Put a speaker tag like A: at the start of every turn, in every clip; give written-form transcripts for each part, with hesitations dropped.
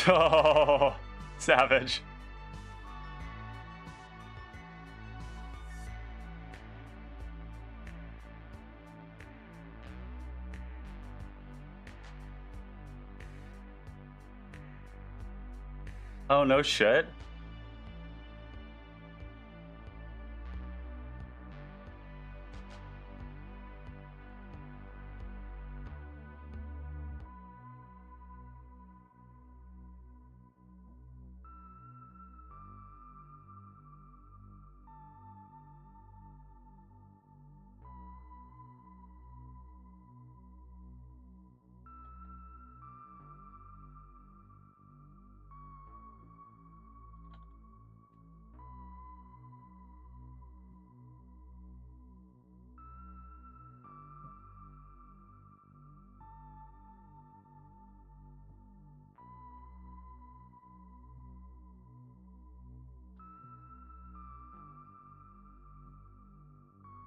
A: Oh, savage. Oh, no shit.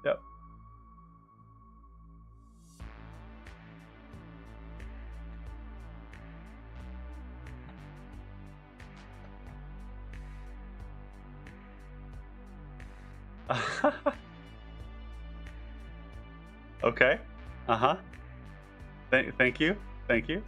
A: Yep. Okay. Uh-huh. Thank you. Thank you.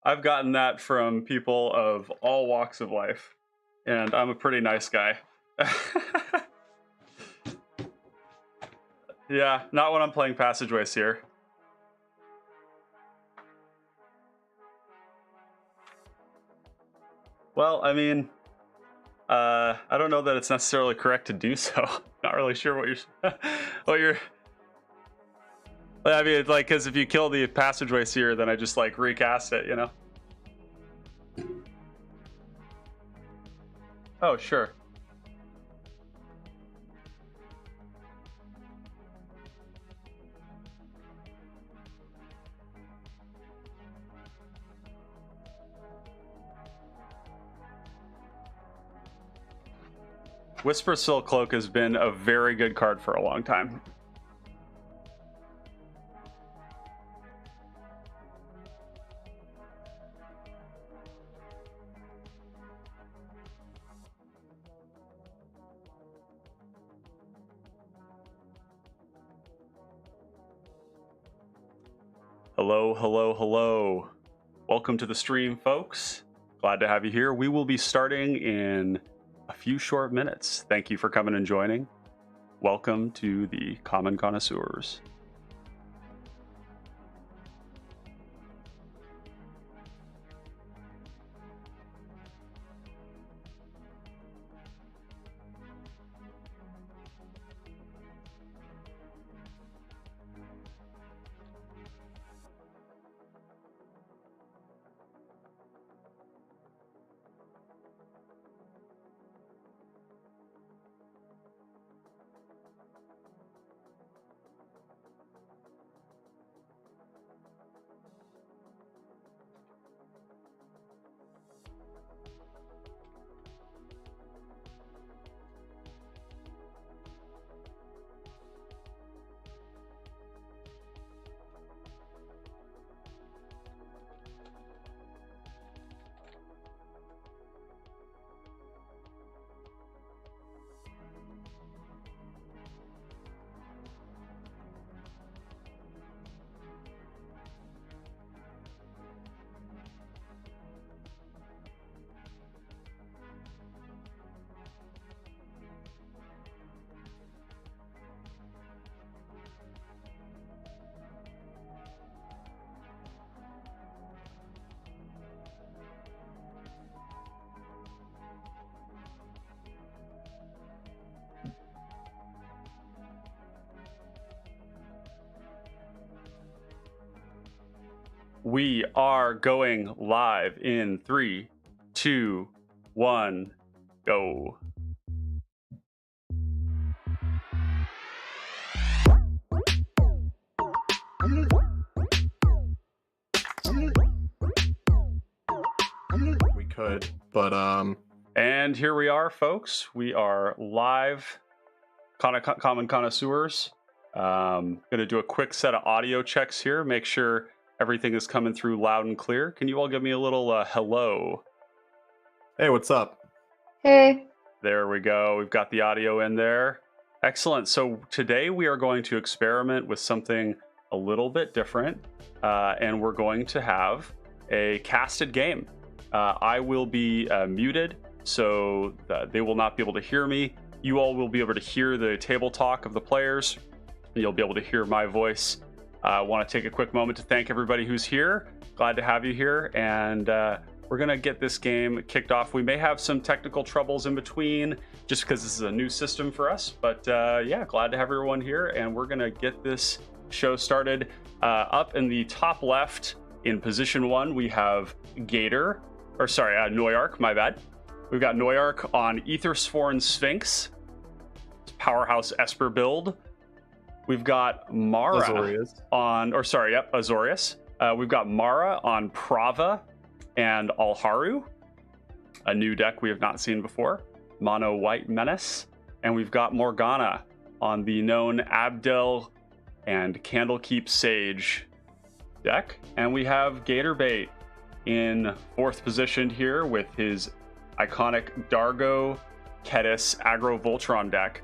A: I've gotten that from people of all walks of life, and I'm a pretty nice guy. Yeah, not when I'm playing Passageways here. Well, I mean, I don't know that it's necessarily correct to do so. Not really sure what you're. I mean, it's like, because if you kill the Passageway Seer, then I just like recast it, you know? Oh, sure. Whispersill Cloak has been a very good card for a long time. Hello, hello, hello. Welcome to the stream, folks. Glad to have you here. We will be starting in a few short minutes. Thank you for coming and joining. Welcome to the Common Connoisseurs. We are going live in 3, 2, 1, go.
B: We could, but
A: And here we are, folks. We are live, common connoisseurs. Going to do a quick set of audio checks here. Make sure everything is coming through loud and clear. Can you all give me a little hello?
B: hey, what's up?
C: Hey.
A: There we go. We've got the audio in there. Excellent. So today we are going to experiment with something a little bit different, and we're going to have a casted game. I will be muted, so they will not be able to hear me. You all will be able to hear the table talk of the players. You'll be able to hear my voice. I want to take a quick moment to thank everybody who's here. Glad to have you here, and we're going to get this game kicked off. We may have some technical troubles in between just because this is a new system for us, but yeah, glad to have everyone here, and we're going to get this show started. Up in the top left in position 1, we have Noyark, my bad. We've got Noyark on Ethersworn Sphinx, powerhouse Esper build. We've got Mara Azorius. We've got Mara on Prava and Alharu, a new deck we have not seen before, Mono White Menace. And we've got Morgana on the known Abdel and Candlekeep Sage deck. And we have Gatorbait in 4th position here with his iconic Dargo Kediss aggro Voltron deck.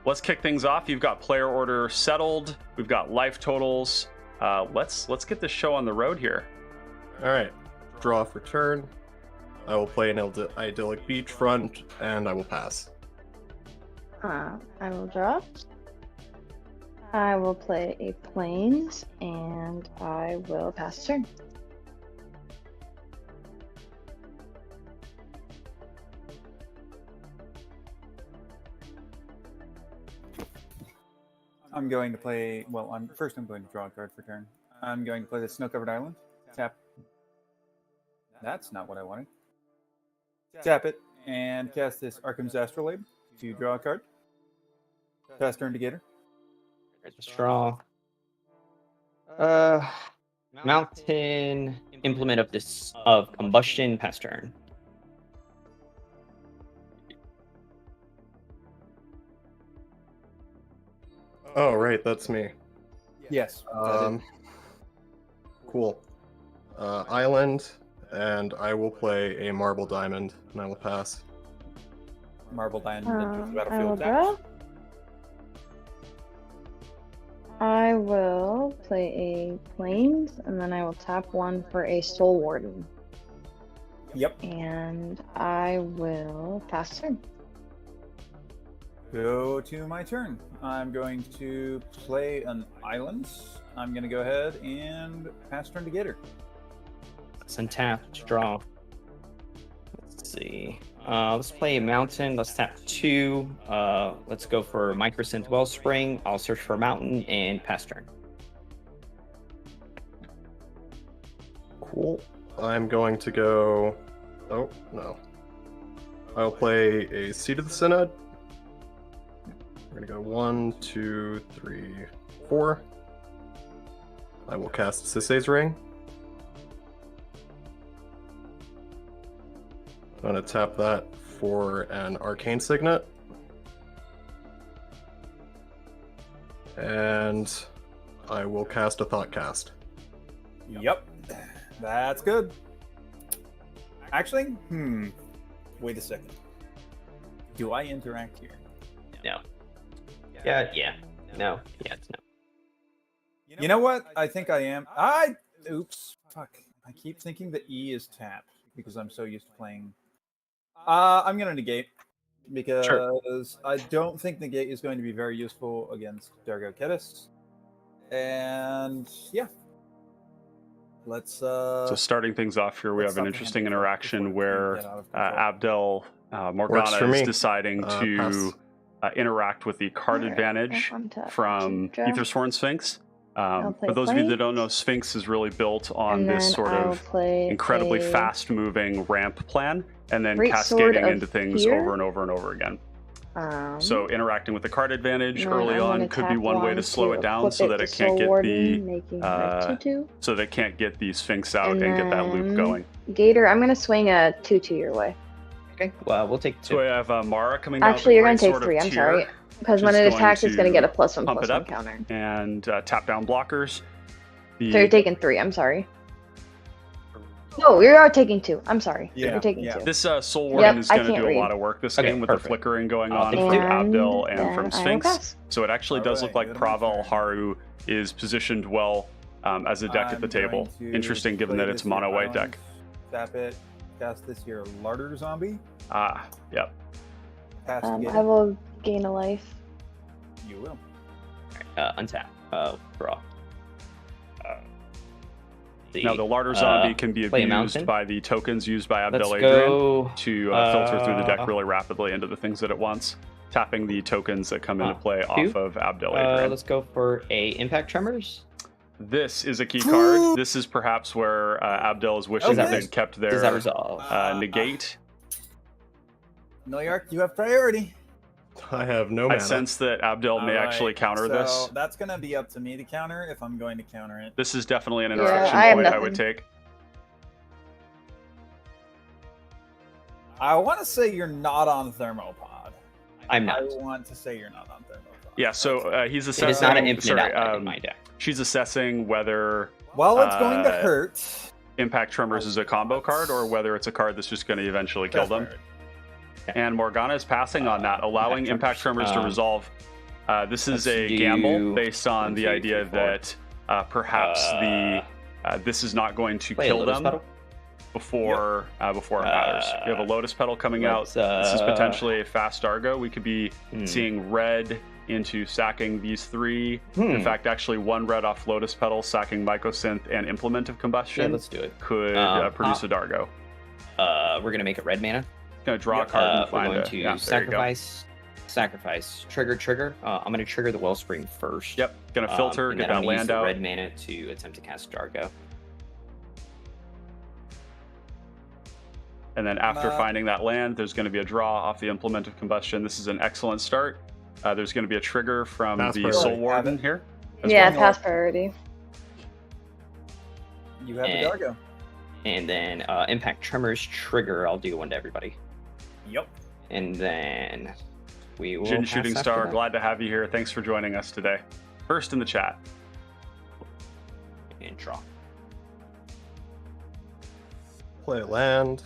A: Let's kick things off. You've got player order settled. We've got life totals. Let's get this show on the road here.
B: All right, draw for turn. I will play an idyllic beachfront, and I will pass.
C: I will draw. I will play a plains, and I will pass turn.
D: I'm going to play, first I'm going to draw a card for turn. I'm going to play the Snow-Covered Island. Tap. That's not what I wanted. Tap it, and cast this Arkham's Astrolabe to draw a card. Pass turn to Gator.
E: Draw. Mountain Implement of Combustion, pass turn.
B: Oh, right, that's me.
D: Yes.
B: Cool. Island, and I will play a Marble Diamond, and I will pass.
D: Marble Diamond into the
C: I will
D: battlefield.
C: draw. I will play a plains, and then I will tap 1 for a Soul Warden.
D: Yep.
C: And I will pass turn.
D: Go to my turn. I'm going to play an island. I'm going to go ahead and pass turn to Gator.
E: Let's untap to draw. Let's see. Let's play a mountain. Let's tap 2. Let's go for Microsynth Wellspring. I'll search for a mountain and pass turn.
B: Cool. I'm going to go... Oh, no. I'll play a Seed of the Synod. We're going to go 1, 2, 3, 4. I will cast cPDH Ring. I'm going to tap that for an Arcane Signet. And I will cast a Thoughtcast.
D: Yep. That's good. Actually, wait a second. Do I interact here?
E: No. Yeah. No. Yeah, it's no.
D: You know what? I think I am. Oops. Fuck. I keep thinking the E is tapped because I'm so used to playing. I'm going to negate because I don't think negate is going to be very useful against Dargo Kediss. And yeah. Let's
A: So starting things off here, we have an interesting interaction where Abdel Morgana is deciding to interact with the card advantage from Ethersworn Sphinx.
C: play
A: For those of you that
C: Sphinx.
A: don't know, Sphinx is really built on
C: And
A: this
C: then
A: sort
C: I'll
A: of
C: play
A: incredibly
C: a
A: fast-moving ramp plan, and then
C: Great Sword
A: cascading
C: of
A: into things
C: Fear.
A: over and over and over again.
C: Um,
A: So interacting with the card advantage
C: and then
A: early
C: I'm
A: on
C: gonna
A: could be
C: tap
A: one way to
C: one
A: slow it down,
C: equip
A: so that
C: to
A: it can't
C: Soul
A: get
C: Warden, making it
A: uh,
C: a 2/2.
A: so that it can't get the Sphinx out
C: And
A: and get that loop
C: then-
A: going.
C: Gator, I'm gonna swing a 2/2 your way.
E: Okay, well, we'll take
A: So
E: two.
A: I have Mara coming out.
C: Actually,
A: the
C: you're gonna
A: Great
C: take
A: Sword of
C: 3. I'm
A: Tyr,
C: sorry. Because when
A: which
C: it
A: is
C: attacks,
A: going
C: it's gonna
A: to
C: get a
A: pump it
C: +1/+1
A: up.
C: counter.
A: And tap down blockers. The,
C: So you're taking 3. I'm sorry. No, you are taking 2. I'm sorry.
D: Yeah,
C: You're taking
D: yeah.
C: 2.
A: This Soul Warden
C: Yep,
A: is
C: I
A: going to
C: can't
A: do a
C: read.
A: lot of work this
E: Okay,
A: game with
E: perfect.
A: the flickering going
E: I'll
A: on
E: take
A: from
E: two.
A: Abdel
C: And
A: and
C: then
A: from
C: I will
A: Sphinx.
C: pass.
A: So it actually does look like
D: Alright,
A: Prava
D: give it a
A: Alharu is positioned well as a deck at the
D: I'm
A: table.
D: going to
A: Interesting given
D: play
A: that it's
D: this here
A: mono white
D: Island,
A: deck.
D: Tap it. Cast this here Larder Zombie.
A: Ah, yep.
D: Cast
C: I
D: again.
C: will gain a life.
D: You will.
E: Untap. Draw.
A: Now the Larder Zombie can be
E: play a
A: abused
E: mountain.
A: by the tokens used by Abdel
E: Let's
A: Adrian
E: go.
A: to filter through the deck really rapidly into the things that it wants, tapping the tokens that come into play off of Abdel Adrian.
E: Let's go for a Impact Tremors.
A: This is a key card. This is perhaps where Abdel is wishing
E: Does
A: that
E: that
A: they'd kept
E: Does that
A: their
E: resolve?
A: negate.
D: New York, you have priority.
B: I have no
A: I
B: mana.
A: sense that Abdel may
D: Alright,
A: actually counter
D: so
A: this.
D: that's gonna be up to me to counter if I'm going to counter it.
A: This is definitely an
C: Yeah,
A: interaction
C: I have
A: point I would
C: nothing.
A: take.
D: I want to say you're not on Thermopod.
E: I'm not.
D: I want to say you're not on Thermopod.
A: Yeah, so he's
E: It
A: assessing.
E: is not an infinite
A: sorry,
E: outlet in my deck.
A: she's assessing whether
D: Well, it's going to
A: uh,
D: hurt.
A: Impact Tremors is a combo card or whether it's a card that's just going to eventually kill
D: That's
A: them.
D: priority.
A: And Morgana is passing on that, allowing Impact Tremors to resolve. This is
E: let's
A: a
E: do
A: gamble based on
E: 1,
A: the
E: 2,
A: idea
E: 3, 4.
A: that perhaps this is not going to
E: Play a
A: kill
E: Lotus
A: them
E: Petal.
A: before it matters. We have a Lotus Petal coming out.
E: let's,
A: This is potentially a fast Dargo. We could be
E: Hmm.
A: seeing red into sacking these 3. In fact, actually 1 red off Lotus Petal, sacking Mycosynth and Implement of
E: Yeah,
A: Combustion
E: let's do it.
A: could produce a Dargo.
E: We're gonna make it red mana.
A: Gonna draw a card and
E: We're
A: find
E: going
A: a
E: to
A: yeah, there you go.
E: sacrifice, trigger. I'm gonna trigger the Wellspring first.
A: Yep, gonna filter,
E: and
A: get
E: then
A: that
E: I'm gonna use
A: land
E: the
A: out.
E: red mana to attempt to cast Dargo.
A: And then after finding that land, there's going to be a draw off the Implement of Combustion. This is an excellent start. There's going to be a trigger from
B: Pass
A: the
B: priority.
A: Soul Warden here. as
C: Yeah,
A: well.
C: pass priority.
D: You have
E: And-
D: the Dargo.
E: And then Impact Tremors trigger. I'll do one to everybody.
D: Yep.
E: And then we will.
A: Jin
E: pass
A: Shooting
E: after
A: Star,
E: that.
A: glad to have you here. Thanks for joining us today. First in the chat.
E: And draw.
B: Play a land.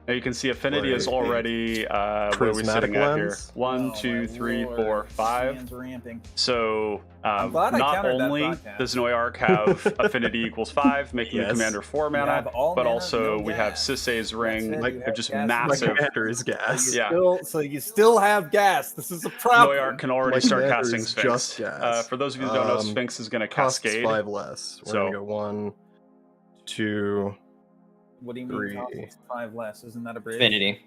A: Now you can see Affinity is
B: Play
A: already where are we
B: Prismatic
A: sitting at here?
B: Lens.
A: 1,
D: Oh,
A: 2,
D: my
A: 3,
D: lord.
A: 4,
D: This
A: 5.
D: man's ramping.
A: So
D: I'm glad I
A: not
D: countered that
A: only
D: broadcast.
A: does Noyark have Affinity equals 5, making the
B: Yes.
A: commander 4
D: You
A: mana,
D: have all
A: but
D: mana,
A: also
D: no
A: we have
D: gas.
A: Sisei's Ring,
D: That's it, you
A: they're
D: have
A: just
D: gas.
B: My
A: massive.
B: commander is gas.
A: Yeah.
D: So you still have gas. This is a problem.
A: Noyark can already
B: My
A: start
B: commander
A: casting
B: is
A: Sphinx.
B: just gas.
A: For those of you that don't know,
B: Um,
A: Sphinx is going to
B: Costs
A: cascade.
B: 5 less. We're
A: So-
B: gonna go 1, 2,
D: What do you
B: 3.
D: mean costs 5 less? Isn't that a bridge?
E: Affinity.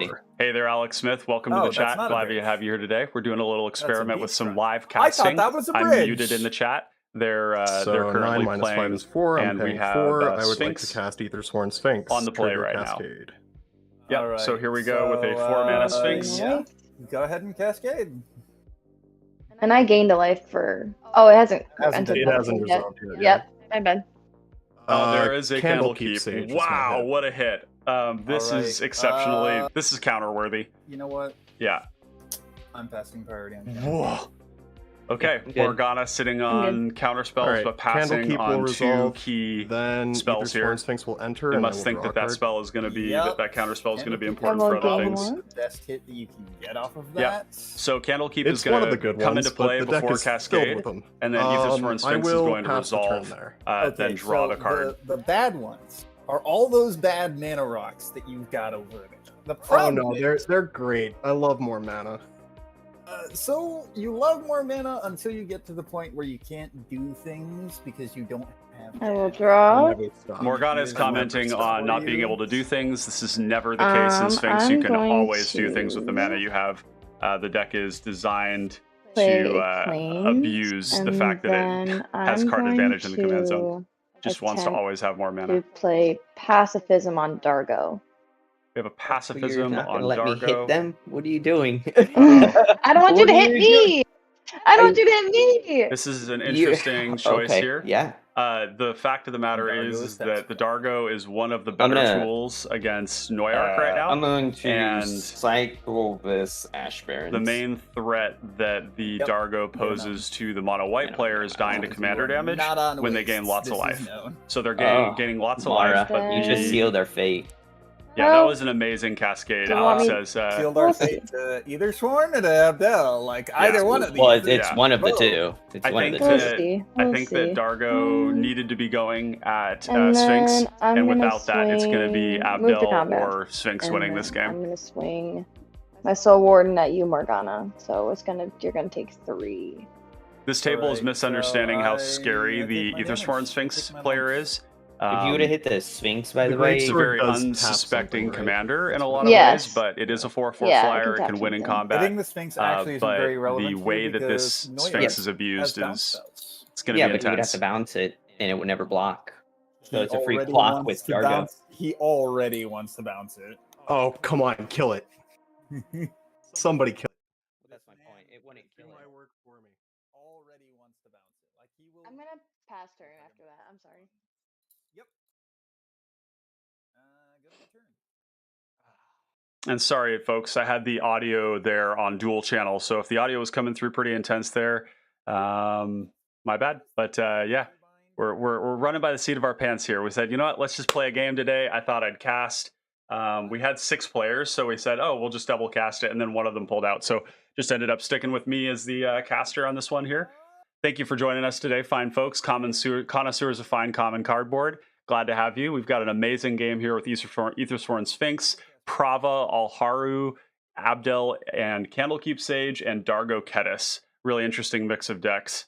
B: 4.
A: Hey there, Alex Smith. Welcome
D: Oh,
A: to the
D: that's
A: chat.
D: not a
A: Glad
D: bridge.
A: to have you here today. We're doing a little experiment with
D: beach
A: some
D: run.
A: live
D: I
A: casting.
D: thought that was a
A: I'm
D: bridge.
A: muted in the chat. They're
B: So
A: they're
B: 9
A: currently
B: minus
A: playing
B: 5 is 4. I'm
A: and we
B: paying
A: have,
B: 4. I would
A: Sphinx
B: like to cast Ethersworn Sphinx.
A: on the play
B: Trigger
A: right now.
B: Cascade.
A: Yep.
D: All right,
A: So here we go with a 4 mana Sphinx.
D: Yeah. Go ahead and cascade.
C: And I gained a life for. Oh, it hasn't.
D: Hasn't
C: entered
B: It
C: the
B: hasn't
C: game yet.
B: resolved yet.
C: Yep, my bad.
A: Oh, there is a
B: Candlekeep
A: Candlekeep.
B: Sage is my
A: Wow,
B: hit.
A: what a hit. This
D: All right,
A: is exceptionally. This is counter-worthy.
D: You know what?
A: Yeah.
D: I'm passing priority on that.
A: Whoa. Okay,
E: Good.
A: Morgana sitting on counter spells,
B: Alright,
A: but passing
B: Candlekeep will
A: on 2
B: resolve,
A: key.
B: Then
A: spells
B: Ethersworn
A: here.
B: Sphinx will enter.
A: You
B: and
A: must
B: then
A: think
B: we'll
A: that
B: draw a
A: that
B: card.
A: spell is going to be
D: Yep.
A: that counter spell is going to be
D: Candlekeep
A: important
C: will
A: for other
C: gain
A: things.
C: one.
D: The best hit that you can get off of
A: Yep.
D: that.
A: So Candlekeep
B: It's
A: is going
B: one of the
A: to
B: good
A: come
B: ones,
A: into play
B: but the deck
A: before
B: is filled
A: Cascade,
B: with them.
A: and then Ethersworn
B: I
A: Sphinx is
B: will
A: going to
B: pass the turn
A: resolve,
B: there.
A: then draw
D: so
A: the card.
D: The bad ones are all those bad mana rocks that you've got over there. The
B: Oh
D: problem
B: no,
D: is,
B: they're great. I love more mana.
D: so you love more mana until you get to the point where you can't do things because you don't have.
C: I will
D: gas.
C: draw.
B: Never stop.
A: Morgana is
D: Is
A: commenting
D: never
A: on not
D: for
A: being
D: you.
A: able to do things. This is never the case in Sphinx.
C: I'm
A: You can
C: going
A: always do things with the
C: to-
A: mana you have. The deck is designed
C: play
A: to
C: a plains,
A: abuse the
C: and
A: fact that
C: then
A: it has
C: I'm
A: card
C: going
A: advantage in the command zone.
C: to
A: Just wants to
C: attempt
A: always have more
C: to
A: mana.
C: play pacifism on Dargo.
A: We have a
E: You're
A: pacifism
E: not
A: on
E: gonna let me hit
A: Dargo.
E: them? What are you doing?
C: I don't want you
E: What
C: to
E: are
C: hit
E: you
C: me. I don't want you to hit me.
A: This is an
E: You-
A: interesting choice
E: okay,
A: here.
E: yeah.
A: The fact of the matter
D: Dargo
A: is
D: is
A: that the
D: that's fine.
A: Dargo is one of the
E: I'm
A: better
E: gonna-
A: tools against Noyark right now.
E: I'm going to
A: And
E: cycle this Ash Barrens.
A: the main threat that the
D: Yep.
A: Dargo poses to the mono white
E: Yeah,
A: player is dying to
D: Because
A: commander
D: you are
A: damage
D: not on
A: when they
D: waste.
A: gain lots of
D: This
A: life.
D: is known.
A: So they're
E: Oh,
A: gaining lots of
E: Mara,
A: life, but
E: you just
A: the-
E: sealed their fate.
A: yeah, that
C: Well,
A: was an amazing cascade.
C: do you want
A: Alex
C: me-
A: says,
D: Sealed our
C: we'll
D: fate to either Sworn or to Abdel. Like
A: Yeah.
D: either one of these.
E: Well, it's
A: Yeah.
E: one of the
D: Both.
E: two. It's
A: I
E: one of
A: think
E: the
C: We'll
E: two.
A: that-
C: see.
A: I
C: We'll
A: think
C: see.
A: that Dargo needed to be going at
C: And
A: Sphinx,
C: then I'm
A: and
C: gonna
A: without that, it's going to be
C: swing- move to
A: Abdel
C: combat.
A: or Sphinx
C: And
A: winning this
C: then I'm
A: game.
C: gonna swing my Soul Warden at you, Morgana. So you're gonna take 3.
A: This table is
D: Alright,
A: misunderstanding
D: so
A: how
D: I
A: scary
D: take
A: the
D: my
A: Ethersworn
D: damage.
A: Sphinx
D: Take my
A: player
D: life.
A: is.
E: If you would have hit the Sphinx, by
B: the
E: the
B: great
E: way,
A: It's a
B: sword
A: very
B: does tap
A: unsuspecting
B: something, right?
A: commander in a lot of
C: Yes.
A: ways, but it is a 4/4
C: Yeah, it
A: flyer.
C: can
A: It can
C: tap
A: win in
C: something.
A: combat.
D: Hitting the Sphinx actually isn't
A: but
D: very relevant
A: the
D: here
A: way that this
D: because
A: Sphinx
D: Noyark
A: is abused
D: has bounce
A: is
D: spells.
A: it's going to
E: yeah,
A: be
E: but you would have
A: intense.
E: to bounce it, and it would never block. So
D: He
E: it's a free
D: already
E: clock
D: wants
E: with
D: to
E: Dargo.
D: bounce. He already wants to bounce it.
B: Oh, come on, kill it. Somebody kill it.
E: That's my point. It wouldn't kill
B: Do my
E: it.
B: work for me.
D: Already wants to bounce it. Like he will.
C: I'm gonna pass turn after that. I'm sorry.
D: Yep. Good turn.
A: And sorry, folks, I had the audio there on dual channel, so if the audio was coming through pretty intense there, my bad. But yeah, we're running by the seat of our pants here. We said, you know what, let's just play a game today. I thought I'd cast. We had 6 players, so we said, oh, we'll just double cast it, and then one of them pulled out. So just ended up sticking with me as the caster on this one here. Thank you for joining us today, fine folks, connoisseurs of fine common cardboard. Glad to have you. We've got an amazing game here with Ethersworn Sphinx, Prava, Alharu, Abdel, and Candlekeep Sage, and Dargo Kediss. Really interesting mix of decks.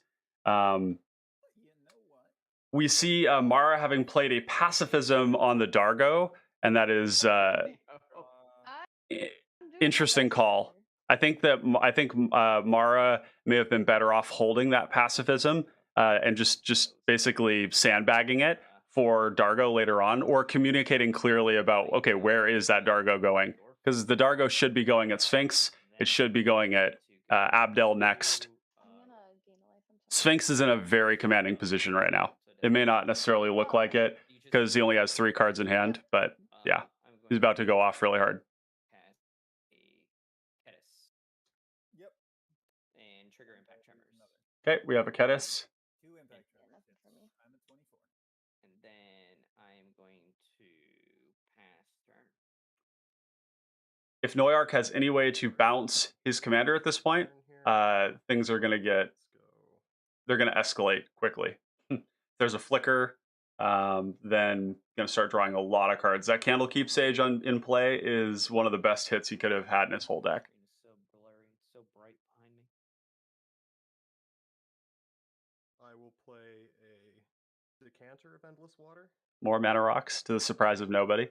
A: We see Mara having played a pacifism on the Dargo, and that is interesting call. I think Mara may have been better off holding that pacifism and just basically sandbagging it for Dargo later on, or communicating clearly about, okay, where is that Dargo going? Because the Dargo should be going at Sphinx. It should be going at Abdel next. Sphinx is in a very commanding position right now. It may not necessarily look like it because he only has 3 cards in hand, but yeah, he's about to go off really hard.
D: Yep.
E: And trigger impact tremors.
A: Okay, we have a Kediss.
D: 2 impact tremors. I'm at 24.
E: And then I'm going to pass turn.
A: If Noyark has any way to bounce his commander at this point, things are going to they're going to escalate quickly. There's a flicker, then going to start drawing a lot of cards. That Candlekeep Sage in play is one of the best hits he could have had in his whole deck.
E: So blurry, so bright behind me.
B: I will play a decanter of endless water,
A: More mana rocks to the surprise of nobody.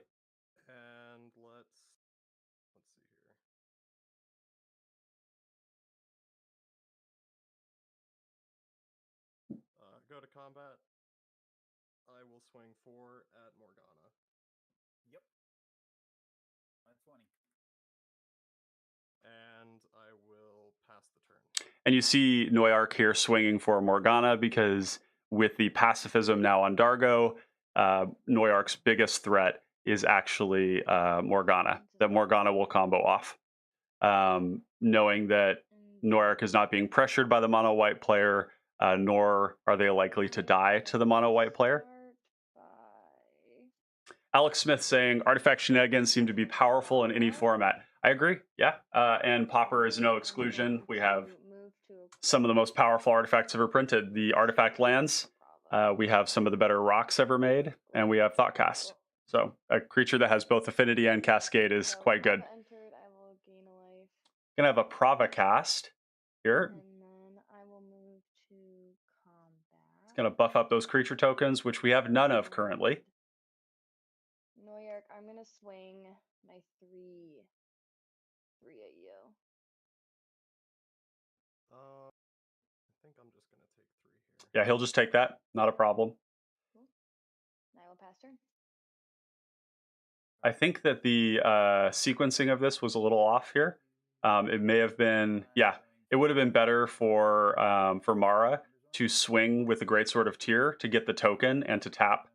B: and let's see here. Go to combat. I will swing 4 at Morgana.
D: Yep. I'm at 20.
B: And I will pass the turn.
A: And you see Noyark here swinging for Morgana because with the pacifism now on Dargo, Noyark's biggest threat is actually Morgana. That Morgana will combo off. Knowing that Noyark is not being pressured by the mono white player, nor are they likely to die to the mono white player. Alex Smith saying artifact shenanigans seem to be powerful in any format. I agree. Yeah. And pauper is no exclusion. We have some of the most powerful artifacts ever printed. The artifact lands. We have some of the better rocks ever made, and we have Thoughtcast. So a creature that has both affinity and cascade is quite good. Gonna have a Prava cast here.
C: And then I will move to combat.
A: It's gonna buff up those creature tokens, which we have none of currently.
C: Noyark, I'm gonna swing my 3 at you.
A: Yeah, he'll just take that. Not a problem.
C: Cool. I will pass turn.
A: I think that the sequencing of this was a little off here. It may have been, yeah, it would have been better for Mara to swing with the Greatsword of Tyr to get the token and to tap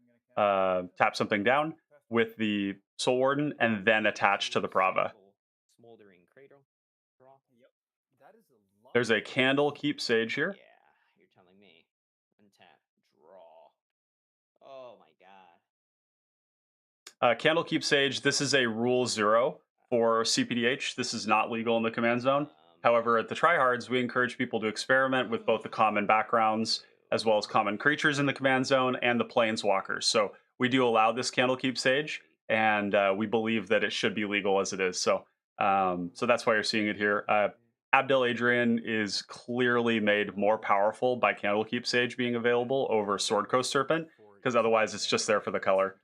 A: something down with the Soul Warden and then attach to the Prava.
E: Smoldering cradle. Draw.
D: Yep. That is a lot.
A: There's a Candle Keep Sage here.
E: Yeah, you're telling me. Untap. Draw. Oh my god.
A: Candle Keep Sage, this is a rule 0 for cPDH. This is not legal in the command zone. However, at the tryhards, we encourage people to experiment with both the common backgrounds as well as common creatures in the command zone and the planeswalkers. So we do allow this Candlekeep Sage, and we believe that it should be legal as it is. So that's why you're seeing it here. Abdel Adrian is clearly made more powerful by Candlekeep Sage being available over Sword Coast Serpent, because otherwise it's just there for the color.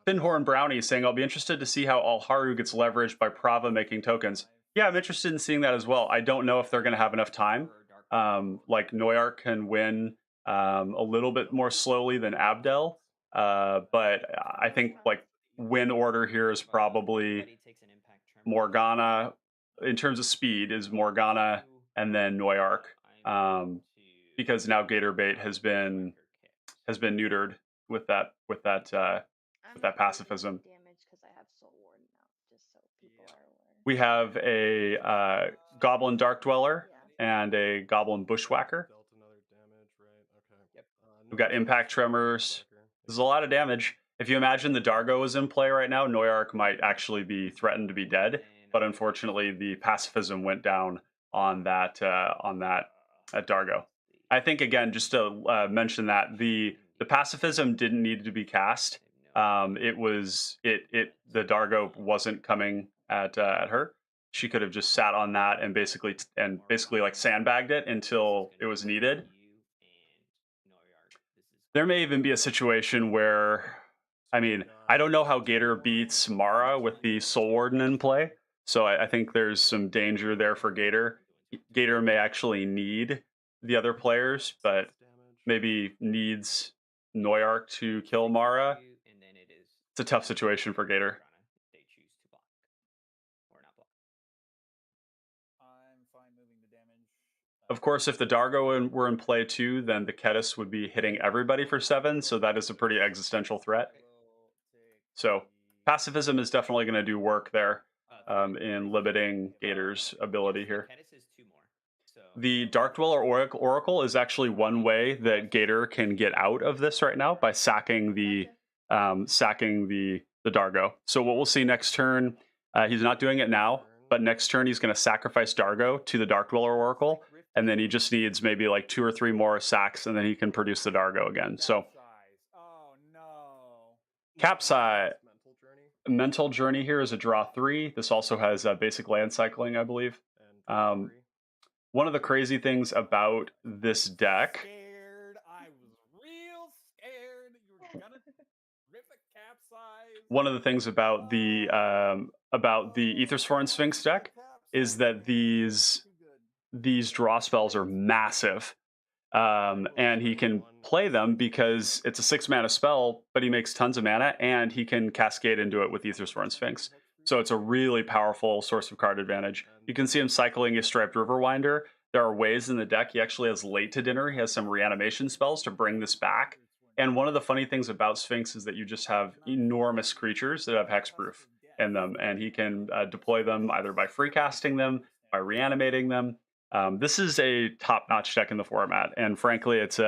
A: Finhorn Brownie saying, I'll be interested to see how Alharu gets leveraged by Prava making tokens. Yeah, I'm interested in seeing that as well. I don't know if they're going to have enough time. Like Noyark can win a little bit more slowly than Abdel, but I think like win order here is probably Morgana. In terms of speed, is Morgana and then Noyark, because now Gatorbait has been neutered with that pacifism.
C: Damage because I have Soul Warden now, just so people are aware.
A: We have a Goblin Dark Dweller and a Goblin Bushwhacker. We've got Impact Tremors. There's a lot of damage. If you imagine the Dargo is in play right now, Noyark might actually be threatened to be dead, but unfortunately the pacifism went down on that at Dargo. I think again, just to mention that the pacifism didn't need to be cast. The Dargo wasn't coming at her. She could have just sat on that and basically like sandbagged it until it was needed. There may even be a situation where, I mean, I don't know how Gator beats Mara with the Soul Warden in play, so I think there's some danger there for Gator. Gator may actually need the other players, but maybe needs Noyark to kill Mara. It's a tough situation for Gator.
D: I'm fine moving the damage.
A: Of course, if the Dargo were in play too, then the Kediss would be hitting everybody for 7, so that is a pretty existential threat. So pacifism is definitely going to do work there in limiting Gator's ability here. The Dark Dweller Oracle is actually one way that Gator can get out of this right now by sacking the Dargo. So what we'll see next turn, he's not doing it now, but next turn he's going to sacrifice Dargo to the Dark Dweller Oracle, and then he just needs maybe like 2 or 3 more sacks, and then he can produce the Dargo again. So
D: oh no.
A: Capsize. Mental Journey here is a draw 3. This also has basic land cycling, I believe. One of the crazy things about this deck.
D: I was real scared you were gonna rip a Capsize.
A: One of the things about the Ethersworn Sphinx deck is that these draw spells are massive, and he can play them because it's a 6 mana spell, but he makes tons of mana, and he can cascade into it with Ethersworn Sphinx. So it's a really powerful source of card advantage. You can see him cycling a Striped Riverwinder. There are ways in the deck. He actually has Late to Dinner. He has some reanimation spells to bring this back. And one of the funny things about Sphinx is that you just have enormous creatures that have hexproof in them, and he can deploy them either by free casting them, by reanimating them. This is a top-notch deck in the format, and frankly, it's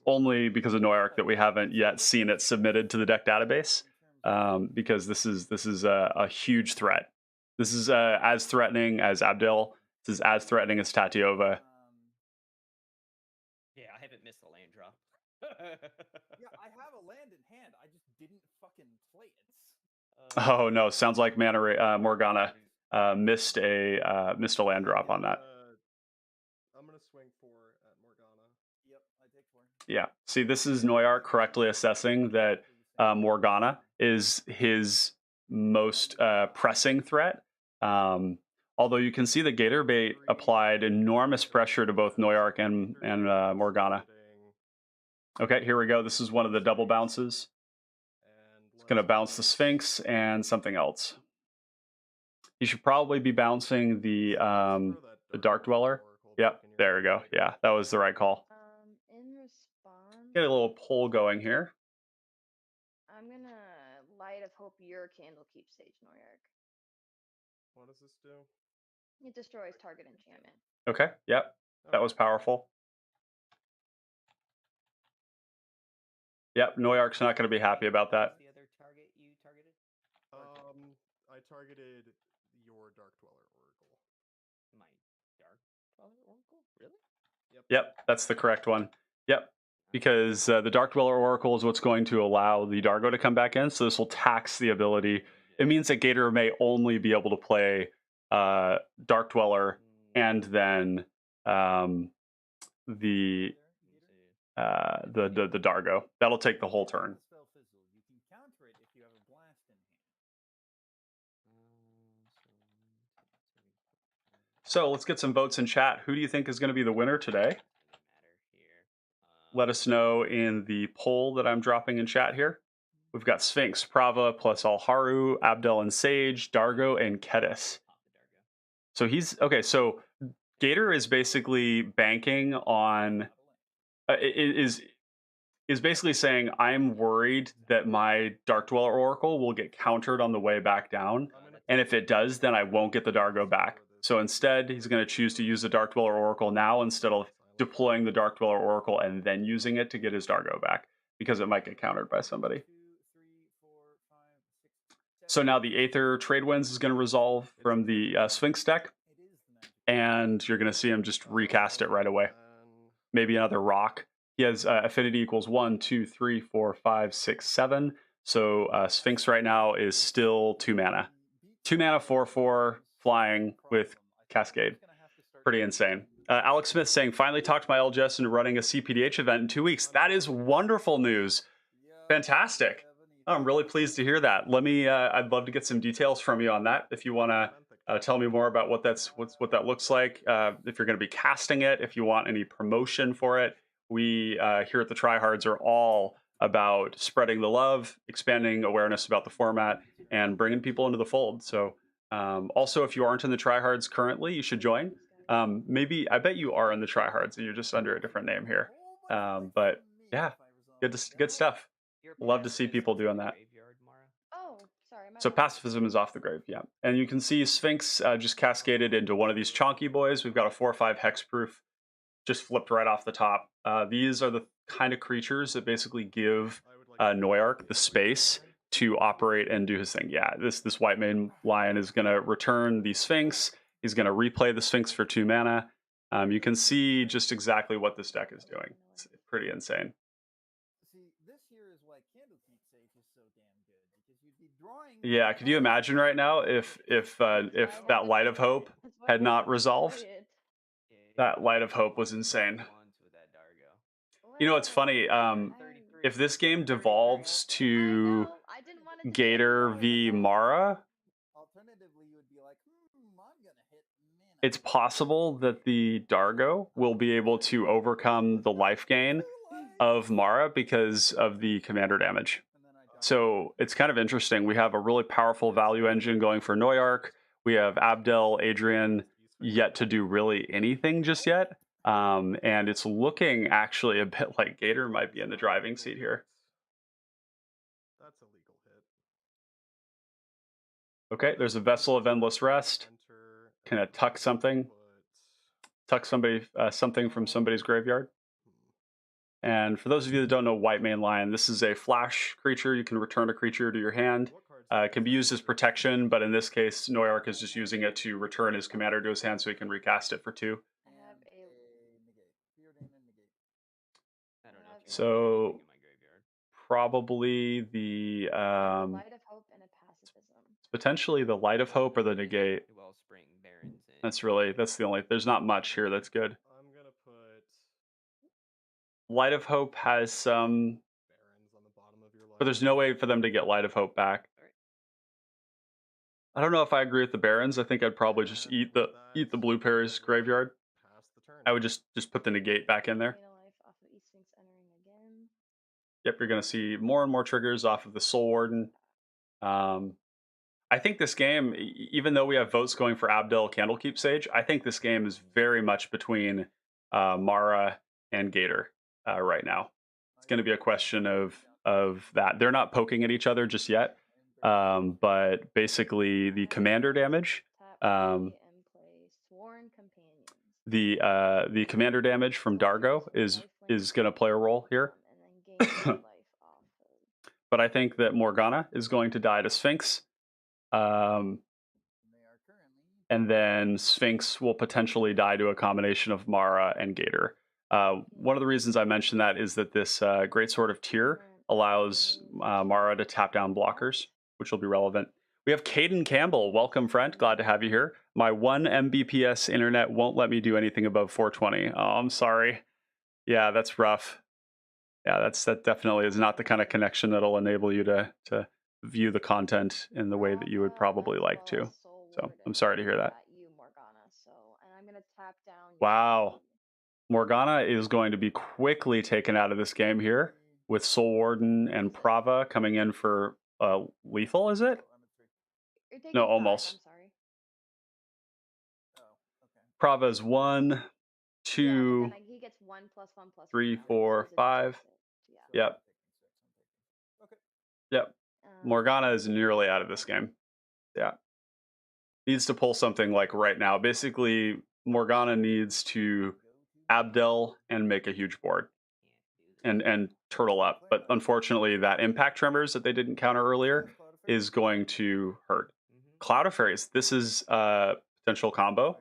A: only because of Noyark that we haven't yet seen it submitted to the deck database. Because this is a huge threat. This is as threatening as Abdel. This is as threatening as Tatiova.
E: Yeah, I haven't missed a land drop.
D: Yeah, I have a land in hand. I just didn't fucking play it.
A: Oh no! Sounds like Morgana missed a land drop on that.
B: I'm gonna swing 4 at Morgana.
D: Yep, I take 4.
A: Yeah. See, this is Noyark correctly assessing that Morgana is his most pressing threat. Although you can see that Gatorbait applied enormous pressure to both Noyark and Morgana. Okay, here we go. This is one of the double bounces. It's going to bounce the Sphinx and something else. You should probably be bouncing the Dark Dweller. Yep, there we go. Yeah, that was the right call.
C: In response,
A: Get a little poll going here.
C: I'm gonna Light of Hope your Candlekeep Sage Noyak.
B: What does this do?
C: It destroys target enchantment.
A: Okay, yep, that was powerful. Yep, Noyark's not going to be happy about that.
E: The other target you targeted?
B: I targeted your Dark Dweller Oracle.
E: My Dark Dweller Oracle? Really?
A: Yep, that's the correct one. Yep, because the Dark Dweller Oracle is what's going to allow the Dargo to come back in, so this will tax the ability. It means that Gator may only be able to play Dark Dweller and then the Dargo. That'll take the whole turn.
D: You can counter it if you have a blast in hand.
A: So let's get some votes in chat. Who do you think is going to be the winner today? Let us know in the poll that I'm dropping in chat here. We've got Sphinx, Prava, plus Alharu, Abdel and Sage, Dargo, and Kediss. So he's okay. So Gator is basically banking on is basically saying, I'm worried that my Dark Dweller Oracle will get countered on the way back down, and if it does, then I won't get the Dargo back. So instead, he's going to choose to use the Dark Dweller Oracle now instead of deploying the Dark Dweller Oracle and then using it to get his Dargo back, because it might get countered by somebody. So now the Aether Trade Winds is going to resolve from the Sphinx deck, and you're going to see him just recast it right away. Maybe another rock. He has affinity equals 1, 2, 3, 4, 5, 6, 7. So Sphinx right now is still 2 mana. 2 mana, 4/4, flying with Cascade. Pretty insane. Alex Smith saying, finally talked my LGS into running a cPDH event in 2 weeks. That is wonderful news. Fantastic. Oh, I'm really pleased to hear that. Let me, I'd love to get some details from you on that. If you want to tell me more about what that looks like, if you're going to be casting it, if you want any promotion for it. We here at the Tryhards are all about spreading the love, expanding awareness about the format, and bringing people into the fold. So also, if you aren't in the Tryhards currently, you should join. Maybe, I bet you are in the Tryhards and you're just under a different name here. But yeah, good stuff. Love to see people doing that.
C: Oh, sorry.
A: So pacifism is off the grave, yeah. And you can see Sphinx just cascaded into one of these chonky boys. We've got a 4/5 hexproof, just flipped right off the top. These are the kind of creatures that basically give Noyark the space to operate and do his thing. Yeah, this white mane lion is going to return the Sphinx. He's going to replay the Sphinx for 2 mana. You can see just exactly what this deck is doing. It's pretty insane.
D: See, this here is why Candlekeep Sage is so damn good, because you'd be drawing.
A: Yeah, could you imagine right now if that Light of Hope had not resolved? That Light of Hope was insane. You know, it's funny. If this game devolves to Gator v Mara, it's possible that the Dargo will be able to overcome the life gain of Mara because of the commander damage. So it's kind of interesting. We have a really powerful value engine going for Noyark. We have Abdel, Adrian, yet to do really anything just yet. And it's looking actually a bit like Gator might be in the driving seat here.
B: That's a legal hit.
A: Okay, there's a Vessel of Endless Rest. Can I tuck something? Tuck somebody something from somebody's graveyard. And for those of you that don't know White Mane Lion, this is a flash creature. You can return a creature to your hand. It can be used as protection, but in this case, Noyark is just using it to return his commander to his hand so he can recast it for 2. So probably the
C: Light of Hope and a pacifism.
A: potentially the Light of Hope or the negate. That's the only, there's not much here that's good.
B: I'm gonna put
A: Light of Hope has some,
B: Barons on the bottom of your
A: but there's no way for them to get Light of Hope back. I don't know if I agree with the Barons. I think I'd probably just eat the Blue Pair's graveyard.
B: Pass the turn.
A: I would just put the negate back in there.
C: Life off of East Sphinx entering again.
A: Yep, you're going to see more and more triggers off of the Soul Warden. I think this game, even though we have votes going for Abdel Candlekeep Sage, I think this game is very much between Mara and Gator right now. It's going to be a question of that. They're not poking at each other just yet, but basically the commander damage, the commander damage from Dargo is going to play a role here. But I think that Morgana is going to die to Sphinx. And then Sphinx will potentially die to a combination of Mara and Gator. One of the reasons I mentioned that is that this Great Sword of Tyr allows Mara to tap down blockers, which will be relevant. We have Caden Campbell. Welcome, friend. Glad to have you here. My 1 Mbps internet won't let me do anything above 420. Oh, I'm sorry. Yeah, that's rough. Yeah, that definitely is not the kind of connection that'll enable you to view the content in the way that you would probably like to. So I'm sorry to hear that. Wow. Morgana is going to be quickly taken out of this game here with Soul Warden and Prava coming in for lethal, is it? No, almost. Prava's 1, 2, 3, 4, 5. Yep. Yep. Morgana is nearly out of this game. Yeah. Needs to pull something like right now. Basically, Morgana needs to Abdel and make a huge board and turtle up. But unfortunately, that impact tremors that they didn't counter earlier is going to hurt. Cloud of Fairies. This is a potential combo.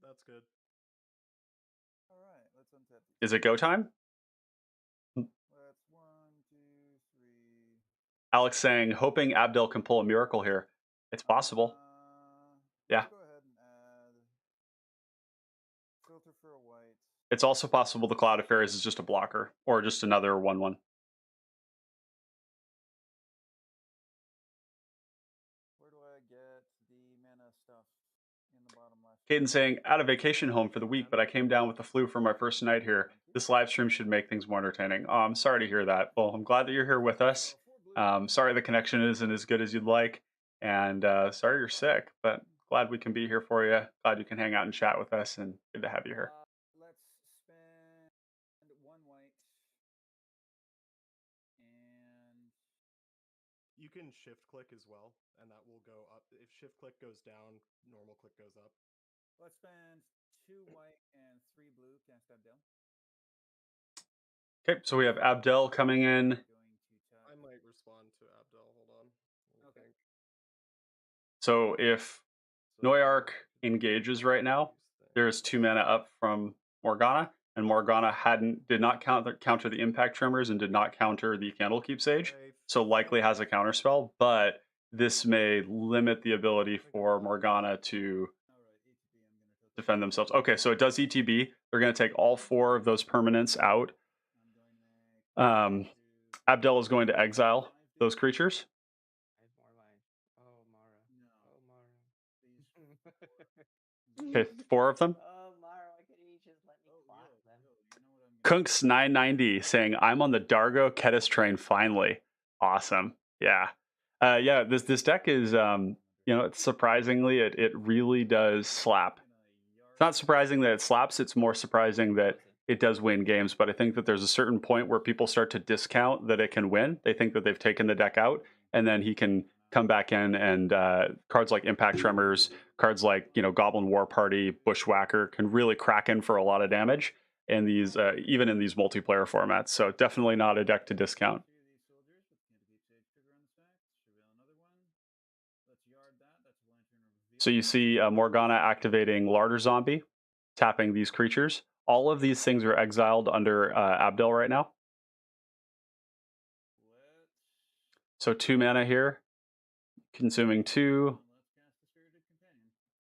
B: That's good.
A: Is it go time? Alex saying, hoping Abdel can pull a miracle here. It's possible. Yeah. It's also possible the Cloud of Fairies is just a blocker or just another 1/1.
D: Where do I get the mana stuff in the bottom left?
A: Caden saying, out of vacation home for the week, but I came down with the flu for my first night here. This live stream should make things more entertaining. Oh, I'm sorry to hear that. Well, I'm glad that you're here with us. Sorry the connection isn't as good as you'd like. And sorry you're sick, but glad we can be here for you. Glad you can hang out and chat with us, and good to have you here.
D: Let's spend 1 white. And
B: You can shift click as well, and that will go up. If shift click goes down, normal click goes up.
D: let's spend 2 white and 3 blue. Cast Abdel.
A: Okay, so we have Abdel coming in.
B: I might respond to Abdel. Hold on.
D: Okay.
A: So if Noyark engages right now, there is 2 mana up from Morgana, and Morgana did not counter the impact tremors and did not counter the Candlekeep Sage, so likely has a counterspell, but this may limit the ability for Morgana to defend themselves. Okay, so it does ETB. They're going to take all 4 of those permanents out. Abdel is going to exile those creatures. Okay, 4 of them. Kunks 990 saying, I'm on the Dargo Kediss train finally. Awesome. Yeah. Yeah, this deck is, it's surprisingly, it really does slap. It's not surprising that it slaps. It's more surprising that it does win games. But I think that there's a certain point where people start to discount that it can win. They think that they've taken the deck out, and then he can come back in, and cards like Impact Tremors, cards like Goblin War Party, Bushwhacker can really crack in for a lot of damage in these, even in these multiplayer formats. So definitely not a deck to discount. So you see Morgana activating Larder Zombie, tapping these creatures. All of these things are exiled under Abdel right now. So 2 mana here, consuming 2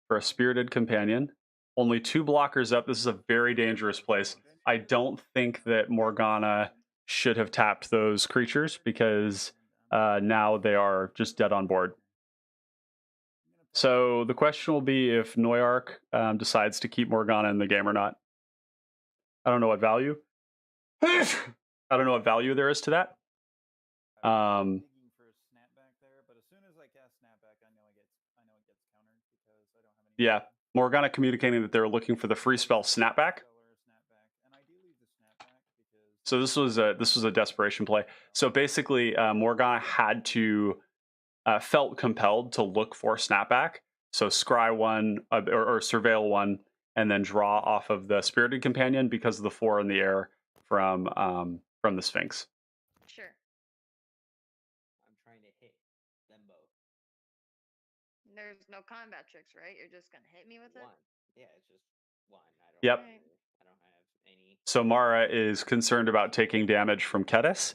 A: for a Spirited Companion. Only 2 blockers up. This is a very dangerous place. I don't think that Morgana should have tapped those creatures because now they are just dead on board. So the question will be if Noyark decides to keep Morgana in the game or not. I don't know what value. I don't know what value there is to that.
D: Digging for a snapback there, but as soon as I cast snapback, I know it gets countered because I don't have any.
A: Yeah, Morgana communicating that they're looking for the free spell snapback.
D: And ideally the snapback because.
A: So this was a desperation play. So basically, Morgana had to felt compelled to look for snapback. So scry one or surveil one, and then draw off of the spirited companion because of the 4 in the air from the Sphinx.
C: Sure.
E: I'm trying to hit them both.
C: There's no combat tricks, right? You're just gonna hit me with it.
E: One. Yeah, it's just one. I don't.
A: Yep.
C: Alright.
E: I don't have any.
A: So Mara is concerned about taking damage from Kediss.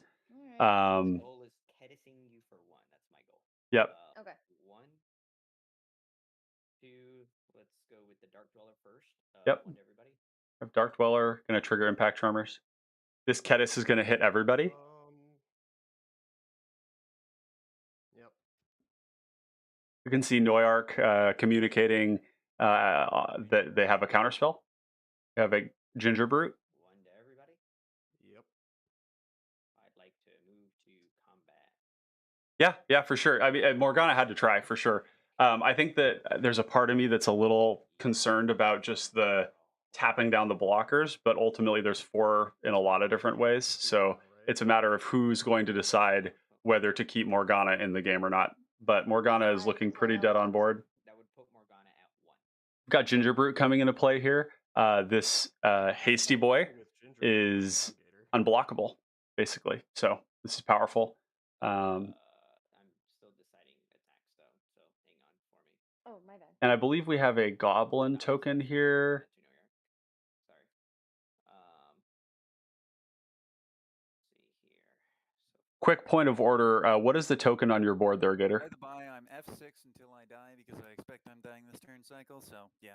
C: Alright.
E: My goal is Kedissing you for 1. That's my goal.
A: Yep.
C: Okay.
E: 1, 2. Let's go with the Dark Dweller first.
A: Yep.
E: 1 to everybody.
A: Dark Dweller going to trigger impact tremors. This Kediss is going to hit everybody.
B: Yep.
A: You can see Noyark communicating that they have a counterspell. They have a Ginger Brute.
E: 1 to everybody.
B: Yep.
E: I'd like to move to combat.
A: Yeah, for sure. I mean, Morgana had to try for sure. I think that there's a part of me that's a little concerned about just the tapping down the blockers, but ultimately there's 4 in a lot of different ways. So it's a matter of who's going to decide whether to keep Morgana in the game or not. But Morgana is looking pretty dead on board.
E: That would put Morgana at 1.
A: We've got Ginger Brute coming into play here. This hasty boy is unblockable, basically. So this is powerful.
E: I'm still deciding attacks though, so hang on for me.
C: Oh, my bad.
A: And I believe we have a goblin token here.
E: Sorry. See here. So
A: Quick point of order. What is the token on your board there, Gator?
D: By the by, I'm F6 until I die because I expect I'm dying this turn cycle. So yeah.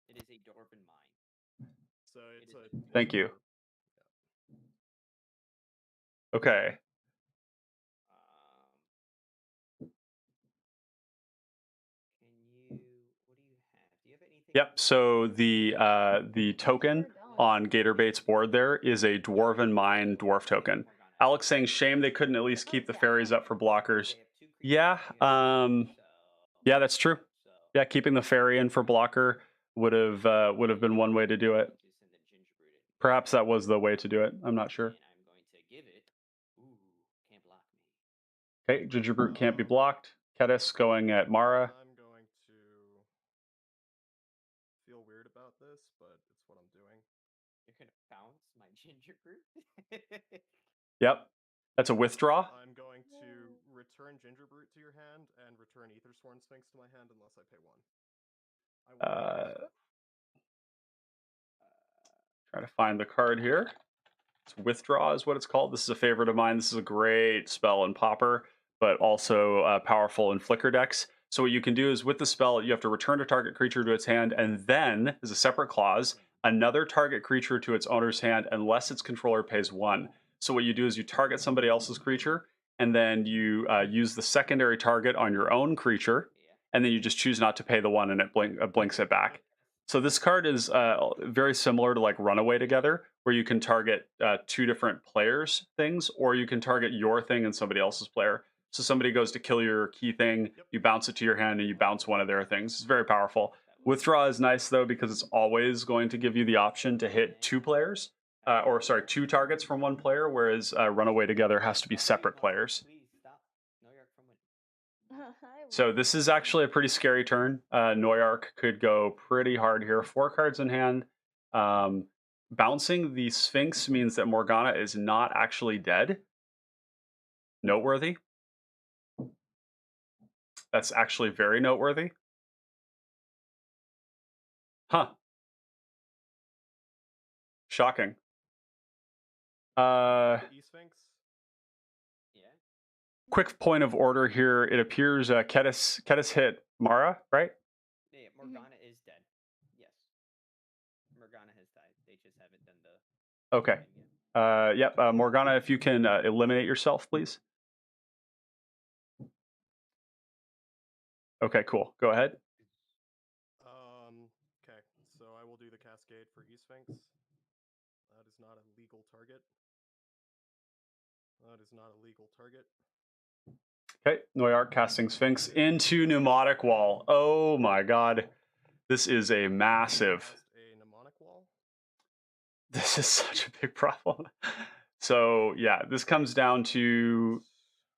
E: it is a Dwarven Mine.
B: So it's
E: It
B: a.
A: Thank you. Okay.
E: Can you? What do you have? Do you have anything?
A: Yep. So the token on Gatorbait's board there is a Dwarven Mine dwarf token. Alex saying shame they couldn't at least keep the fairies up for blockers. Yeah. Yeah, that's true. Yeah, keeping the fairy in for blocker would have been one way to do it. Perhaps that was the way to do it. I'm not sure.
E: And I'm going to give it. Ooh, can't block me.
A: Okay, Ginger Brute can't be blocked. Kediss going at Mara.
B: I'm going to feel weird about this, but it's what I'm doing.
E: You're gonna bounce my Ginger Brute.
A: Yep. That's a withdraw.
B: I'm going to return Ginger Brute to your hand and return Ethersworn Sphinx to my hand unless I pay 1.
A: Trying to find the card here. It's withdraw is what it's called. This is a favorite of mine. This is a great spell in Pauper, but also powerful in Flicker decks. So what you can do is with the spell, you have to return a target creature to its hand, and then, as a separate clause, another target creature to its owner's hand unless its controller pays 1. So what you do is you target somebody else's creature, and then you use the secondary target on your own creature, and then you just choose not to pay the 1, and it blinks it back. So this card is very similar to like Runaway Together, where you can target 2 different players' things, or you can target your thing and somebody else's player. So somebody goes to kill your key thing, you bounce it to your hand, and you bounce one of their things. It's very powerful. Withdraw is nice though because it's always going to give you the option to hit 2 players, 2 targets from 1 player, whereas Runaway Together has to be separate players.
E: Please stop. Noyark from winning.
A: So this is actually a pretty scary turn. Noyark could go pretty hard here. 4 cards in hand. Bouncing the Sphinx means that Morgana is not actually dead. Noteworthy. That's actually very noteworthy. Huh. Shocking.
B: E-Sphinx?
E: Yeah.
A: Quick point of order here. It appears Kediss hit Mara, right?
E: Yeah, Morgana is dead. Yes. Morgana has died. They just haven't done the.
A: Okay.
E: thing yet.
A: Yep. Morgana, if you can eliminate yourself, please. Okay, cool. Go ahead.
B: Okay, so I will do the cascade for E-Sphinx. That is not a legal target. That is not a legal target.
A: Okay, Noyark casting Sphinx into Pneumatic Wall. Oh my god. This is a massive.
B: Cast a mnemonic wall.
A: This is such a big problem. So yeah, this comes down to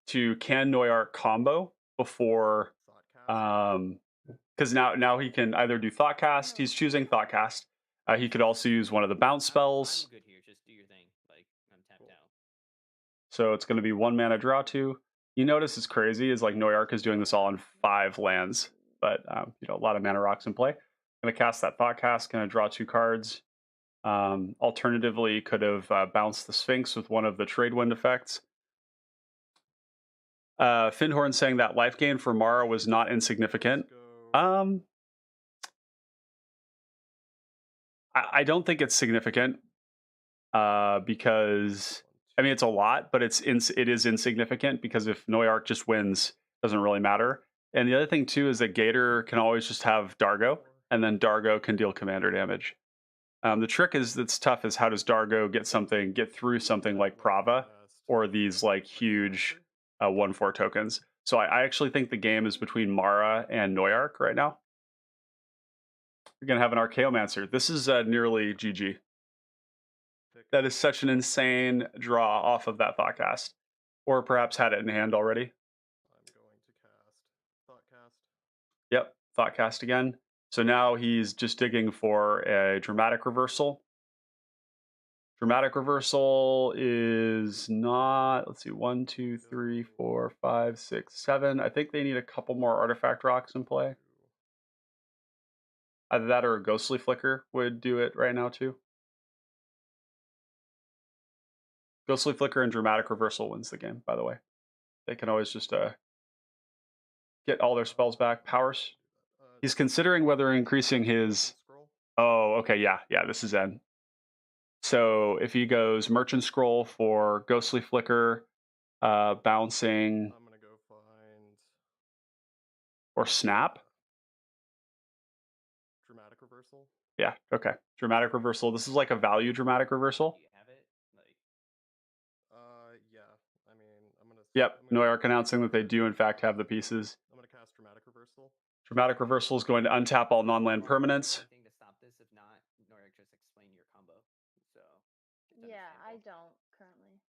A: can Noyark combo before
B: Thought cast.
A: because now he can either do Thoughtcast. He's choosing Thoughtcast. He could also use one of the bounce spells.
E: I'm good here. Just do your thing. Like I'm tapped out.
A: So it's going to be 1 mana draw 2. You notice it's crazy is like Noyark is doing this all on 5 lands, but you know, a lot of mana rocks in play. Going to cast that Thoughtcast. Going to draw 2 cards. Alternatively, could have bounced the Sphinx with one of the trade wind effects. Finhorn saying that life gain for Mara was not insignificant. I don't think it's significant because I mean it's a lot, but it is insignificant because if Noyark just wins, it doesn't really matter. And the other thing too is that Gator can always just have Dargo, and then Dargo can deal commander damage. The trick that's tough is how does Dargo get through something like Prava or these like huge 1/4 tokens. So I actually think the game is between Mara and Noyark right now. You're gonna have an Archaeomancer. This is nearly GG. That is such an insane draw off of that Thoughtcast, or perhaps had it in hand already.
B: I'm going to cast Thoughtcast.
A: Yep, Thoughtcast again. So now he's just digging for a Dramatic Reversal. Dramatic Reversal is not, let's see, 1, 2, 3, 4, 5, 6, 7. I think they need a couple more Artifact Rocks in play. Either that or a Ghostly Flicker would do it right now too. Ghostly Flicker and Dramatic Reversal wins the game, by the way. They can always just get all their spells back. Powers. He's considering whether increasing his... Oh, okay, yeah, this is N. So if he goes Merchant Scroll for Ghostly Flicker, bouncing...
B: I'm going to go find...
A: Or Snap?
B: Dramatic Reversal.
A: Yeah, okay. Dramatic Reversal. This is like a value Dramatic Reversal.
E: Do you have it? Like.
B: Yeah. I mean, I'm gonna.
A: Yep. Noyark announcing that they do in fact have the pieces.
B: I'm gonna cast Dramatic Reversal.
A: Dramatic Reversal is going to untap all non-land permanents.
E: Anything to stop this? If not, Noyark just explain your combo. So.
C: Yeah, I don't currently.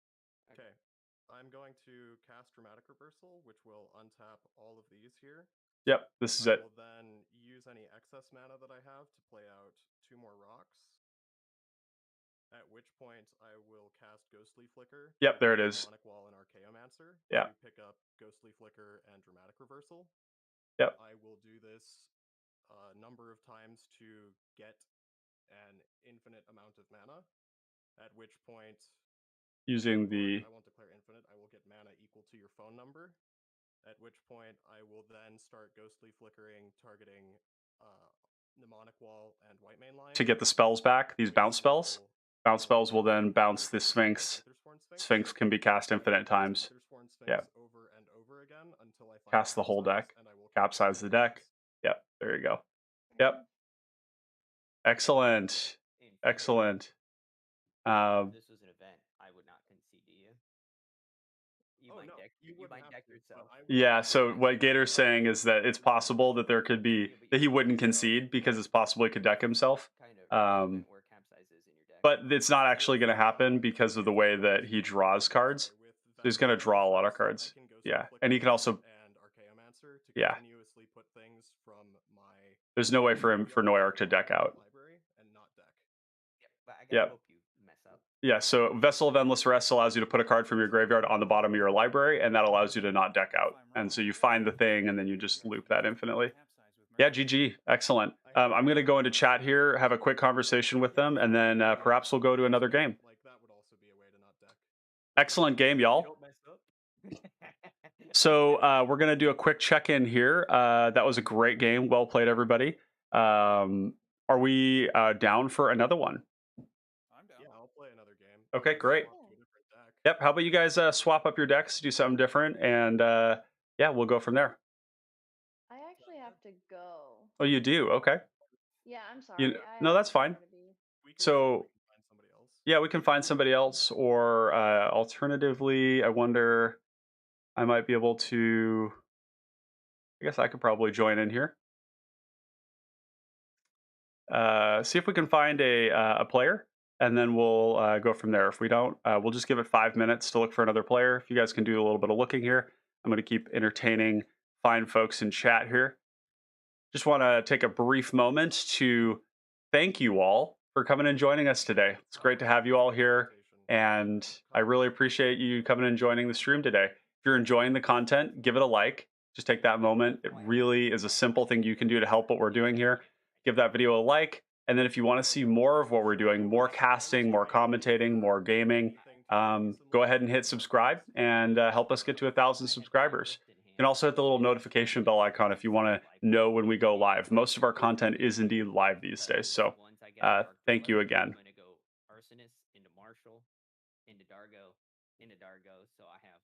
B: Okay. I'm going to cast Dramatic Reversal, which will untap all of these here.
A: Yep, this is it.
B: I will then use any excess mana that I have to play out 2 more rocks. At which point I will cast Ghostly Flicker.
A: Yep, there it is.
B: Mnemonic Wall and Archaeomancer.
A: Yeah.
B: To pick up Ghostly Flicker and Dramatic Reversal.
A: Yep.
B: I will do this a number of times to get an infinite amount of mana. At which point,
A: using the...
B: I won't declare infinite. I will get mana equal to your phone number. At which point, I will then start Ghostly Flickering, targeting Mnemonic Wall and White Main Line.
A: To get the spells back, these bounce spells. Bounce spells will then bounce the Sphinx. Sphinx can be cast infinite times. Yeah.
B: Over and over again until I find
A: cast the whole deck. Capsize the deck. Yep, there you go. Yep. Excellent. Excellent.
E: If this was an event, I would not concede to you. You might deck yourself.
A: Yeah, so what Gator's saying is that it's possible that there could be that he wouldn't concede because it's possible he could deck himself. But it's not actually going to happen because of the way that he draws cards. He's going to draw a lot of cards. Yeah, and he can also... Yeah. There's no way for Noyark to deck out. Yep. Yeah, so Vessel of Endless Rest allows you to put a card from your graveyard on the bottom of your library, and that allows you to not deck out. And so you find the thing, and then you just loop that infinitely. Yeah, GG. Excellent. I'm going to go into chat here, have a quick conversation with them, and then perhaps we'll go to another game. Excellent game, y'all. So we're going to do a quick check-in here. That was a great game. Well played, everybody. Are we down for another one?
B: I'm down. Yeah, I'll play another game.
A: Okay, great. Yep. How about you guys swap up your decks, do something different, and yeah, we'll go from there.
C: I actually have to go.
A: Oh, you do? Okay.
C: Yeah, I'm sorry.
A: No, that's fine. So, Yeah, we can find somebody else, or alternatively, I wonder, I might be able to. I guess I could probably join in here. See if we can find a player, and then we'll go from there. If we don't, we'll just give it 5 minutes to look for another player. If you guys can do a little bit of looking here, I'm going to keep entertaining fine folks in chat here. Just want to take a brief moment to thank you all for coming and joining us today. It's great to have you all here, and I really appreciate you coming and joining the stream today. If you're enjoying the content, give it a like. Just take that moment. It really is a simple thing you can do to help what we're doing here. Give that video a like, and then if you want to see more of what we're doing, more casting, more commentating, more gaming, go ahead and hit subscribe and help us get to 1,000 subscribers. You can also hit the little notification bell icon if you want to know when we go live. Most of our content is indeed live these days. So thank you again.
E: I'm gonna go Arsonist into Marshall, into Dargo, so I have.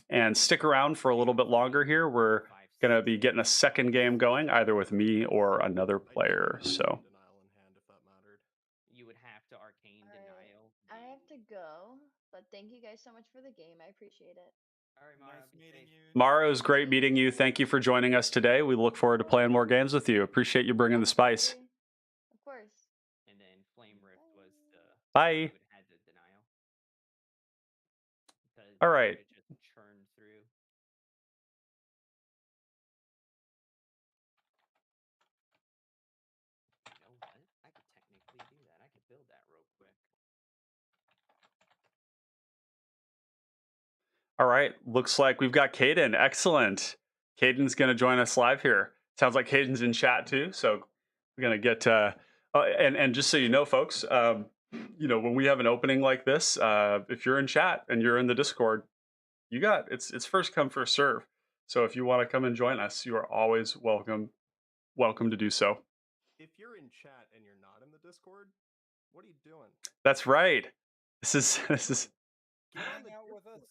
A: And stick around for a little bit longer here. We're going to be getting a second game going, either with me or another player. So
E: You would have to arcane denial.
C: I have to go, but thank you guys so much for the game. I appreciate it.
E: All right, Mara, be safe.
A: Mara, it was great meeting you. Thank you for joining us today. We look forward to playing more games with you. Appreciate you bringing the spice.
C: Of course.
E: And then Flame Rift was the
A: Bye.
E: you would have the denial. Because
A: All right.
E: it just churned through. You know what? I could technically do that. I could build that real quick.
A: All right. Looks like we've got Caden. Excellent. Caden's going to join us live here. Sounds like Caden's in chat too. So we're going to get, and just so you know, folks, when we have an opening like this, if you're in chat and you're in the Discord, it's first come, first serve. So if you want to come and join us, you are always welcome to do so.
B: If you're in chat and you're not in the Discord, what are you doing?
A: That's right. This is
D: Coming out with us,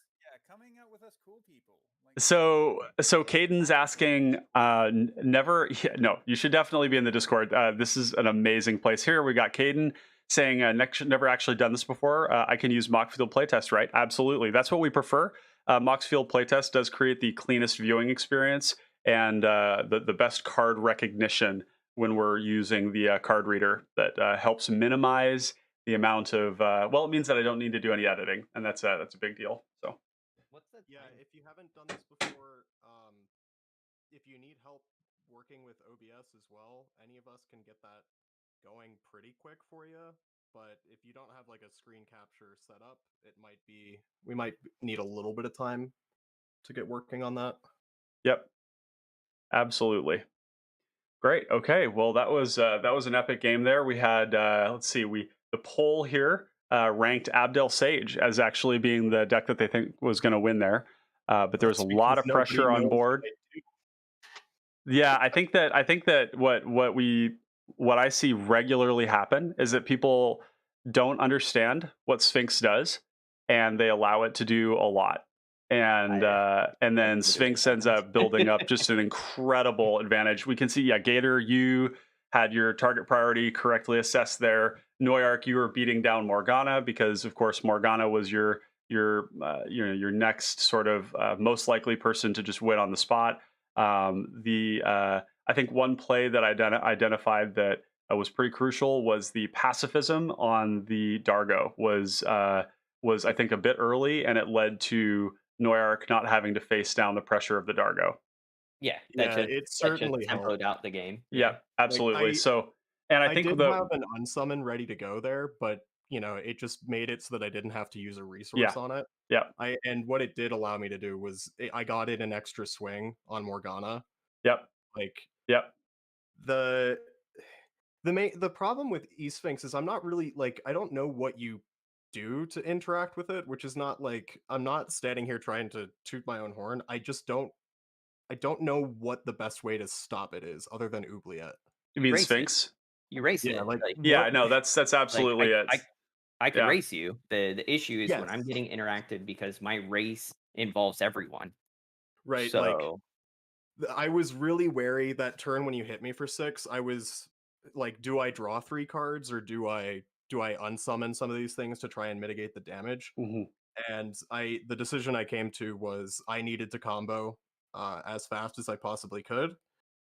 D: coming out with us, cool people.
A: So Caden's asking, no, you should definitely be in the Discord. This is an amazing place. Here we got Caden saying, never actually done this before. I can use Mockfield playtest, right? Absolutely. That's what we prefer. Mockfield playtest does create the cleanest viewing experience and the best card recognition when we're using the card reader that helps minimize the amount of, it means that I don't need to do any editing, and that's a big deal. So.
B: Yeah, if you haven't done this before, if you need help working with OBS as well, any of us can get that going pretty quick for you. But if you don't have like a screen capture set up, we might need a little bit of time to get working on that.
A: Yep, absolutely. Great. Okay. Well, that was an epic game there. We had the poll here ranked Abdel Sage as actually being the deck that they think was going to win there, but there was a lot of pressure on board. Yeah, I think that what I see regularly happen is that people don't understand what Sphinx does, and they allow it to do a lot. And then Sphinx ends up building up just an incredible advantage. We can see, Gator, you had your target priority correctly assessed there. Noyark, you were beating down Morgana because, of course, Morgana was your next sort of most likely person to just win on the spot. I think one play that I identified that was pretty crucial was the pacifism on the Dargo was I think a bit early, and it led to Noyark not having to face down the pressure of the Dargo.
E: Yeah,
B: it certainly
E: tempoed out the game.
A: Yeah, absolutely.
B: I think did have an unsummon ready to go there, but it just made it so that I didn't have to use a resource on it.
A: Yeah.
B: And what it did allow me to do was I got it an extra swing on Morgana.
A: Yep.
B: The problem with Sphinx is I'm not really I don't know what you do to interact with it, which is not I'm not standing here trying to toot my own horn. I don't know what the best way to stop it is other than oubliette.
A: You mean Sphinx?
E: You race it.
A: No, that's absolutely it.
E: I can race you. The issue is when I'm getting interacted because my race involves everyone.
B: Right.
E: So
B: I was really wary that turn when you hit me for 6. I was like, do I draw 3 cards or do I do I unsummon some of these things to try and mitigate the damage?
A: Hmm.
B: And the decision I came to was I needed to combo as fast as I possibly could,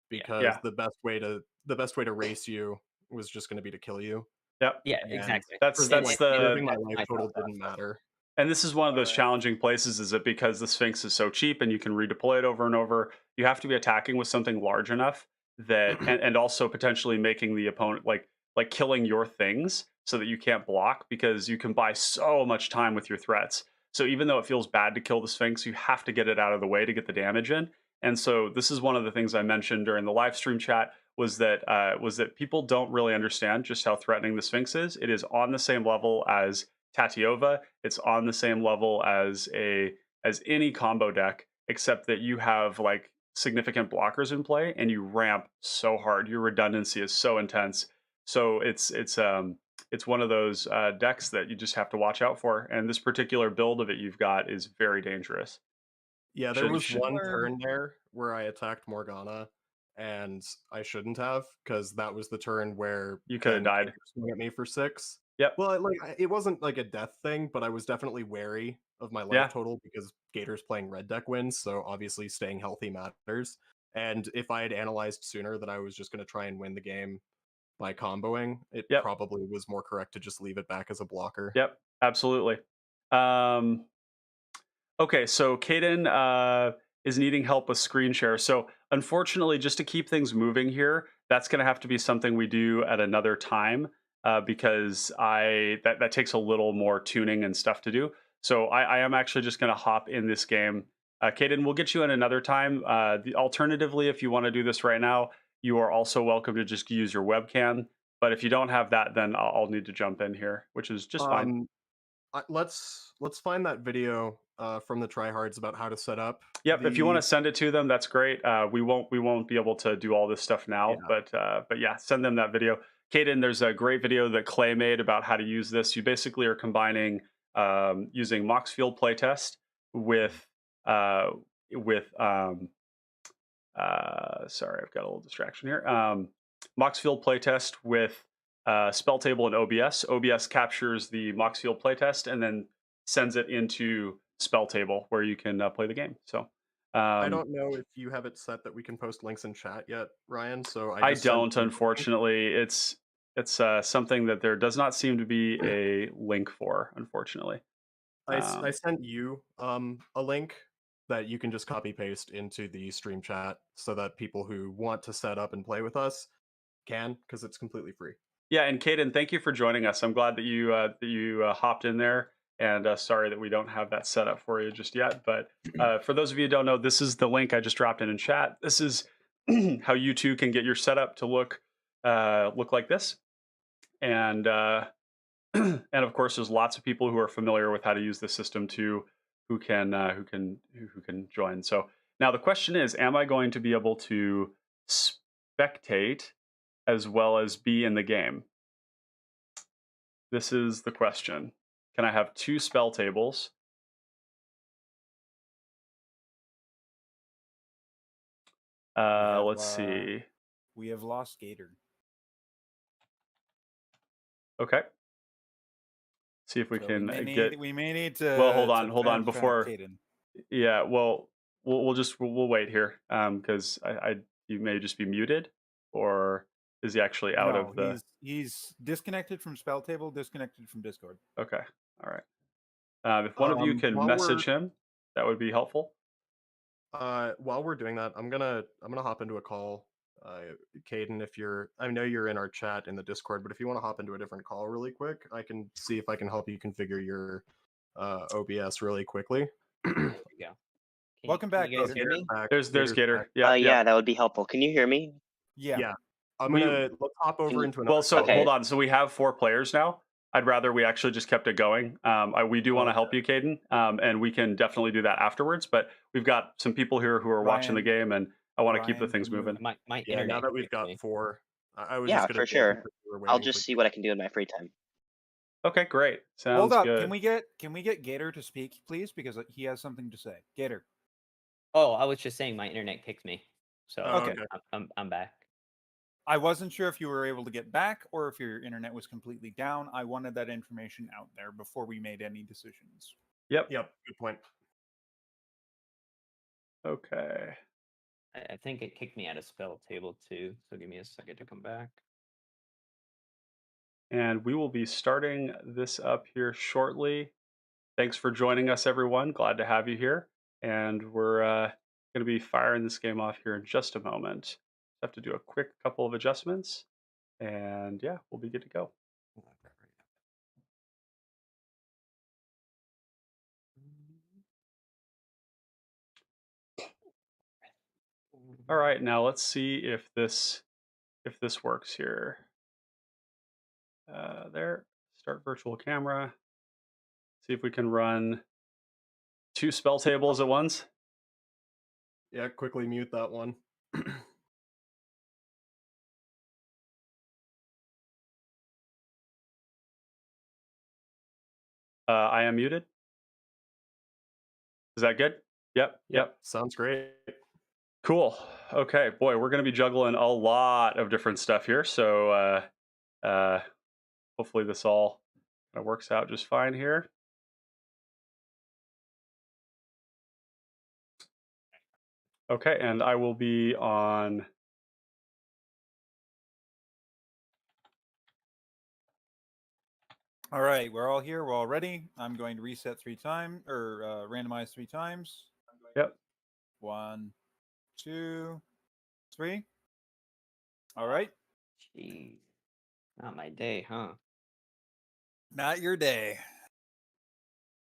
B: because
A: Yeah.
B: the best way to race you was just going to be to kill you.
A: Yep.
E: Yeah,
B: And
E: exactly.
A: That's
B: preserving
A: the
B: my
E: That's
B: life
E: my
B: total
E: thought
B: didn't
E: process.
B: matter.
A: and this is one of those
D: Alright.
A: challenging places. Is it because the Sphinx is so cheap and you can redeploy it over and over? You have to be attacking with something large enough that, and also potentially making the opponent like killing your things so that you can't block, because you can buy so much time with your threats. So even though it feels bad to kill the Sphinx, you have to get it out of the way to get the damage in. And so this is one of the things I mentioned during the live stream chat, was that people don't really understand just how threatening the Sphinx is. It is on the same level as Tatiova. It's on the same level as any combo deck, except that you have like significant blockers in play and you ramp so hard. Your redundancy is so intense. So it's one of those decks that you just have to watch out for. And this particular build of it you've got is very dangerous.
B: Yeah, there
A: Should
B: was
A: should
B: one turn there where I attacked Morgana, and I shouldn't have, because that was the turn where
A: You could have
B: then
A: died.
B: Gator swung at me for 6.
A: Yep.
B: Well, it wasn't like a death thing, but I was definitely wary of my life
A: Yeah.
B: total because Gator's playing red deck wins, so obviously staying healthy matters. And if I had analyzed sooner that I was just going to try and win the game by comboing, it
A: Yep.
B: probably was more correct to just leave it back as a blocker.
A: Yep. Absolutely. Okay, so Caden is needing help with screen share. So unfortunately, just to keep things moving here, that's going to have to be something we do at another time, because that takes a little more tuning and stuff to do. So I am actually just going to hop in this game. Caden, we'll get you in another time. Alternatively, if you want to do this right now, you are also welcome to just use your webcam. But if you don't have that, then I'll need to jump in here, which is just fine.
B: Let's find that video from the tryhards about how to set up.
A: Yep, if you want to send it to them, that's great. We won't be able to do all this stuff now, but yeah, send them that video. Caden, there's a great video that Clay made about how to use this. You basically are combining using Moxfield playtest with sorry, I've got a little distraction here. Moxfield playtest with spell table and OBS. OBS captures the Moxfield playtest and then sends it into spell table where you can play the game. So
B: I don't know if you have it set that we can post links in chat yet, Ryan. So
A: I
B: just sent
A: don't,
B: you-
A: unfortunately. It's something that there does not seem to be a link for, unfortunately.
B: I sent you a link that you can just copy paste into the stream chat so that people who want to set up and play with us can, because it's completely free.
A: Yeah, and Caden, thank you for joining us. I'm glad that you hopped in there, and sorry that we don't have that set up for you just yet. But for those of you who don't know, this is the link I just dropped in chat. This is how you too can get your setup to look like this, and and of course, there's lots of people who are familiar with how to use the system too, who can join. So now the question is, am I going to be able to spectate as well as be in the game? This is the question. Can I have 2 spell tables? Let's see.
D: We have lost Gator.
A: Okay. See if we
D: So
A: can
D: we may need to.
A: Well, hold on
D: fast track
A: before.
D: Caden.
A: Yeah, well, we'll wait here because you may just be muted, or is he actually out of the?
D: He's disconnected from spell table, disconnected from Discord.
A: Okay, all right. If one of you can message him, that would be helpful.
B: While we're doing that, I'm gonna hop into a call. Caden, I know you're in our chat in the Discord, but if you want to hop into a different call really quick, I can see if I can help you configure your OBS really quickly.
E: Yeah.
D: Welcome back,
E: you guys
D: Gator.
E: hear me?
A: There's Gator. Yeah,
F: yeah, that would be helpful. Can you hear me?
D: Yeah.
B: Let's hop over into another.
A: Well, so
F: Okay.
A: hold on. So we have 4 players now. I'd rather we actually just kept it going. We do want to help you, Caden, and we can definitely do that afterwards. But we've got some people here who are watching the game, and I want to keep the things moving.
E: My
B: Yeah,
E: internet
B: now that we've
E: kicked
B: got
E: me.
B: 4, I was
F: Yeah,
B: just gonna
F: for sure.
B: I'll
F: I'll just see what I can do in my free time.
A: Okay, great. Sounds
D: Hold up.
A: good.
D: Can we get Gator to speak, please? Because he has something to say. Gator.
E: Oh, I was just saying my internet kicked me. So
D: Okay.
E: I'm back.
D: I wasn't sure if you were able to get back or if your internet was completely down. I wanted that information out there before we made any decisions.
B: Yep. Good point.
A: Okay.
E: I think it kicked me out of spell table too. So give me a second to come back.
A: And we will be starting this up here shortly. Thanks for joining us, everyone. Glad to have you here. And we're going to be firing this game off here in just a moment. Have to do a quick couple of adjustments. And yeah, we'll be good to go. All right, now let's see if this works here. There, start virtual camera. See if we can run 2 spell tables at once.
B: Yeah, quickly mute that one.
A: I am muted. Is that good? Yep.
B: Sounds great.
A: Cool. Okay, boy, we're going to be juggling a lot of different stuff here. So hopefully this all kind of works out just fine here. Okay, and I will be on.
D: All right, we're all here. We're all ready. I'm going to reset 3 times or randomize 3 times.
A: Yep.
D: 1, 2, 3. All right.
E: Jeez. Not my day, huh?
D: Not your day.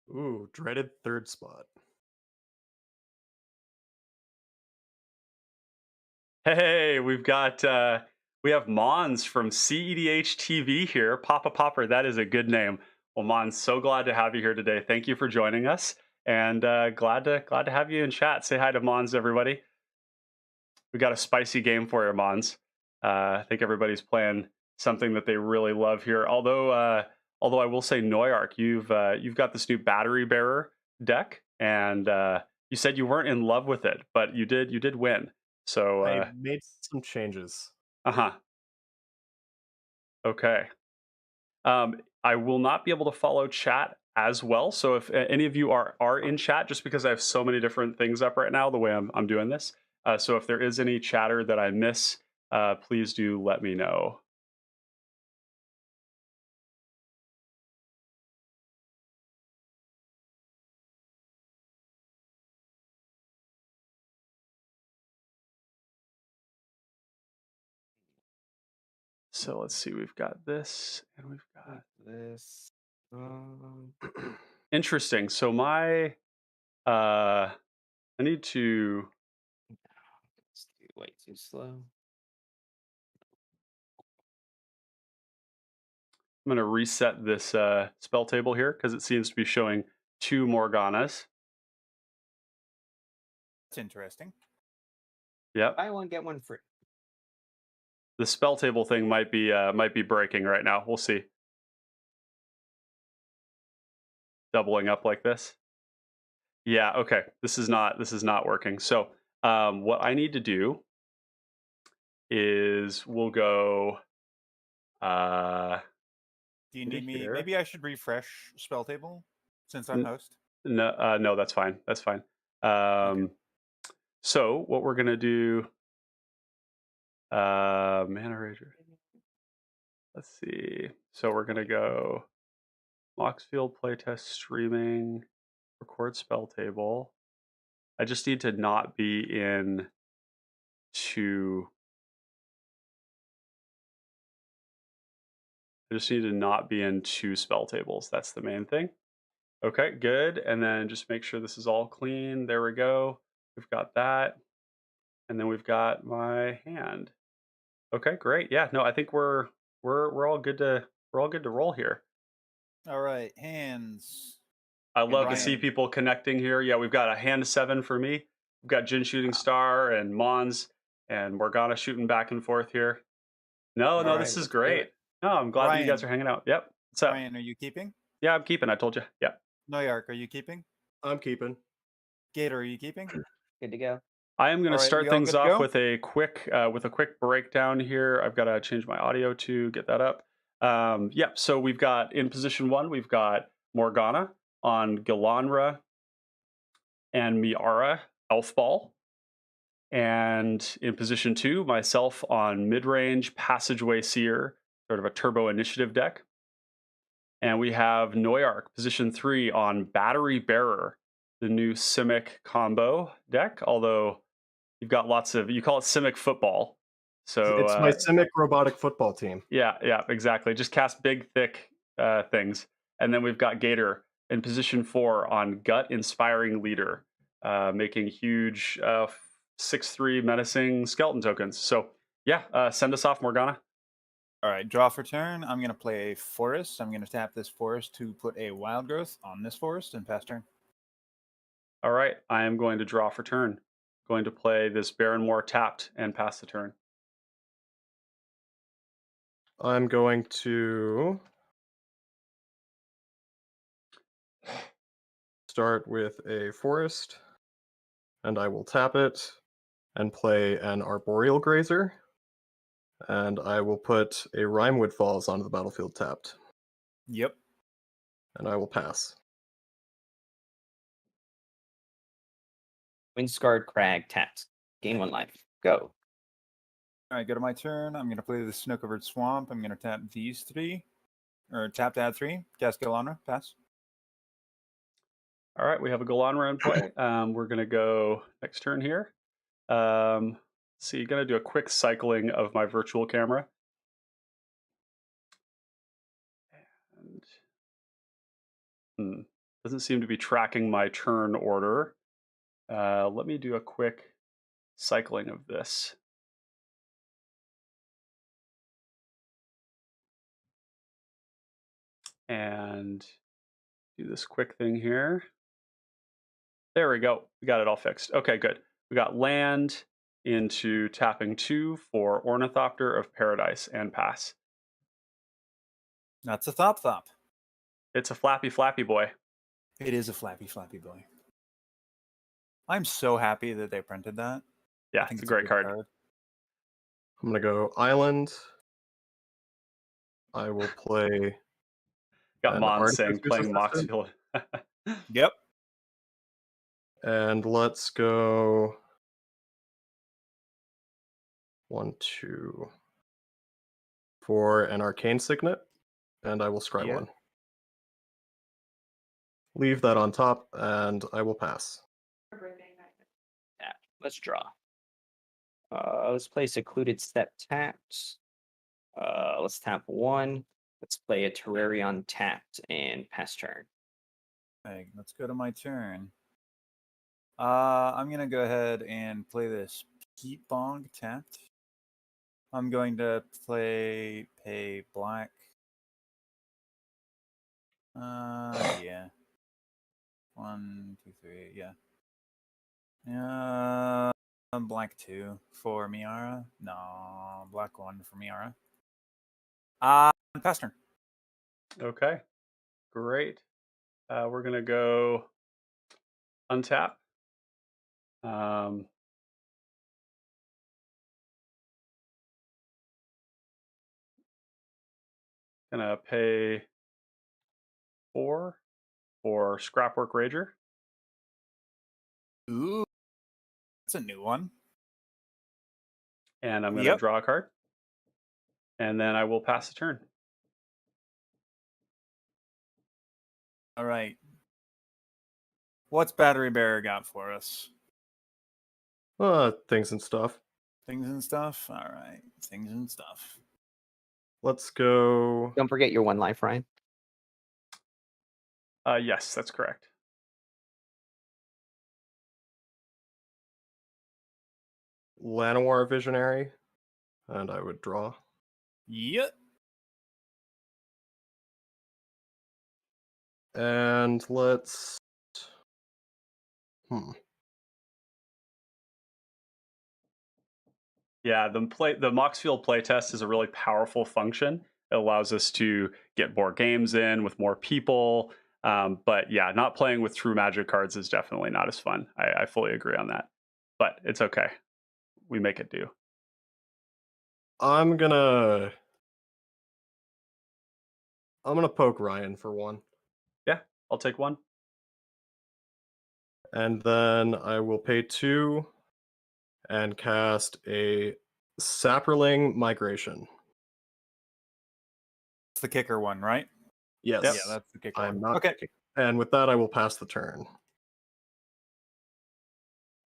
B: Ooh, dreaded third spot.
A: Hey, we have Mons from cEDH TV here. Pauper, that is a good name. Well, Mons, so glad to have you here today. Thank you for joining us, and glad to have you in chat. Say hi to Mons, everybody. We got a spicy game for you, Mons. I think everybody's playing something that they really love here. Although I will say, Noyark, you've got this new battery bearer deck, and you said you weren't in love with it, but you did win. So
B: I made some changes.
A: Okay. I will not be able to follow chat as well. So if any of you are in chat, just because I have so many different things up right now, the way I'm doing this. So if there is any chatter that I miss, please do let me know. So let's see, we've got this and we've got
E: this.
A: Interesting. So my I need to
E: It's way too slow.
A: I'm going to reset this spell table here because it seems to be showing 2 Morganas.
D: That's interesting.
A: Yep.
E: Buy one, get one free.
A: The spell table thing might be breaking right now. We'll see. Doubling up like this. Yeah, okay. This is not working. So what I need to do is we'll go
D: Do you need me?
A: here.
D: Maybe I should refresh spell table since I'm host.
A: No, that's fine. That's fine.
D: Okay.
A: So what we're gonna do, mana rager. Let's see. So we're gonna go Moxfield playtest streaming, record spell table. I just need to not be in 2. I just need to not be in 2 spell tables. That's the main thing. Okay, good. And then just make sure this is all clean. There we go. We've got that. And then we've got my hand. Okay, great. Yeah, no, I think we're all good to roll here.
D: All right, hands.
A: I love to
D: Brian.
A: see people connecting here. Yeah, we've got a hand 7 for me. We've got Jin shooting star and Mons and Morgana shooting back and forth here. No,
E: All
A: this
E: right,
A: is great. No, I'm glad that you guys are hanging out. Yep. What's up?
D: Brian, are you keeping?
A: Yeah, I'm keeping. I told you. Yeah.
D: Noyark, are you keeping?
B: I'm keeping.
D: Gator, are you keeping?
E: Good to go.
A: I am going to
D: All right,
A: start
D: we all
A: things
D: good to
A: off
D: go?
A: with a quick breakdown here. I've got to change my audio to get that up. Yep. So we've got in position 1, we've got Morgana on Galanra and Miara Elf Ball. And in position 2, myself on mid-range Passageway Seer, sort of a turbo initiative deck. And we have Noyark, position 3 on Battery Bearer, the new Simic combo deck. Although you've got lots of, you call it Simic football. So
B: It's my Simic robotic football team.
A: yeah, exactly. Just cast big, thick things. And then we've got Gator in position 4 on Gut Inspiring Leader, making huge 6/3 menacing skeleton tokens. So yeah, send us off, Morgana.
D: All right, draw for turn. I'm going to play a forest. I'm going to tap this forest to put a wild growth on this forest and pass turn.
A: All right, I am going to draw for turn. Going to play this Barrenmoor tapped and pass the turn.
B: I'm going to start with a forest, and I will tap it and play an Arboreal Grazer, and I will put a Rimewood Falls onto the battlefield tapped,
D: Yep.
B: and I will pass.
E: Windscarred Crag tapped. Gain 1 life. Go.
D: All right, go to my turn. I'm going to play the Snow Covered Swamp. I'm going to tap these 3, or tap to add 3. Cast Galanra, pass.
A: All right, we have a Galanra in play. We're going to go next turn here. See, going to do a quick cycling of my virtual camera. And doesn't seem to be tracking my turn order. Let me do a quick cycling of this. And do this quick thing here. There we go. We got it all fixed. Okay, good. We got land into tapping 2 for Ornithopter of Paradise and pass.
D: That's a thop.
A: It's a flappy boy.
D: It is a flappy boy. I'm so happy that they printed that.
A: Yeah, it's a great
D: good
A: card.
B: I'm going to go Island. I will play...
A: Got
B: an
A: Mon saying
B: Artificer's
A: playing
B: Assistant.
A: Moxfield.
D: Yep.
B: And let's go 1, 2 for an Arcane Signet, and I will scry 1. Leave that on top, and I will pass.
E: Yeah, let's draw. Let's play Secluded Step tapped. Let's tap 1. Let's play a Terrarion tapped and pass turn.
D: Okay, let's go to my turn. I'm going to go ahead and play this Peat Bong tapped. I'm going to play a black. Yeah. 1, 2, 3, yeah. Black 2 for Miara. No, black 1 for Miara. Pass turn.
A: Okay, great. We're gonna go untap. Gonna pay 4 for Scrapwork Rager.
D: Ooh, that's a new one.
A: And I'm gonna draw a card. And then I will pass the turn.
D: All right. What's Battery Bearer got for us?
B: Things and stuff.
D: Things and stuff? All right. Things and stuff.
B: Let's go...
E: Don't forget your 1 life, Ryan.
A: Yes, that's correct.
B: Llanowar Visionary, and I would draw.
D: Yep.
B: And let's...
A: Yeah, the Moxfield playtest is a really powerful function. It allows us to get more games in with more people. But yeah, not playing with true Magic cards is definitely not as fun. I fully agree on that. but it's okay. We make it do.
B: I'm gonna poke Ryan for 1.
A: Yeah, I'll take 1.
B: And then I will pay 2 and cast a Saproling Migration.
D: It's the kicker one, right?
B: Yes.
A: Yep.
D: Yeah, that's the kicker
B: I'm
D: one.
B: not
D: Okay.
B: kicking. And with that, I will pass the turn.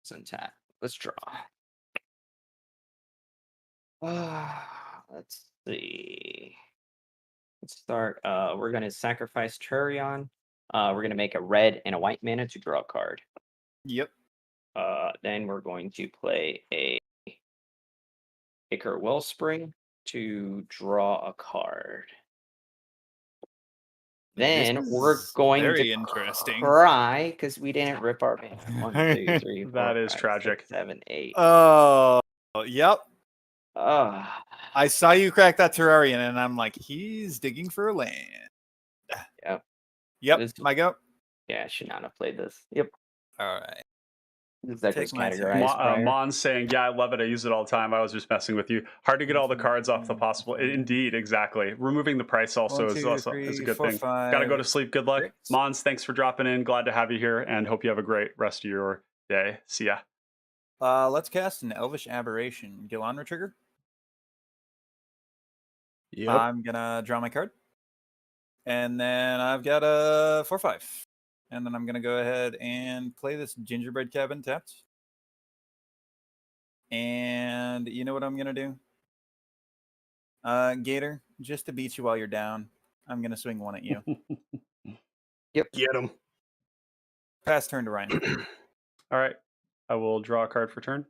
E: It's untap. Let's draw. Let's see. Let's start. We're gonna sacrifice Churion. We're gonna make a red and a white mana to draw a card.
D: Yep.
E: Then we're going to play a Ichor Wellspring to draw a card. Then
D: This
E: we're
D: is
E: going
D: very
E: to
D: interesting.
E: cry because we didn't rip our mana. 1, 2, 3, 4,
A: That is
E: 5,
A: tragic.
E: 6, 7, 8.
D: Oh, yep.
E: Ah,
D: I saw you crack that Terrarian, and I'm like, he's digging for a land.
E: Yep.
D: Yep.
E: This-
D: My go.
E: yeah, I should not have played this. Yep.
D: All right.
E: That
D: Take
E: was
D: my turn.
E: categorized prior.
A: Mon's saying, yeah, I love it. I use it all the time. I was just messing with you. Hard to get all the cards off the possible. Indeed, exactly. Removing the price also
D: 1, 2,
A: is
D: 3,
A: a good
D: 4,
A: thing.
D: 5,
A: Gotta go to sleep. Good luck.
D: 6.
A: Mons, thanks for dropping in. Glad to have you here and hope you have a great rest of your day. See ya.
D: Let's cast an Elvish Aberration. Gilonra trigger.
B: Yep.
D: I'm gonna draw my card, and then I've got a 4/5, and then I'm gonna go ahead and play this Gingerbread Cabin tapped. And you know what I'm gonna do? Gator, just to beat you while you're down, I'm gonna swing 1 at you.
E: Yep.
B: Get him.
D: Pass turn to Ryan.
A: All right. I will draw a card for turn.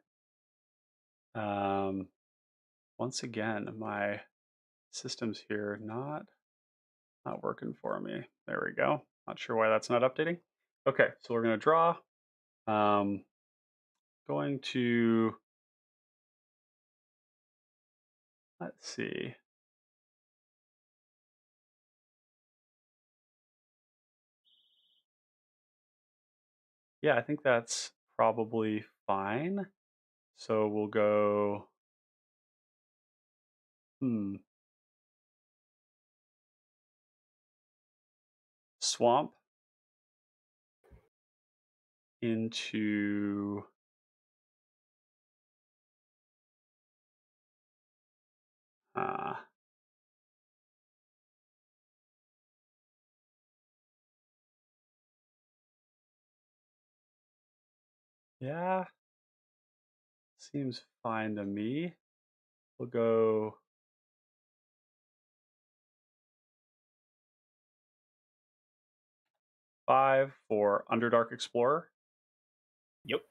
A: Once again, my system's here not working for me. There we go. Not sure why that's not updating. Okay, so we're gonna draw. Going to let's see. Yeah, I think that's probably fine. So we'll go. Swamp into yeah, seems fine to me. We'll go 5 for Underdark Explorer.
D: Yep.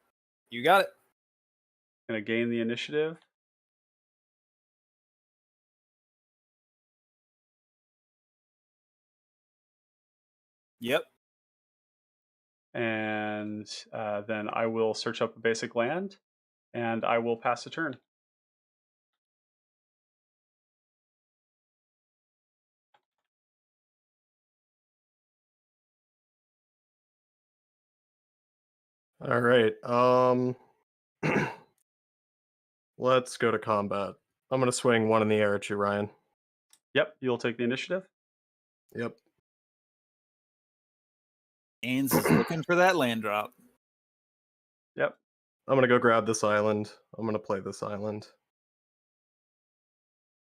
D: You got it.
A: Gonna gain the initiative.
D: Yep.
A: And then I will search up a basic land, and I will pass a turn.
B: All right. Let's go to combat. I'm gonna swing 1 in the air at you, Ryan.
A: Yep, you'll take the initiative.
B: Yep.
D: Ains is looking for that land drop.
A: Yep.
B: I'm gonna go grab this island. I'm gonna play this island.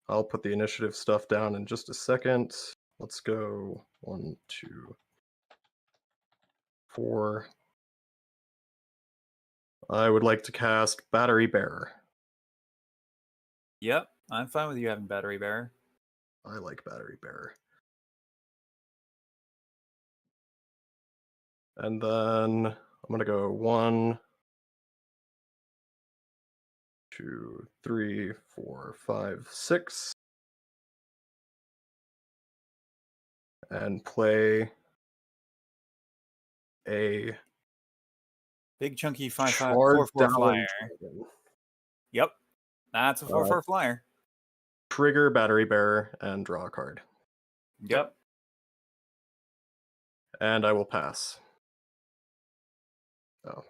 B: I'll put the initiative stuff down in just a second. Let's go 1, 2, 4. I would like to cast Battery Bearer.
D: Yep. I'm fine with you having Battery Bearer.
B: I like Battery Bearer. And then I'm gonna go 1, 2, 3, 4, 5, 6. And play a
D: Big chunky 5/5
B: Charged
D: 4/4
B: Dowling
D: flyer.
B: Dragon.
D: Yep. That's a 4/4 flyer.
B: Trigger Battery Bearer and draw a card.
A: Yep.
B: And I will pass. Oh,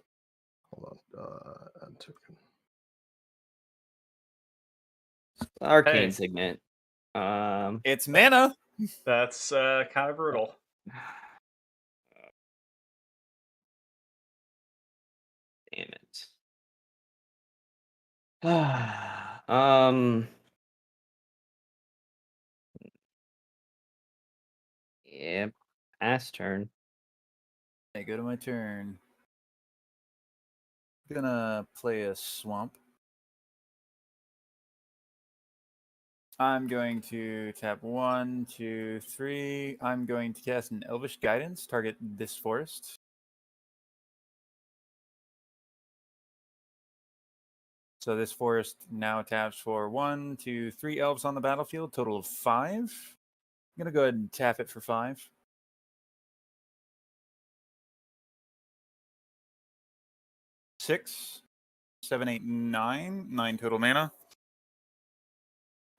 B: Hold on. Add token.
E: Arcane
A: Hey.
E: Signet.
D: It's mana.
A: That's kind of brutal.
E: Damn it. Yep. Pass turn.
D: Okay, go to my turn. Gonna play a swamp. I'm going to tap 1, 2, 3. I'm going to cast an Elvish Guidance, target this forest. So this forest now taps for 1, 2, 3 elves on the battlefield, total of 5. I'm gonna go ahead and tap it for 5. Six, 7, 8, 9. 9 total mana.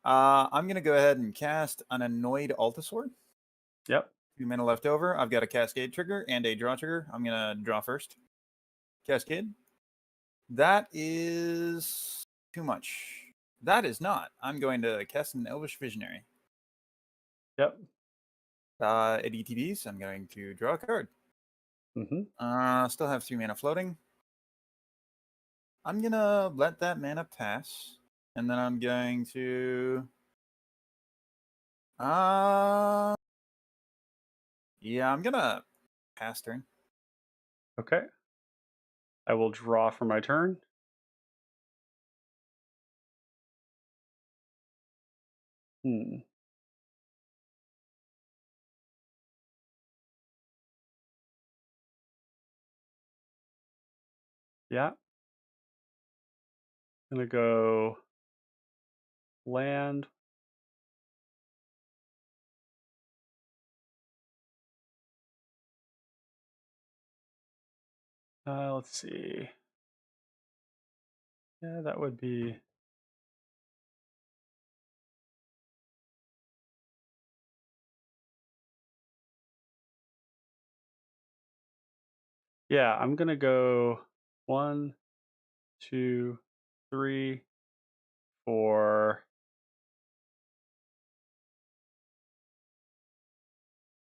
D: I'm gonna go ahead and cast an Annoyed Altasaur.
A: Yep.
D: 2 mana left over. I've got a Cascade trigger and a draw trigger. I'm gonna draw first. Cascade. That is too much. That is not. I'm going to cast an Elvish Visionary.
A: Yep.
D: At ETBs, I'm going to draw a card. Still have 3 mana floating. I'm gonna let that mana pass, and then I'm going to. Yeah, I'm gonna pass turn.
A: Okay. I will draw for my turn. Yeah. Gonna go land. Let's see. Yeah, that would be. Yeah, I'm gonna go 1, 2, 3, 4.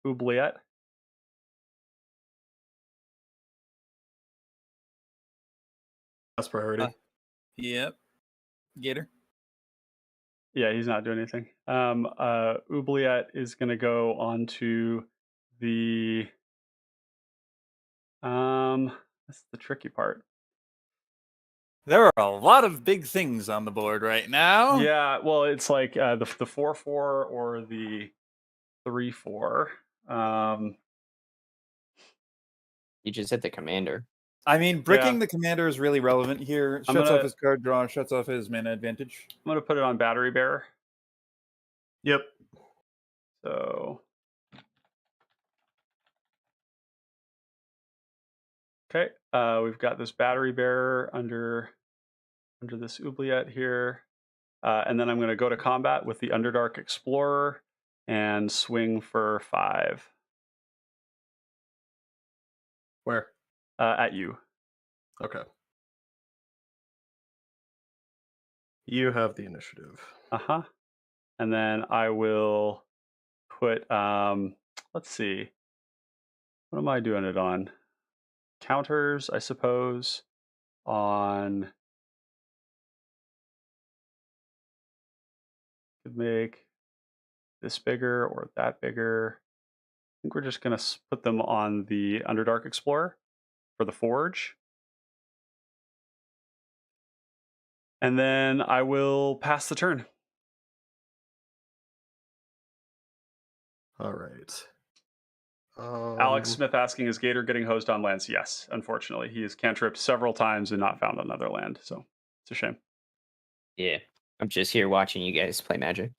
A: Oubliette.
B: That's priority.
D: Yep. Gator.
A: Yeah, he's not doing anything. Oubliette is gonna go onto the. That's the tricky part.
D: There are a lot of big things on the board right now.
A: Yeah, well, it's like the 4/4 or the 3/4.
E: You just hit the commander.
D: I mean, bricking
A: Yeah.
D: the commander is really relevant here. Shuts off his card draw, shuts off his mana advantage.
A: I'm gonna put it on Battery Bearer.
B: Yep.
A: So. Okay, we've got this Battery Bearer under this Oubliette here. And then I'm going to go to combat with the Underdark Explorer and swing for 5.
B: Where?
A: At you.
B: Okay. You have the initiative.
A: Uh-huh. And then I will put, let's see. What am I doing it on? Counters, I suppose, on... Could make this bigger or that bigger. I think we're just going to put them on the Underdark Explorer for the Forge. And then I will pass the turn.
B: All right.
A: Alex Smith asking, is Gator getting hosed on lands? Yes, unfortunately. He has cantripped several times and not found another land, so it's a shame.
E: Yeah. I'm just here watching you guys play Magic.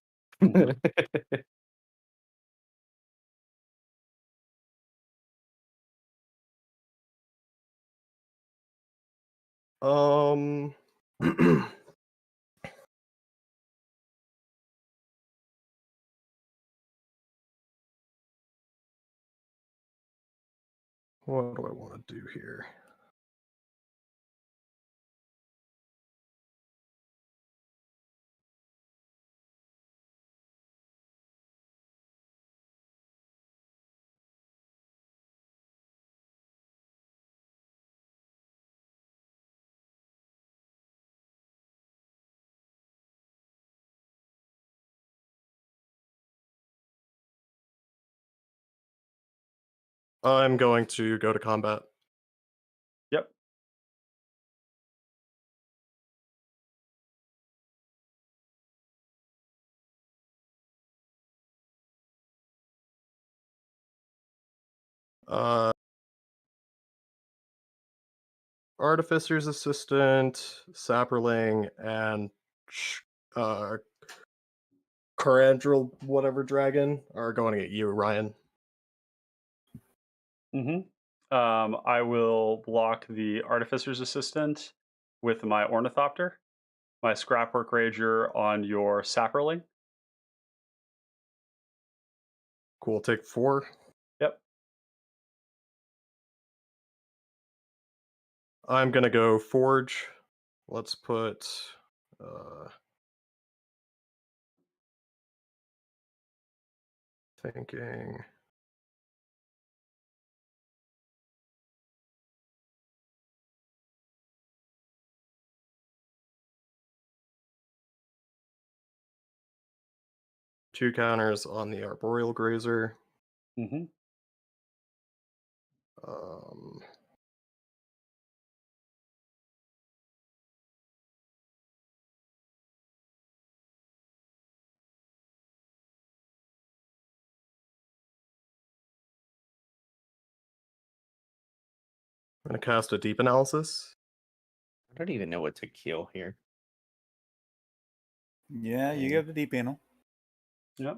B: What do I want to do here? I'm going to go to combat.
A: Yep.
B: Artificer's Assistant, Sapperling, and Corandril, whatever dragon, are going at you, Ryan.
A: I will block the Artificer's Assistant with my Ornithopter, my Scrapwork Rager on your Sapperling.
B: Cool, take 4.
A: Yep.
B: I'm gonna go Forge. Let's put thinking. Two counters on the Arboreal Grazer.
A: Mm-hmm.
B: I'm gonna cast a Deep Analysis.
E: I don't even know what to kill here.
D: Yeah, you get the deep panel.
A: Yep.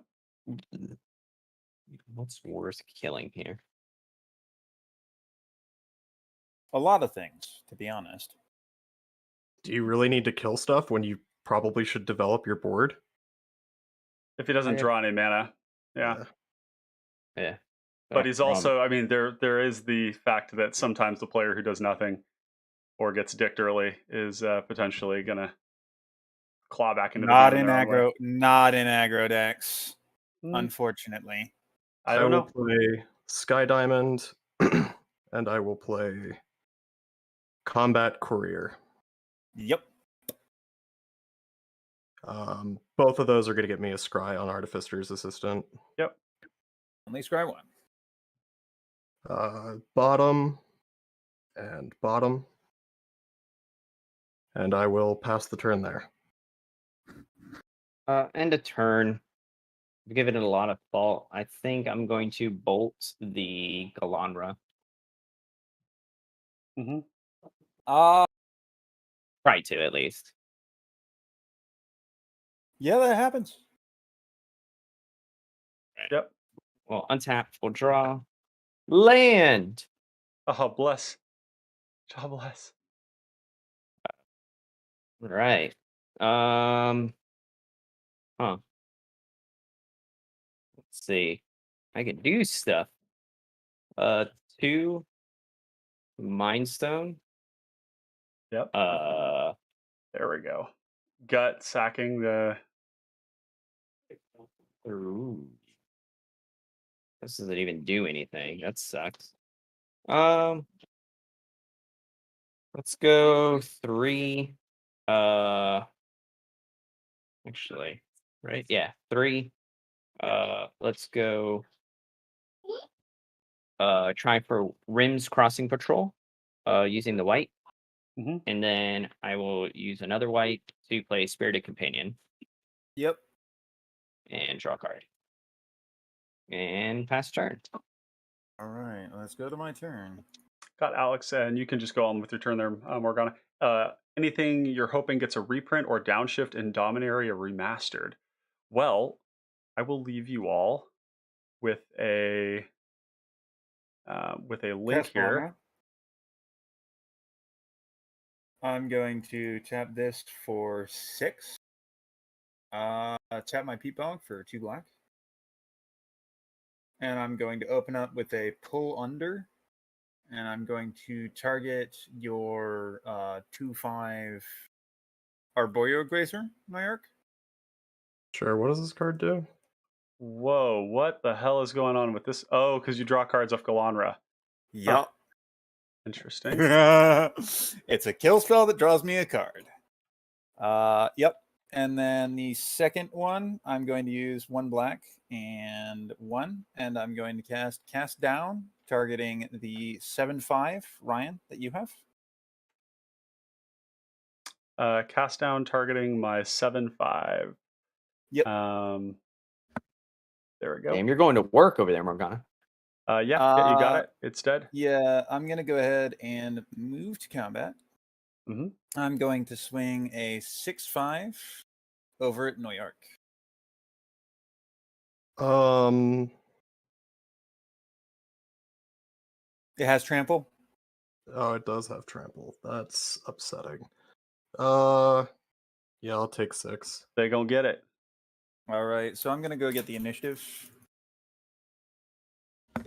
E: What's worth killing here?
D: A lot of things, to be honest.
B: Do you really need to kill stuff when you probably should develop your board?
A: If he doesn't draw any mana. Yeah.
E: Yeah.
A: But he's also, I mean, there is the fact that sometimes the player who does nothing or gets dicked early is potentially going to claw back into the game.
D: Not in aggro decks,
A: Mm.
D: Unfortunately.
A: I don't know.
B: will play Sky Diamond, and I will play Combat Courier.
D: Yep.
B: Both of those are going to get me a scry on Artificer's Assistant.
A: Yep.
D: Only scry one.
B: Bottom and bottom. And I will pass the turn there.
E: End of turn. I've given it a lot of thought. I think I'm going to bolt the Galandra.
A: Mm-hmm.
E: Try to, at least.
D: Yeah, that happens.
A: Yep.
E: Well, untap, we'll draw. Land!
A: Oh, bless. God bless.
E: All right. Huh. Let's see. I can do stuff. 2 Mind Stone.
A: Yep. There we go. Gut sacking the.
E: Ooh. This doesn't even do anything. That sucks. Let's go 3. Actually, right? Yeah, 3. Let's go. Try for Rims Crossing Patrol. Using the white.
A: Mm-hmm.
E: And then I will use another white to play Spirited Companion.
D: Yep.
E: And draw a card. And pass turn.
D: All right, let's go to my turn.
A: Got Alex, and you can just go on with your turn there, Morgana. Anything you're hoping gets a reprint or downshift in Dominaria Remastered? Well, I will leave you all with a link here.
D: I'm going to tap this for 6. Tap my Peat Bog for 2 black. And I'm going to open up with a pull under. And I'm going to target your 2/5 Arboreal Grazer, Nyark.
B: Sure, what does this card do?
A: Whoa, what the hell is going on with this? Oh, because you draw cards off Galandra.
D: Yep.
A: Huh. Interesting.
D: It's a kill spell that draws me a card. Yep. And then the second one, I'm going to use 1 black and 1, and I'm going to cast down, targeting the 7/5 Ryan that you have.
A: Cast down targeting my 7/5.
D: Yep.
A: There we go.
E: Damn, you're going to work over there, Morgana.
A: Yeah, you got it. It's dead.
D: Yeah, I'm going to go ahead and move to combat.
A: Mhm.
D: I'm going to swing a 6/5 over at Noyork. It has trample.
B: Oh, it does have trample. That's upsetting. Yeah, I'll take 6.
A: They gonna get it.
D: All right, so I'm going to go get the initiative.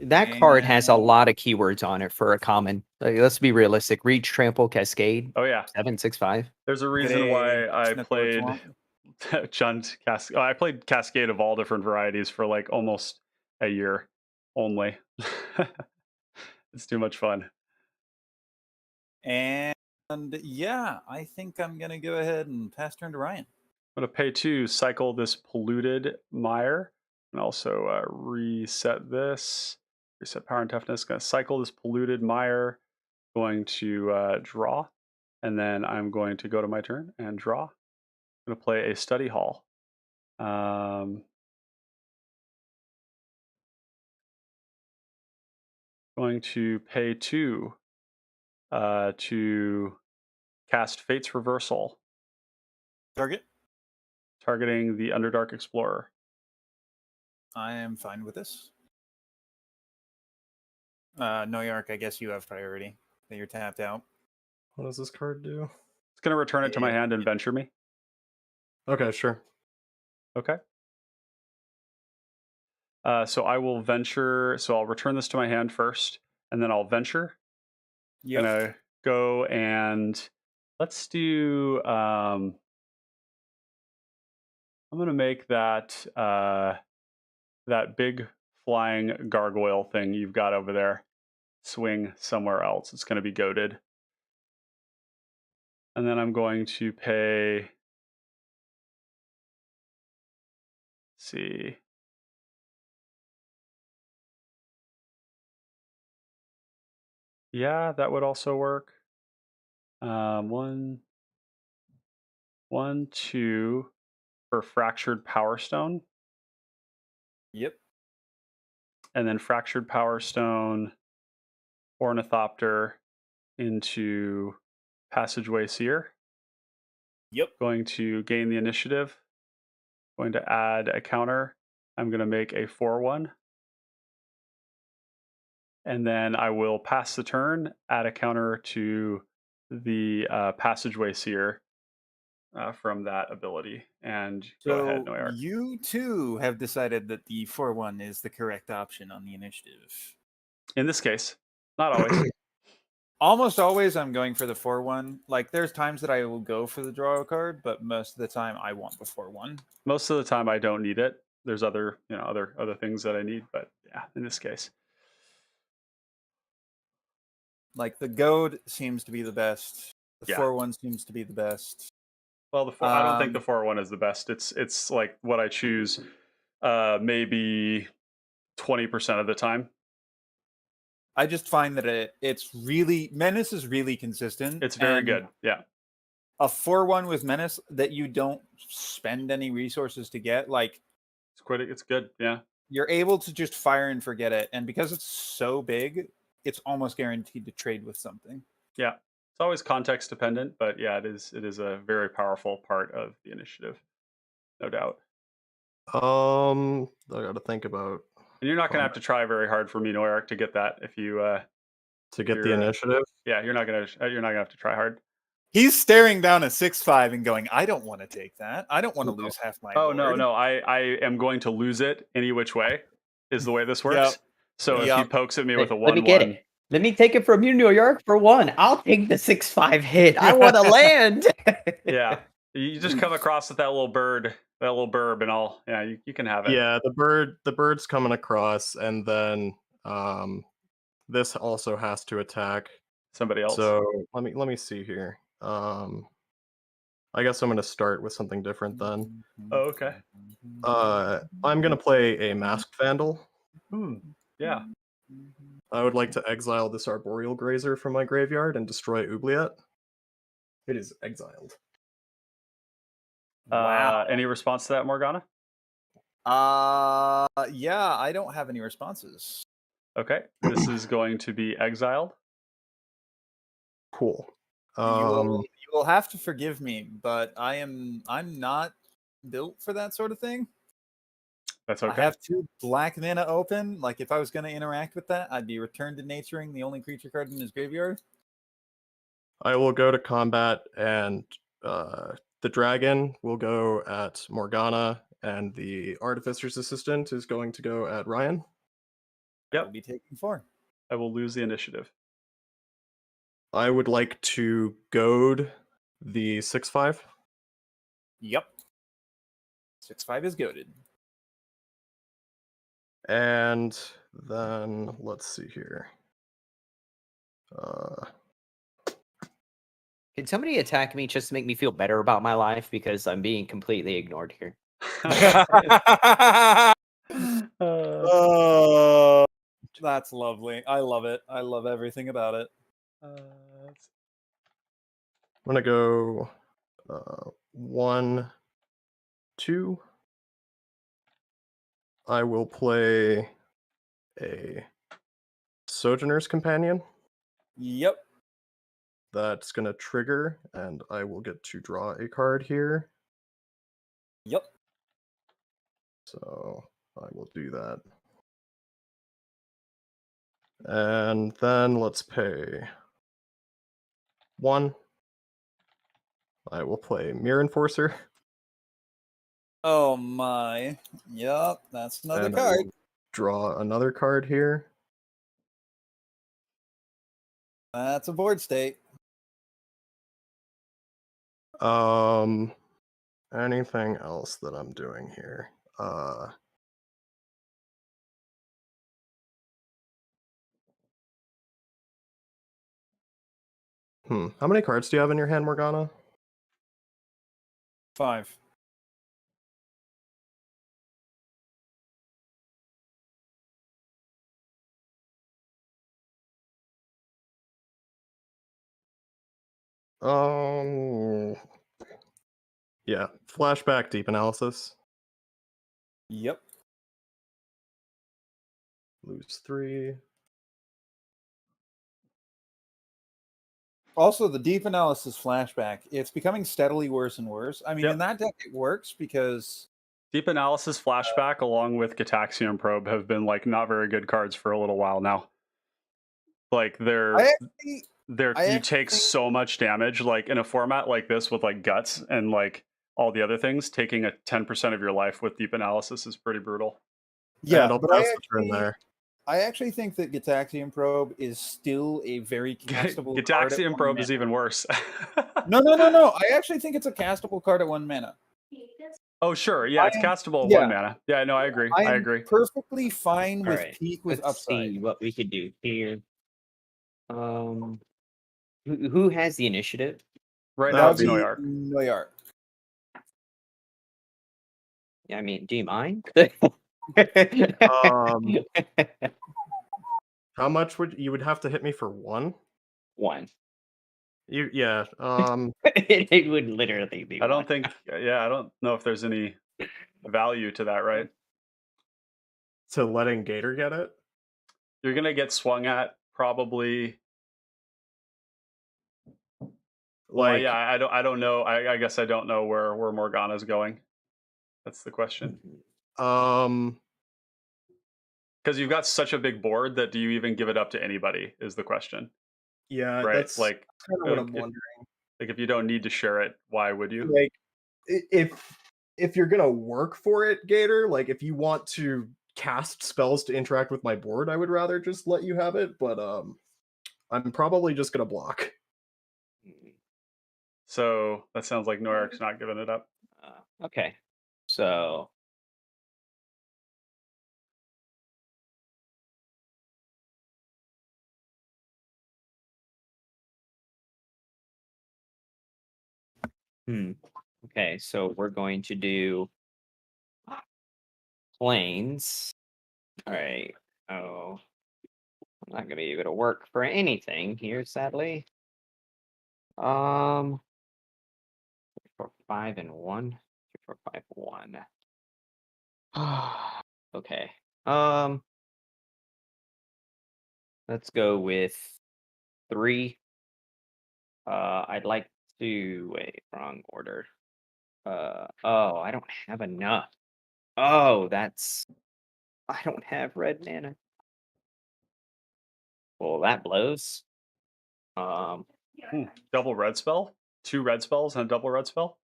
E: That card has a lot of keywords on it for a common. Like, let's be realistic. Reach, trample, cascade.
A: Oh yeah.
E: 7/6/5.
A: There's a reason why I played I played Cascade of all different varieties for like almost a year only. It's too much fun.
D: And yeah, I think I'm going to go ahead and pass turn to Ryan.
A: I'm going to pay 2, cycle this polluted mire, and also reset this. Reset power and toughness. Going to cycle this polluted mire. Going to draw, and then I'm going to go to my turn and draw. I'm going to play a study hall. Going to pay 2 to cast Fate's Reversal. Targeting the Underdark Explorer.
D: I am fine with this. Noyork, I guess you have priority. That you're tapped out.
B: What does this card do?
A: It's going to return it to my hand and venture me.
B: Okay, sure.
A: Okay. So I will venture. So I'll return this to my hand first, and then I'll venture.
D: Yep.
A: Gonna go and let's do. I'm gonna make that that big flying gargoyle thing you've got over there swing somewhere else. It's gonna be goated, and then I'm going to pay. Let's see. Yeah, that would also work. 1, 2 for Fractured Power Stone.
D: Yep.
A: And then Fractured Power Stone, Ornithopter into Passageway Seer.
D: Yep.
A: Going to gain the initiative. Going to add a counter. I'm going to make a 4/1. And then I will pass the turn, add a counter to the Passageway Seer from that ability. And go ahead, Noyark.
D: You too have decided that the 4/1 is the correct option on the initiative.
A: In this case, not always.
D: Almost always I'm going for the 4/1. Like there's times that I will go for the draw card, but most of the time I want the 4/1.
A: Most of the time I don't need it. There's other, other things that I need, but yeah, in this case.
D: Like the goad seems to be the best. The
A: Yeah.
D: 4/1 seems to be the best.
A: Well, I don't think the 4/1 is the best. It's like what I choose maybe 20% of the time.
D: I just find that it's really Menace is really consistent.
A: It's very good. Yeah.
D: A 4/1 with Menace that you don't spend any resources to get, like
A: it's good. Yeah.
D: You're able to just fire and forget it, and because it's so big, it's almost guaranteed to trade with something.
A: Yeah. It's always context dependent, but yeah, it is a very powerful part of the initiative. No doubt.
B: I gotta think about.
A: And you're not gonna have to try very hard for me, Noyark, to get that if you
B: to get the initiative.
A: Yeah, you're not gonna have to try hard.
D: He's staring down a 6/5 and going, I don't want to take that. I don't want to lose half my board.
A: No. I am going to lose it any which way, is the way this works.
D: Yep.
A: So if he pokes at me with a 1/1.
E: Let me get it. Let me take it from you, New York, for 1. I'll take the 6/5 hit. I want to land.
A: Yeah. You just come across with that little bird, that little burb, and you can have it.
B: Yeah, the bird's coming across, and then this also has to attack
A: somebody else.
B: So let me see here. I guess I'm going to start with something different then.
A: Oh, okay.
B: I'm going to play a Masked Vandal.
A: Yeah.
B: I would like to exile this Arboreal Grazer from my graveyard and destroy Oubliette. It is exiled.
D: Wow.
A: Any response to that, Morgana?
D: Yeah, I don't have any responses.
A: Okay. This is going to be exiled.
B: Cool.
D: You will have to forgive me, but I'm not built for that sort of thing.
A: That's okay.
D: I have 2 black mana open. Like, if I was going to interact with that, I'd be Return to Naturing the only creature card in his graveyard.
B: I will go to combat, and the dragon will go at Morgana, and the Artificer's Assistant is going to go at Ryan.
A: Yep.
D: I'll be taking 4.
A: I will lose the initiative.
B: I would like to goad the 6/5.
D: Yep. 6/5 is goaded.
B: And then let's see here.
E: Can somebody attack me just to make me feel better about my life because I'm being completely ignored here?
D: That's lovely. I love it. I love everything about it.
B: I'm gonna go 1, 2. I will play a Sojourner's Companion.
D: Yep.
B: That's gonna trigger, and I will get to draw a card here.
D: Yep.
B: So I will do that. And then let's pay 1. I will play Mirror Enforcer.
D: Oh my. Yep. That's another
B: and I
D: card.
B: will draw another card here.
D: That's a board state.
B: Anything else that I'm doing here? How many cards do you have in your hand, Morgana?
D: 5.
B: Yeah, flashback, deep analysis.
D: Yep.
B: Lose 3.
D: Also, the deep analysis flashback, it's becoming steadily worse and worse. I mean,
A: Yep.
D: in that deck, it works because
A: Deep analysis flashback along with Gataxian Probe have been like not very good cards for a little while now. Like you take so much damage like in a format like this with like guts and like all the other things. Taking a 10% of your life with deep analysis is pretty brutal.
B: Yeah, and I'll pass the turn there.
D: I actually think that Gataxian Probe is still a very castable card.
A: Gataxian Probe is even worse.
D: No. I actually think it's a castable card at 1 mana.
A: Oh, sure. Yeah, it's castable at 1 mana. Yeah, no, I agree. I agree.
D: Perfectly fine with
E: Alright,
D: peak with
E: let's
D: upside.
E: see what we could do here. Who has the initiative?
A: Right now it's
D: Noyark.
A: Noyark.
E: Yeah, I mean, do you mind?
B: How much would you have to hit me for 1?
E: 1.
B: Yeah.
E: It would literally be.
A: I don't know if there's any value to that, right?
B: To letting Gator get it?
A: You're gonna get swung at probably.
B: Like,
A: yeah, I don't know. I guess I don't know where Morgana's going. That's the question.
B: Because
A: you've got such a big board that do you even give it up to anybody is the question.
B: Yeah,
A: right.
B: that's
A: like
B: kind of what I'm wondering.
A: Like if you don't need to share it, why would you?
B: Like if you're gonna work for it, Gator, like if you want to cast spells to interact with my board, I would rather just let you have it, but I'm probably just gonna block.
A: So that sounds like Noyark's not giving it up.
E: Okay, so Okay, so we're going to do planes. All right. Oh, I'm not gonna be able to work for anything here, sadly. 3, 4, 5, and 1. 3, 4, 5, 1. Okay. Let's go with 3. I'd like to wait, wrong order. Oh, I don't have enough. Oh, I don't have red mana. Well, that blows.
A: Double red spell? 2 red spells and a double red spell?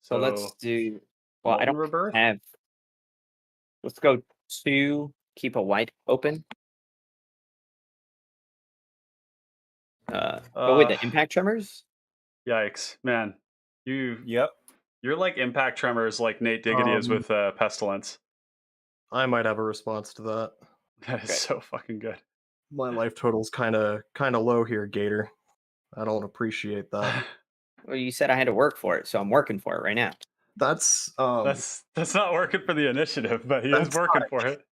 E: So let's do. Well, I
A: Molten
E: don't
A: Rebirth?
E: have. Let's go 2. Keep a white open. Go with the impact tremors.
A: Yikes, man!
D: Yep.
A: You're like impact tremors, like Nate Diggity is with pestilence.
B: I might have a response to that.
A: That is so fucking good.
B: My life total's kind of low here, Gator. I don't appreciate that.
E: Well, you said I had to work for it, so I'm working for it right now.
B: That's
A: That's not working for the initiative, but he is working for it.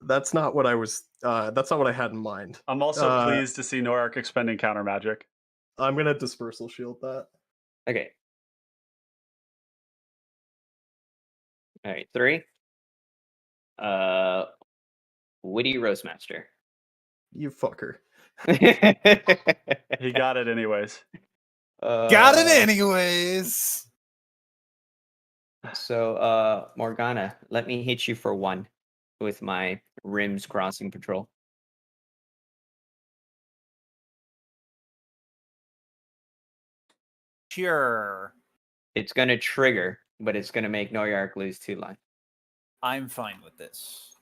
B: that's not what I was. That's not what I had in mind.
A: I'm also pleased to see Noark expending counter magic.
B: I'm gonna dispersal shield that.
E: Okay. All right, 3. Witty Roastmaster.
B: You fucker.
A: He got it anyways.
D: Got it anyways.
E: So, Morgana, let me hit you for 1 with my Rims Crossing Patrol.
D: Sure.
E: It's going to trigger, but it's going to make Noyark lose 2 life.
D: I'm fine with this.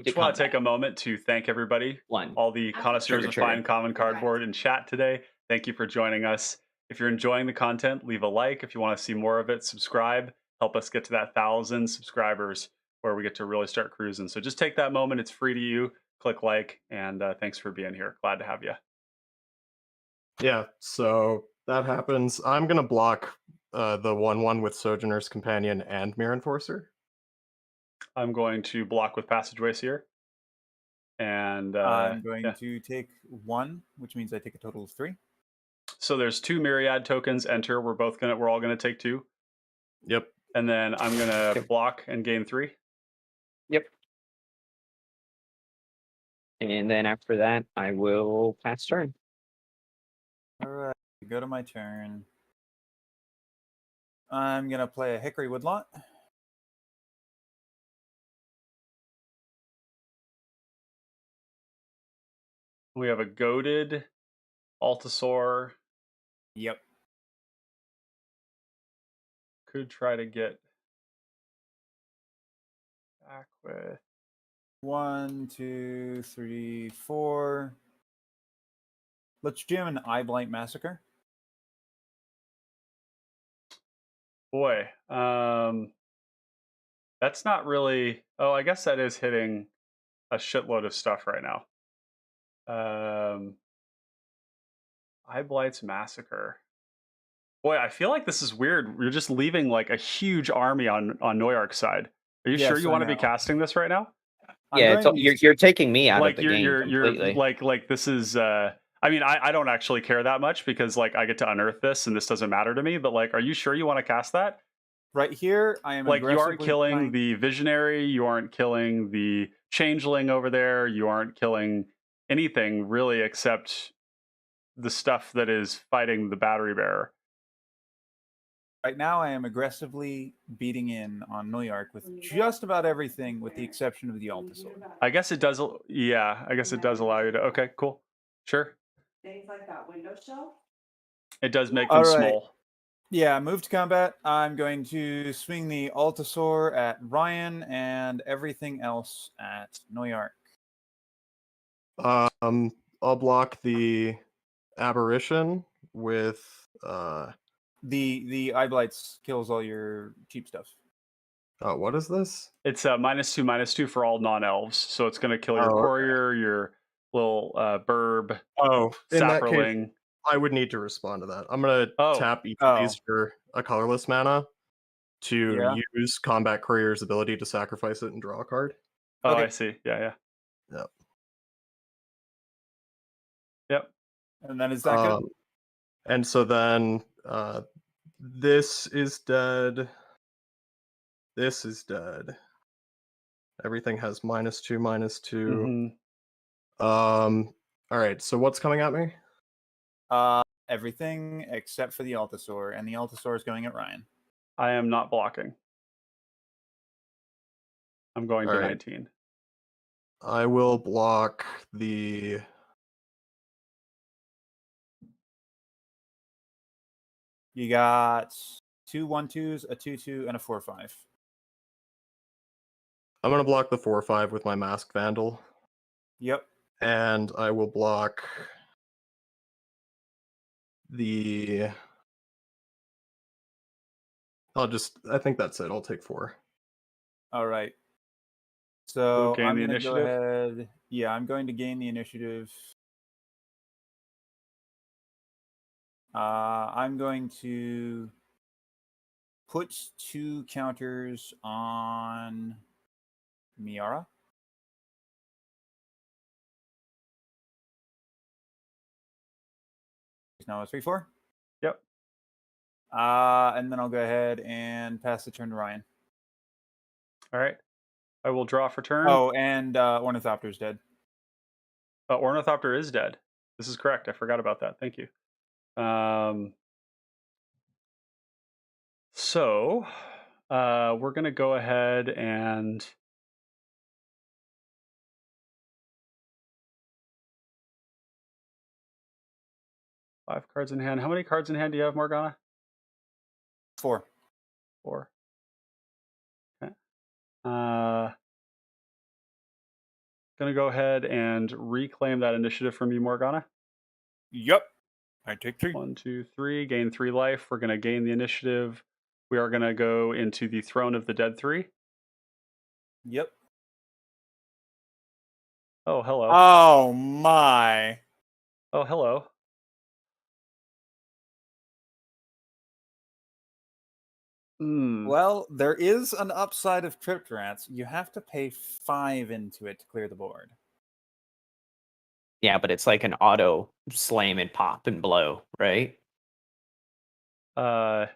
A: Just want to take a moment to thank everybody,
E: 1.
A: all the connoisseurs of fine common cardboard in chat today. Thank you for joining us. If you're enjoying the content, leave a like. If you want to see more of it, subscribe. Help us get to that 1,000 subscribers where we get to really start cruising. So just take that moment. It's free to you. Click like, and thanks for being here. Glad to have you.
B: Yeah, so that happens. I'm gonna block the 1/1 with Sojourner's Companion and Mirror Enforcer.
A: I'm going to block with Passageway Seer. And
D: I'm going to take 1, which means I take a total of 3.
A: So there's 2 Myriad tokens enter. We're all gonna take 2.
B: Yep.
A: And then I'm gonna block and gain 3.
E: Yep. And then after that, I will pass turn.
D: All right, go to my turn. I'm gonna play a Hickory Woodlot.
A: We have a Goaded Altasaur.
D: Yep.
A: Could try to get back with
D: 1, 2, 3, 4. Let's jam an Eye Blight Massacre.
A: boy. That's not really. Oh, I guess that is hitting a shitload of stuff right now. Eye Blight's Massacre. Boy, I feel like this is weird. You're just leaving like a huge army on Noyark's side. Are you sure you want to be casting this right now?
E: Yeah, you're taking me out of the game completely.
A: You're like this is. I mean, I don't actually care that much because like I get to unearth this and this doesn't matter to me. But like, are you sure you want to cast that?
D: Right here, I am
A: like you aren't killing the Visionary, you aren't killing the Changeling over there, you aren't killing anything really except the stuff that is fighting the Battery Bearer.
D: Right now, I am aggressively beating in on Noyark with just about everything, with the exception of the Altasaur.
A: I guess it does. Yeah, I guess it does allow you to. Okay, cool, sure.
G: Things like that window shelf.
A: It does make them small.
D: Yeah, move to combat. I'm going to swing the Altasaur at Ryan and everything else at Noyark.
B: I'll block the Aberration with
D: the Eye Blights kills all your cheap stuff.
B: Oh, what is this?
A: It's -2/-2 for all non-elves, so it's going to kill your courier, your little burb
B: Oh, in that case,
A: sapperling.
B: I would need to respond to that. I'm gonna
A: Oh.
B: tap each of
D: Oh.
B: these for a colorless mana to
D: Yeah.
B: use Combat Courier's ability to sacrifice it and draw a card.
A: Oh,
D: Okay.
A: I see. Yeah.
B: Yep.
A: Yep.
D: And then is that good?
B: And so then this is dead. This is dead. Everything has -2, -2.
A: Mhm.
B: All right. So what's coming at me?
D: Everything except for the Altasaur, and the Altasaur is going at Ryan.
A: I am not blocking. I'm going
B: All
A: to
B: right.
A: 19.
B: I will block the.
D: You got 2 1/2s, a 2/2, and a 4/5.
B: I'm gonna block the 4/5 with my Masked Vandal,
D: Yep.
B: and I will block the. I think that's it. I'll take 4.
D: All right. So
A: gain
D: I'm
A: the
D: going to go
A: initiative?
D: ahead. Yeah, I'm going to gain the initiative. I'm going to put 2 counters on Miara. Now it's 3/4.
A: Yep.
D: And then I'll go ahead and pass the turn to Ryan.
A: All right. I will draw for turn.
D: Oh, and Ornithopter's dead.
A: Ornithopter is dead. This is correct. I forgot about that. Thank you. So we're going to go ahead and five cards in hand. How many cards in hand do you have, Morgana?
D: 4.
A: 4. Okay. Gonna go ahead and reclaim that initiative from you, Morgana.
D: Yep. I take 3.
A: 1, 2, 3. Gain 3 life. We're gonna gain the initiative. We are gonna go into the Throne of the Dead 3.
D: Yep.
A: Oh, hello.
D: Oh my.
A: Oh, hello.
D: Well, there is an upside of Crypt Rats. You have to pay 5 into it to clear the board.
E: Yeah, but it's like an auto slam and pop and blow, right?
A: Yeah,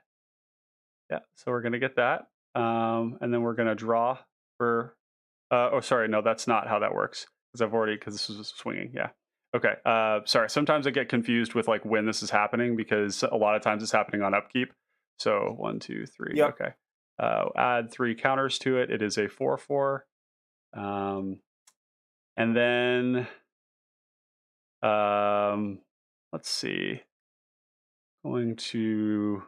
A: so we're gonna get that. And then we're gonna draw for oh sorry, no, that's not how that works. Because this was swinging, yeah. Okay. Sorry. Sometimes I get confused with like when this is happening because a lot of times it's happening on upkeep. So 1, 2, 3.
D: Yep.
A: Okay. Add 3 counters to it. It is a 4/4. And then let's see. Going to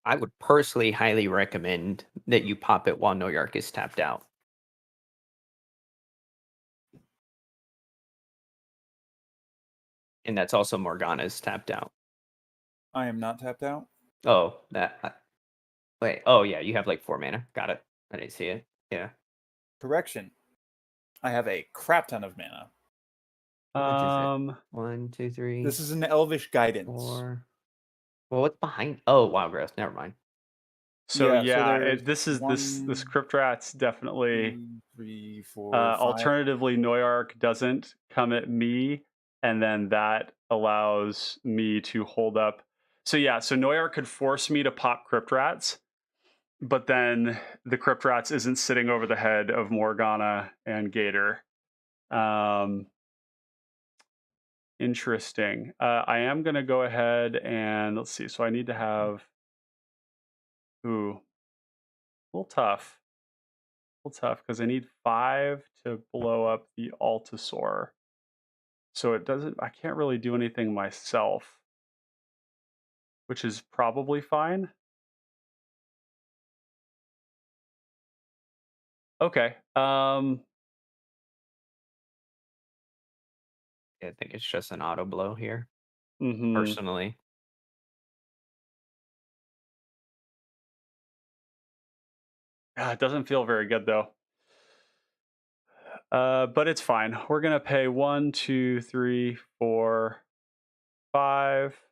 E: I would personally highly recommend that you pop it while Noyark is tapped out. And that's also Morgana's tapped out.
D: I am not tapped out.
E: Oh, that. Wait. Oh, yeah. You have like 4 mana. Got it. I didn't see it. Yeah.
D: Correction. I have a crap ton of mana.
E: What is it? 1, 2, 3.
D: This is an Elvish Guidance.
E: 4. Well, what's behind? Oh, Wild Growth. Never mind.
A: so yeah,
D: there's
A: this is this Crypt Rat's definitely
D: 2, 3, 4, 5.
A: alternatively, Noyark doesn't come at me, and then that allows me to hold up. So yeah, so Noyark could force me to pop Crypt Rats, but then the Crypt Rats isn't sitting over the head of Morgana and Gator. Interesting. I am going to go ahead and let's see. So I need to have. Ooh, a little tough. A little tough because I need 5 to blow up the Altasaur. So it doesn't. I can't really do anything myself, which is probably fine. Okay.
E: I think it's just an auto blow here,
A: Mhm.
E: personally.
A: It doesn't feel very good though. But it's fine. We're gonna pay 1, 2, 3, 4, 5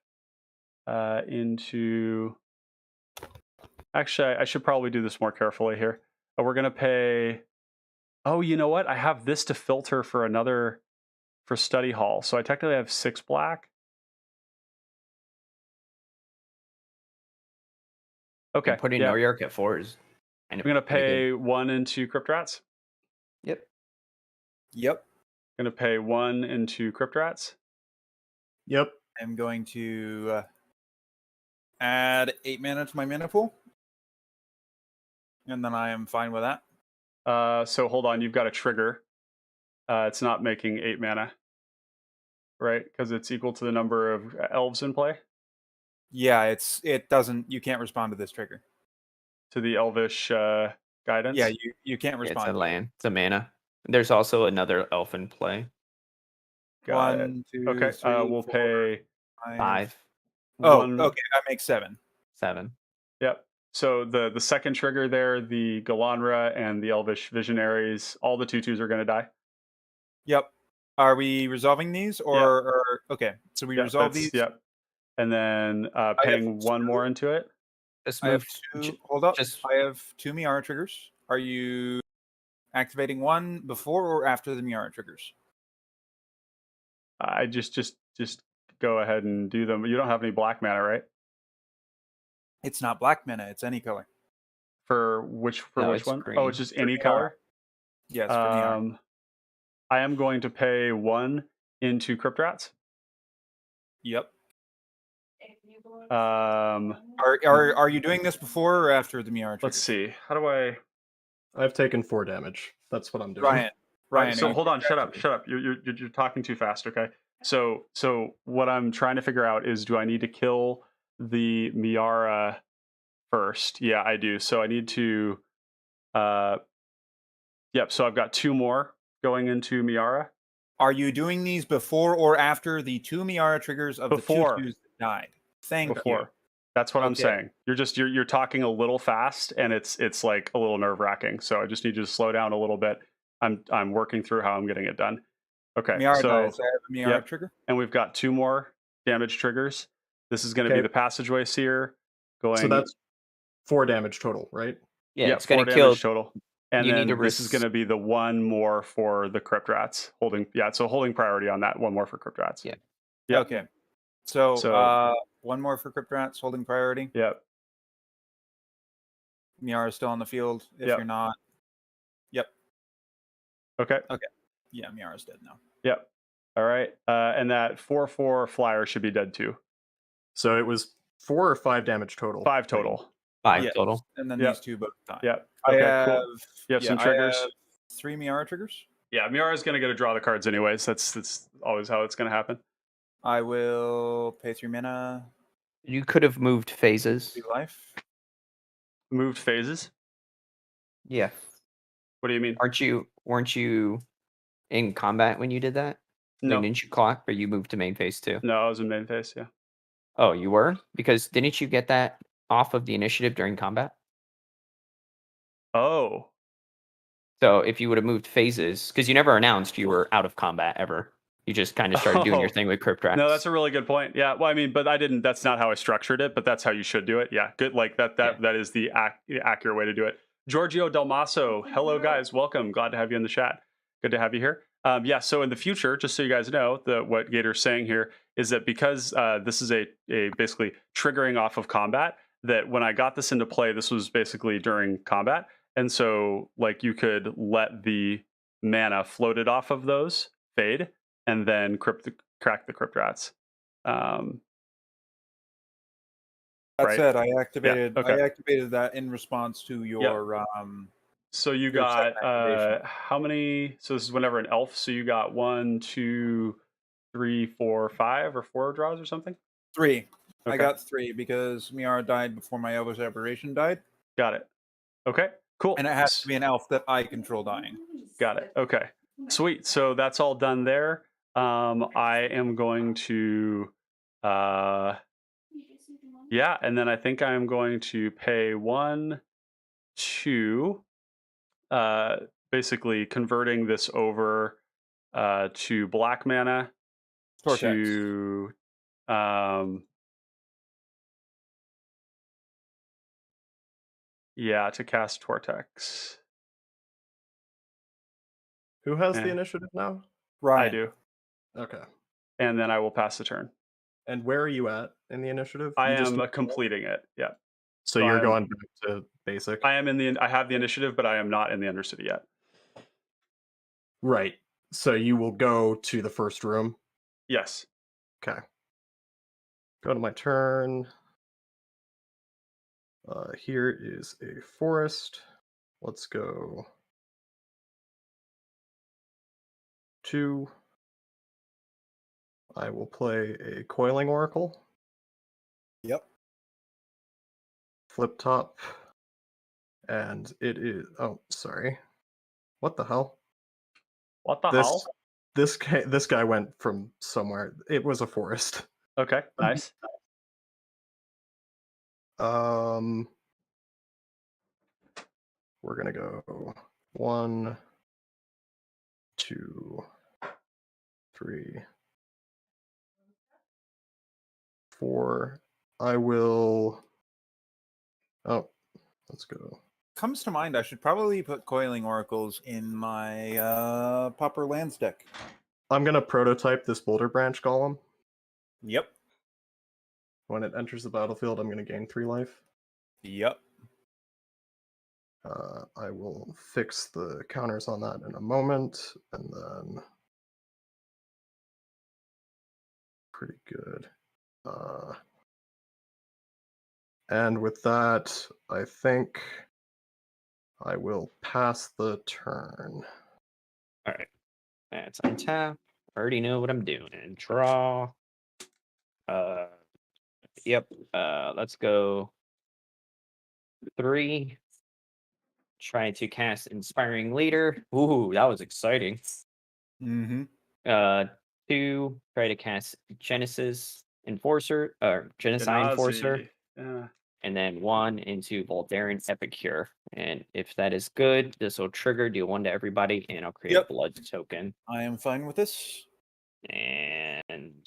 A: into. Actually, I should probably do this more carefully here. We're gonna pay. Oh, you know what? I have this to filter for another for study hall, so I technically have 6 black. Okay.
E: And putting
A: yeah.
E: Noryark at 4 is.
A: I'm gonna pay 1 into Crypt Rats.
E: Yep.
D: Yep.
A: Gonna pay 1 into Crypt Rats.
B: Yep.
D: I'm going to add 8 mana to my mana pool. And then I am fine with that.
A: So hold on, you've got a trigger. It's not making 8 mana, right? Because it's equal to the number of elves in play.
D: Yeah, it doesn't. You can't respond to this trigger.
A: To the elvish guidance.
D: Yeah, you can't
E: It's
D: respond.
E: a land. It's a mana. There's also another elf in play.
A: Got it.
D: 1, 2,
A: Okay.
D: 3,
A: We'll
D: 4,
A: pay
E: 5,
D: Oh,
A: one-
D: okay. That makes 7.
E: 7.
A: Yep. So the second trigger there, the Galanra and the Elvish Visionaries, all the 2/2s are going to die.
D: Yep. Are we resolving these or okay? So we
A: Yep,
D: resolve
A: that's-
D: these.
A: Yep. And then paying 1 more into it.
E: Just
D: I have
E: move.
D: 2. Hold up.
E: just-
D: I have 2 Miara triggers. Are you activating one before or after the Miara triggers?
A: I just go ahead and do them. You don't have any black mana, right?
D: It's not black mana. It's any color.
A: For which
E: No,
A: which
E: it's
A: one?
E: green.
A: Oh, it's just any
D: Miara.
A: color.
D: Yes. For Miara.
A: I am going to pay 1 into Crypt Rats.
D: Yep.
A: Um,
D: Are you doing this before or after the Miara triggers?
A: let's see. How do I?
B: I've taken 4 damage. That's what I'm doing.
D: Ryan. Ryan.
A: So
D: are you
A: hold on. Shut up.
D: activating?
A: Shut up. You're talking too fast. Okay. So what I'm trying to figure out is, do I need to kill the Miara first? Yeah, I do. So I need to. Yep. So I've got 2 more going into Miara.
D: Are you doing these before or after the 2 Miara triggers of
A: Before.
D: the 2/2s that died? Thank
A: Before.
D: you.
A: That's what I'm
D: Okay.
A: saying. You're talking a little fast, and it's like a little nerve wracking. So I just need you to slow down a little bit. I'm working through how I'm getting it done. Okay.
D: Miara
A: so
D: dies. I have a Miara
A: yep.
D: trigger.
A: and we've got 2 more damage triggers. This is going to be
B: Okay.
A: the Passageway Seer going.
B: So that's 4 damage total, right?
E: Yeah,
A: yep,
E: it's going
A: 4
E: to
A: damage
E: kill.
A: total. And
E: you
A: then
E: need to
A: this is going to be the 1 more for the Crypt Rats. So holding priority on that 1 more for Crypt Rats.
E: Yeah.
A: Yep.
D: Okay. So,
A: So-
D: 1 more for Crypt Rats, holding priority.
A: Yep.
D: Miara's still on the field. If
A: Yep.
D: you're not,
A: Okay.
D: yeah, Miara's dead now.
A: Yep. All right. And that 4/4 flyer should be dead too.
B: So it was 4 or 5 damage total.
A: 5 total.
E: 5
D: Yes.
E: total.
D: And then
A: Yep.
D: these 2 both die.
A: Yep.
D: I
A: Okay.
D: have,
A: Cool. You have some
D: I
A: triggers.
D: have 3 Miara triggers.
A: Yeah, Miara's going to get to draw the cards anyways. That's always how it's going to happen.
D: I will pay 3 mana,
E: You could have moved phases.
D: 3 life.
A: Moved phases.
E: Yeah.
A: What do you mean?
E: Weren't you in combat when you did that?
A: No.
E: Didn't you clock, but you moved to main phase too?
A: No, I was in main phase. Yeah.
E: Oh, you were? Because didn't you get that off of the initiative during combat?
A: Oh.
E: So if you would have moved phases, because you never announced you were out of combat ever. You just kind of started doing your
A: Oh.
E: thing with Crypt Rats.
A: No, that's a really good point. Yeah. Well, I mean, but I didn't. That's not how I structured it. But that's how you should do it. Yeah. Good. Like that. That is the accurate way to do it. Giorgio Delmaso. Hello, guys. Welcome. Glad to have you in the chat. Good to have you here. Yeah. So in the future, just so you guys know, what Gator's saying here is that because this is a basically triggering off of combat, that when I got this into play, this was basically during combat, and so like you could let the mana floated off of those fade, and then crack the Crypt Rats.
D: That
A: Right.
D: said, I activated
A: okay.
D: I activated that in response to your
A: So you
D: Your
A: got
D: second activation.
A: how many? So this is whenever an elf. So you got 1, 2, 3, 4, 5, or 4 draws or something.
D: 3. I
A: Okay.
D: got 3 because Miara died before my Elvish Aberration died.
A: Got it. Okay. Cool.
D: And it has to be an elf that I control dying.
A: Got it. Okay. Sweet. So that's all done there. I am going to yeah, and then I think I'm going to pay 1 to basically converting this over to black mana
D: Tortex.
A: to to cast Tortex.
B: Who has the
A: Eh.
B: initiative now?
D: Ryan.
A: I do.
B: Okay.
A: And then I will pass the turn.
B: And where are you at in the initiative?
A: I
B: You just
A: am
B: did-
A: completing it. Yeah.
B: So you're going back to basic?
A: I am I have the initiative, but I am not in the Undercity yet.
B: Right. So you will go to the first room?
A: Yes.
B: Okay. Go to my turn. Here is a forest. Let's go 2. I will play a Coiling Oracle.
D: Yep.
B: Flip top. And it is... Oh, sorry. What the hell?
A: What the hell?
B: This guy went from somewhere. It was a forest.
A: Okay, nice.
B: We're gonna go 1, 2, 3, 4. I will. Oh, let's go.
D: Comes to mind, I should probably put Coiling Oracles in my Pauper Lands deck.
B: I'm gonna prototype this Boulder Branch Golem.
D: Yep.
B: When it enters the battlefield, I'm gonna gain 3 life.
D: Yep.
B: I will fix the counters on that in a moment, and then pretty good. And with that, I think I will pass the turn.
E: All right. That's untap. Already know what I'm doing. Draw. Yep. Let's go 3. Trying to cast Inspiring Leader. Ooh, that was exciting.
D: Mm-hmm.
E: 2. Try to cast Genesis Enforcer or Genocide Enforcer.
A: Yeah.
E: And then 1 into Voldaren Epicure. And if that is good, this will trigger, deal 1 to everybody, and I'll create a blood token.
D: I am fine with this.
E: And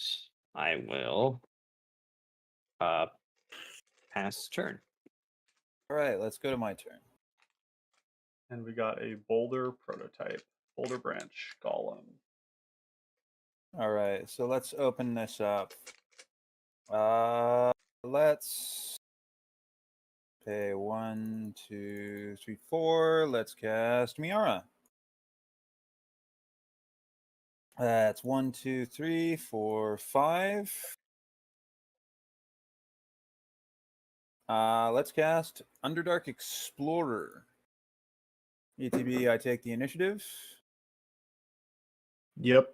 E: I will pass turn.
D: All right, let's go to my turn.
A: And we got a Boulder prototype, Boulder Branch Golem.
D: All right, so let's open this up. Let's pay 1, 2, 3, 4. Let's cast Miara. That's 1, 2, 3, 4, 5. Let's cast Underdark Explorer. ETB, I take the initiative.
B: Yep.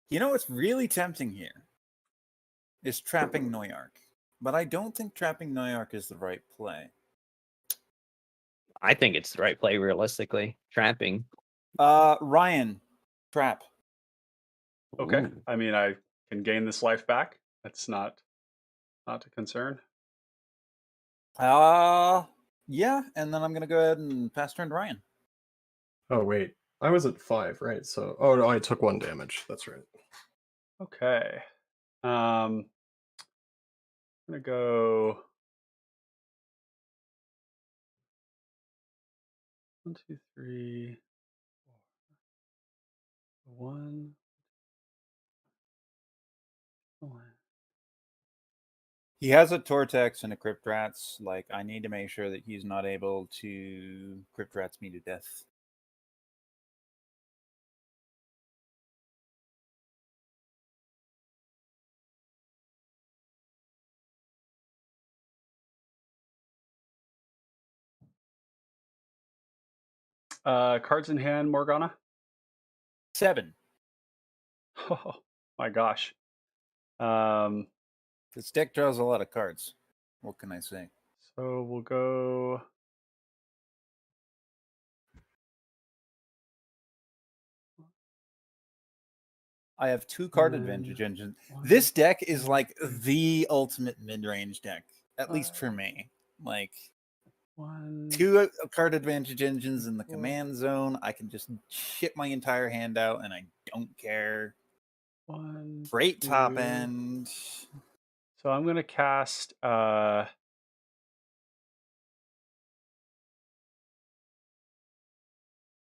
D: You know what's really tempting here is trapping Noyark. But I don't think trapping Noyark is the right play.
E: I think it's the right play, realistically. Trapping.
D: Ryan, trap.
A: Okay.
E: Ooh.
A: I mean, I can gain this life back. That's not a concern.
D: Yeah, and then I'm gonna go ahead and pass turn to Ryan.
B: Oh wait, I was at 5, right? So, oh no, I took 1 damage. That's right.
A: Okay. I'm gonna go 1, 2, 3, 4. 1.
D: He has a Tortex and a Crypt Rats. Like, I need to make sure that he's not able to Crypt Rats me to death.
A: Cards in hand, Morgana.
D: 7.
A: Oh my gosh.
D: This deck draws a lot of cards. What can I say?
A: So we'll go.
D: I have 2 card advantage engines. This deck is like the ultimate mid-range deck, at least for me. Like 2 card advantage engines in the command zone. I can just ship my entire hand out, and I don't care.
A: 1,
D: Great
A: 2.
D: top end.
A: So I'm gonna cast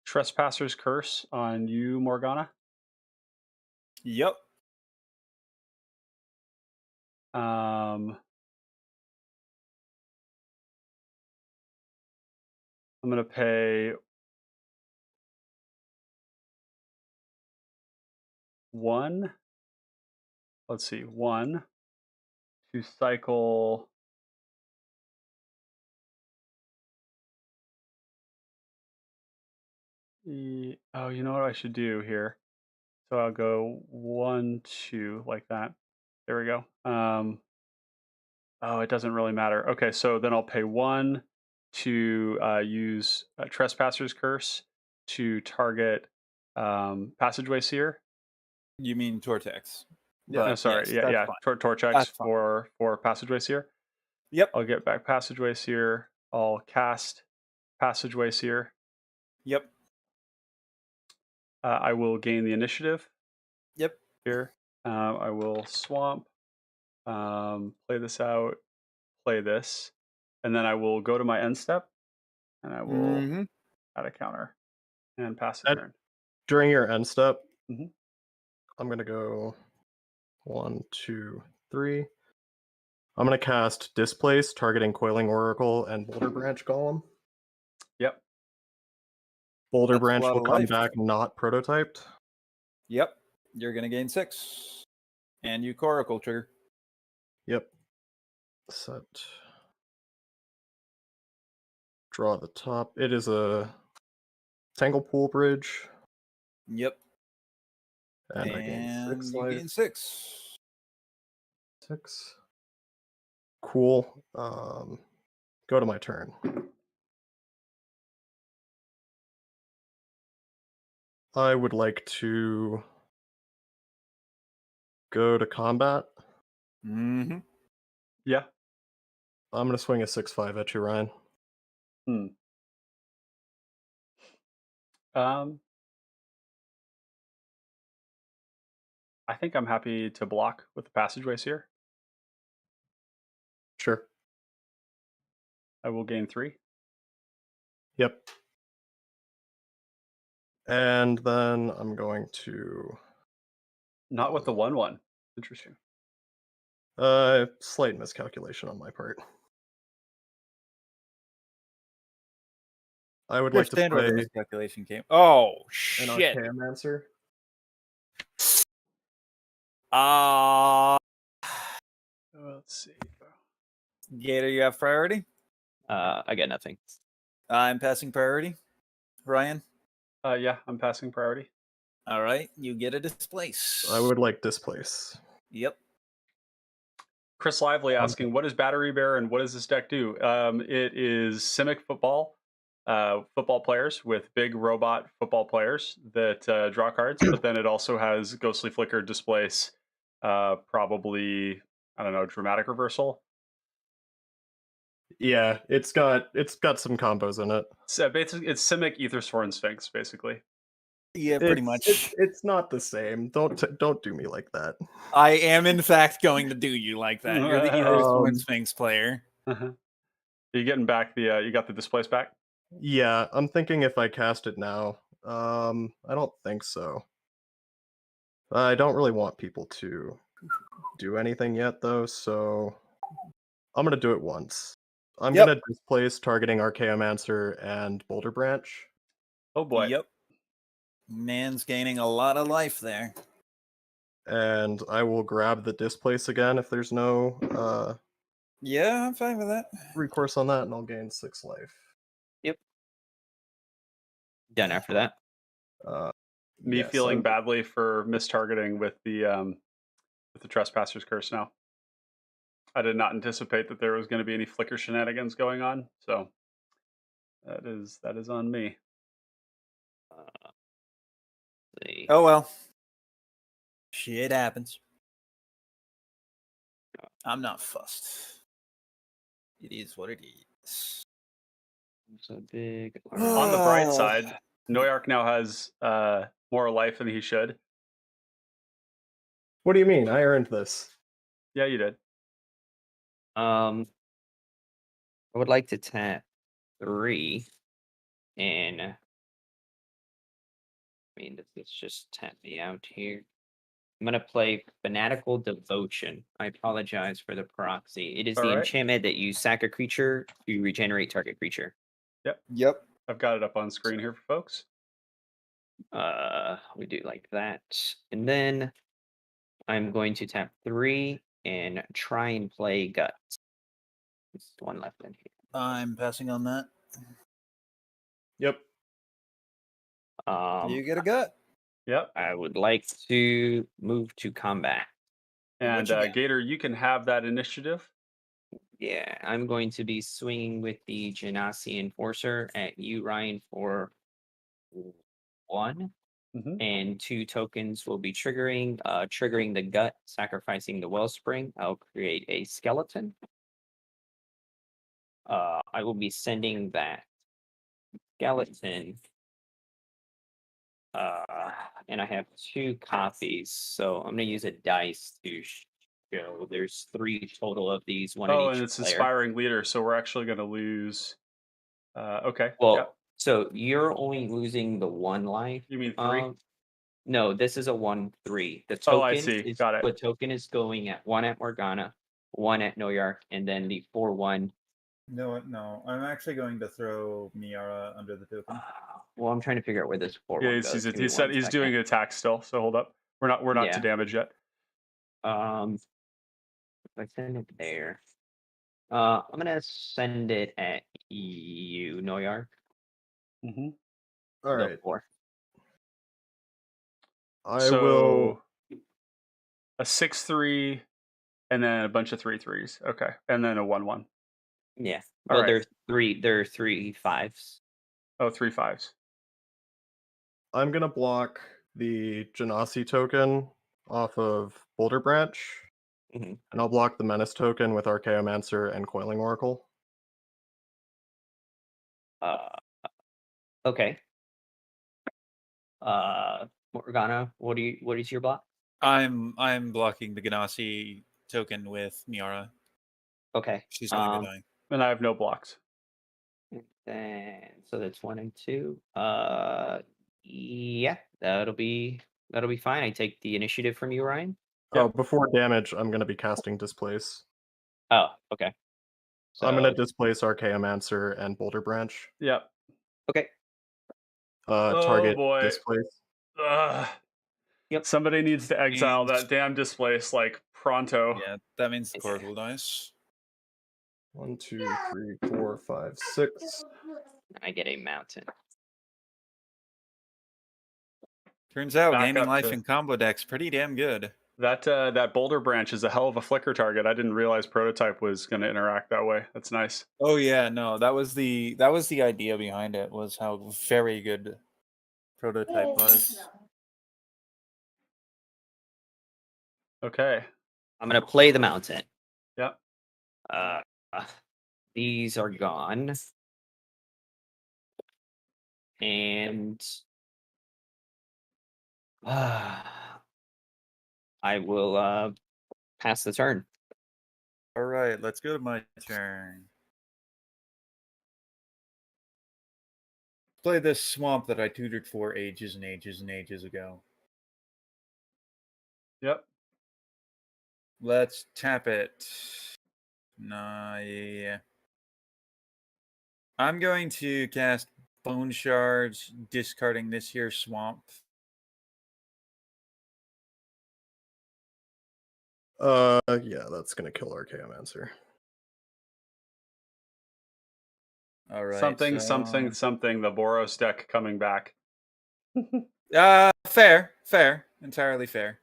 A: Trespasser's Curse on you, Morgana.
D: Yep.
A: I'm gonna pay 1. Let's see, 1 to cycle. Oh, you know what I should do here? So I'll go 1, 2 like that. There we go. Oh, it doesn't really matter. Okay, so then I'll pay 1 to use Trespasser's Curse to target Passageway Seer.
D: You mean Tortex?
A: Yeah,
D: But
A: sorry.
D: yes,
A: yeah,
D: that's
A: yeah.
D: fine.
A: Torchex
D: That's fine.
A: for Passageway Seer.
D: Yep.
A: I'll get back Passageway Seer. I'll cast Passageway Seer.
D: Yep.
A: I will gain the initiative
D: Yep.
A: here. I will swamp, play this out, play this, and then I will go to my end step, and I will add a counter and pass a turn.
B: During your end step,
A: Mhm.
B: I'm going to go 1, 2, 3. I'm going to cast Displace, targeting Coiling Oracle and Boulder Branch Golem.
A: Yep.
B: Boulder
D: That's a
B: Branch
D: lot
B: will
D: of
B: come
D: life.
B: back not prototyped.
D: Yep. You're going to gain 6. And you Coracle trigger.
B: Yep. Set. Draw the top. It is a Tangle Pool Bridge.
D: Yep.
B: And I gain 6
D: you
B: life.
D: gain 6.
B: 6. Cool. Go to my turn. I would like to go to combat.
D: Mm-hmm.
A: Yeah.
B: I'm going to swing a 6/5 at you, Ryan.
A: I think I'm happy to block with the Passageways here.
B: Sure.
A: I will gain 3.
B: Yep. And then I'm going to...
A: Not with the 1/1. Interesting.
B: Slight miscalculation on my part. I would like to
D: Understand where the
B: play
D: miscalculation came. Oh,
B: an
D: shit.
B: Archaeomancer.
A: Let's see.
D: Gator, you have priority?
E: I got nothing.
D: I'm passing priority. Ryan?
A: Yeah, I'm passing priority.
D: All right, you get a displace.
B: I would like Displace.
D: Yep.
A: Chris Lively asking, what is Battery Bear and what does this deck do? It is Simic football players with big robot football players that draw cards, but then it also has Ghostly Flicker, Displace, probably, I don't know, Dramatic Reversal.
B: Yeah, it's got some combos in it.
A: So basically, it's Simic, Ethersworn, Sphinx, basically.
D: Yeah, pretty much.
B: It's not the same. Don't do me like that.
D: I am, in fact, going to do you like that. You're the Ethersworn Sphinx player.
A: Are you getting back the, you got the Displace back?
B: Yeah, I'm thinking if I cast it now. I don't think so. I don't really want people to do anything yet, though, so I'm going to do it once. I'm going to Displace, targeting Archaeomancer and Boulder Branch.
A: Oh boy.
D: Yep. Man's gaining a lot of life there.
B: And I will grab the Displace again if there's no
D: yeah, I'm fine with that.
B: recourse on that, and I'll gain 6 life.
E: Yep. Done after that.
A: Me feeling badly for mistargeting with the Trespasser's Curse now. I did not anticipate that there was going to be any flicker shenanigans going on, so that is on me.
D: Oh well. Shit happens. I'm not fussed. It is what it is.
E: So big.
A: On the bright side, Noyark now has more life than he should.
B: What do you mean? I earned this.
A: Yeah, you did.
E: I would like to tap 3 and I mean let's just tap me out here. I'm gonna play Fanatical Devotion. I apologize for the proxy. It is
A: All
E: the
A: right.
E: enchantment that you sack a creature to regenerate target creature.
D: Yep.
A: I've got it up on screen here for folks.
E: We do like that. And then I'm going to tap 3 and try and play Guts. There's one left in here.
D: I'm passing on that.
B: Yep.
D: You get a gut.
A: Yep.
E: I would like to move to combat.
A: And
D: you got?
A: Gator, you can have that initiative.
E: Yeah, I'm going to be swinging with the Genasi Enforcer at you, Ryan, for 1.
A: Mhm.
E: And 2 tokens will be triggering the gut, sacrificing the wellspring. I'll create a skeleton. I will be sending that skeleton. And I have 2 copies, so I'm gonna use a dice to show. There's 3 total of these, one in
A: Oh,
E: each
A: and it's
E: player.
A: Aspiring Leader, so we're actually going to lose. Okay.
E: Well,
A: Yep.
E: so you're only losing the 1 life.
A: You mean 3?
E: No, this is a 1/3. The
A: Oh, I
E: token
A: see.
E: is
A: Got it.
E: the token is going at 1 at Morgana, 1 at Noyark, and then the 4/1.
D: No. I'm actually going to throw Miara under the token.
E: Well, I'm trying to figure out where this 4/1
A: Yeah,
E: goes. Give me
A: he said
E: 1
A: he's doing
E: second.
A: an attack still. So hold up. We're not to
E: Yeah.
A: damage yet.
E: If I send it there, I'm gonna send it at you, Noyark.
A: Mm-hmm.
B: All
E: The
B: right.
E: 4.
B: I will.
A: A 6/3, and then a bunch of 3/3s. Okay, and then a 1/1.
E: Yeah.
A: All
E: Well,
A: right.
E: there are 3 5s.
A: Oh, 3 5s.
B: I'm gonna block the Genasi token off of Boulder Branch,
E: Mhm.
B: and I'll block the Menace token with Archaeomancer and Coiling Oracle.
E: Okay. Morgana, what is your block?
D: I'm blocking the Ganassi token with Miara.
E: Okay.
D: She's only good dying.
A: And I have no blocks.
E: And so that's 1 and 2. Yeah, that'll be fine. I take the initiative from you, Ryan.
B: Oh, before damage, I'm gonna be casting Displace.
E: Oh, okay. So
B: I'm gonna displace Archaeomancer and Boulder Branch.
A: Yep.
E: okay.
B: Target
A: boy.
B: Displace.
A: Ugh.
E: Yep.
A: Somebody needs to exile that damn Displace like pronto.
D: Yeah, that means the Corporal dies.
B: 1, 2, 3, 4, 5, 6.
E: I get a mountain.
D: Turns out
A: Back
D: gaming
A: up
D: life
A: to-
D: in combo decks pretty damn good.
A: That Boulder Branch is a hell of a flicker target. I didn't realize Prototype was going to interact that way. That's nice.
D: Oh yeah, no, that was the idea behind it, was how very good Prototype was.
A: Okay.
E: I'm gonna play the mountain.
A: Yep.
E: These are gone. And I will pass the turn.
D: All right, let's go to my turn. Play this swamp that I tutored for ages and ages and ages ago.
A: Yep.
D: Let's tap it. Nah, yeah. I'm going to cast Bone Shards, discarding this here swamp.
B: Yeah, that's gonna kill Archaeomancer.
D: All right.
A: Something. The Boros deck coming back.
D: Fair. Entirely fair.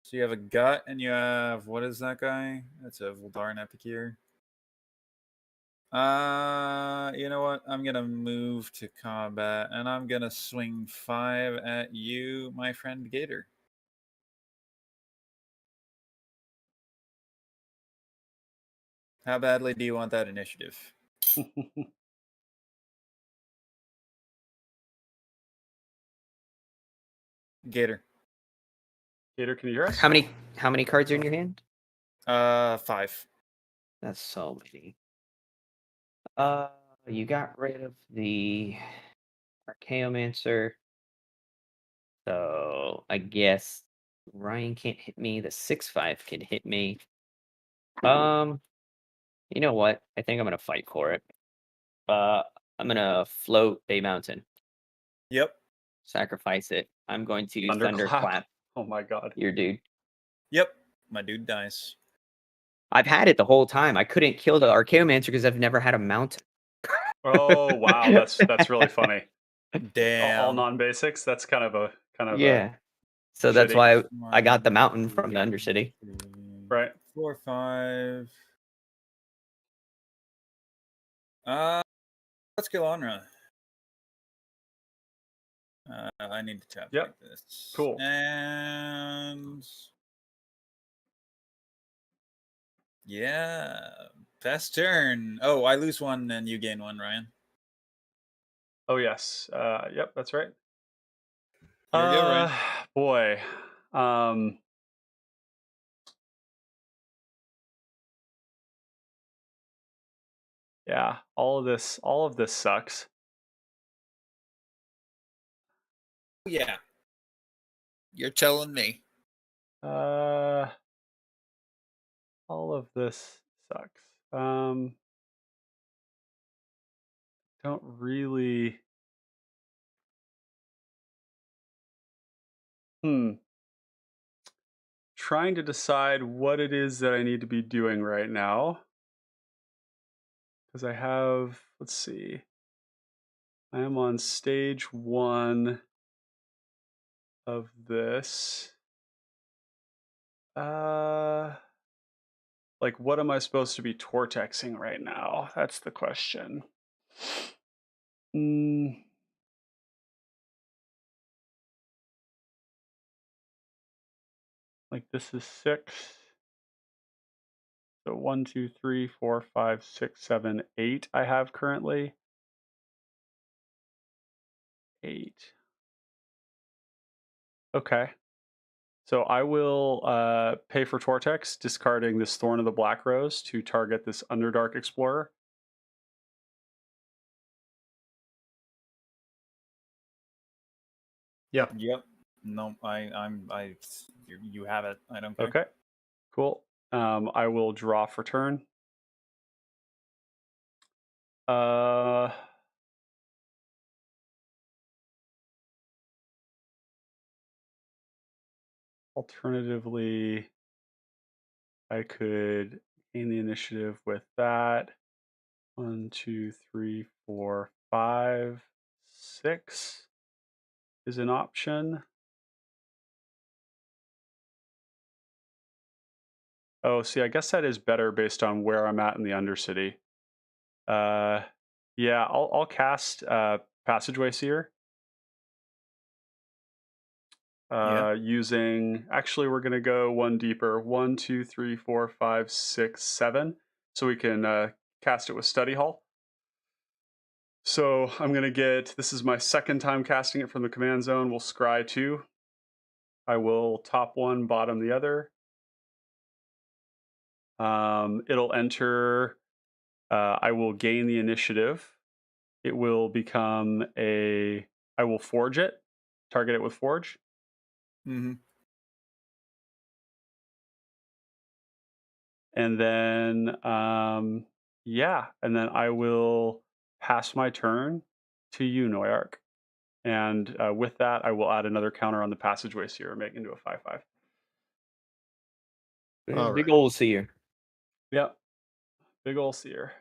D: So you have a gut, and you have, what is that guy? That's a Voldarn Epicure. You know what? I'm gonna move to combat, and I'm gonna swing 5 at you, my friend Gator. How badly do you want that initiative? Gator.
A: Gator, can you hear us?
E: How many cards are in your hand?
D: 5.
E: That's so many. You got rid of the Archaeomancer. So I guess Ryan can't hit me. The 6/5 can hit me. You know what? I think I'm gonna fight for it. I'm gonna float a mountain.
D: Yep.
E: Sacrifice it. I'm going to
A: Thunderclap.
E: thunderclap
A: Oh my god.
E: your dude.
D: Yep. My dude dies.
E: I've had it the whole time. I couldn't kill the Archaeomancer because I've never had a mountain.
A: Oh wow, that's really funny.
D: Damn.
A: All non-basics. That's kind of
E: Yeah. So that's
A: shitty.
E: why I got the mountain from the Undercity.
A: Right.
D: 4, 5. Let's go on. I need to tap
A: Yep.
D: like this.
A: Cool.
D: And yeah, best turn. Oh, I lose 1 and you gain 1, Ryan.
A: Oh yes. Yep, that's right.
D: Here we go, Ryan.
A: Boy. Yeah, all of this sucks.
D: Yeah. You're telling me.
A: All of this sucks. Don't really. Trying to decide what it is that I need to be doing right now. Because I have, let's see. I am on stage 1 of this. Like, what am I supposed to be tortexing right now? That's the question. Like, this is 6. So 1, 2, 3, 4, 5, 6, 7, 8 I have currently. 8. Okay. So I will pay for Tortex, discarding this Thorn of the Black Rose to target this Underdark Explorer.
B: Yeah.
D: Yep. No, you have it. I don't care.
A: Okay. Cool. I will draw for turn. Alternatively, I could gain the initiative with that. 1, 2, 3, 4, 5, 6 is an option. Oh, see, I guess that is better based on where I'm at in the Undercity. Yeah, I'll cast Passageway Seer. Using, actually, we're going to go 1 deeper. 1, 2, 3, 4, 5, 6, 7. So we can cast it with Study Hall. So I'm going to get, this is my second time casting it from the command zone. We'll scry 2. I will top 1, bottom the other. It'll enter, I will gain the initiative. It will become I will forge it, target it with forge.
D: Mm-hmm.
A: And then, yeah, and then I will pass my turn to you, Noyark. And with that, I will add another counter on the Passageway Seer, make it into a 5/5.
E: Big ol' seer.
A: Yep. Big ol' seer.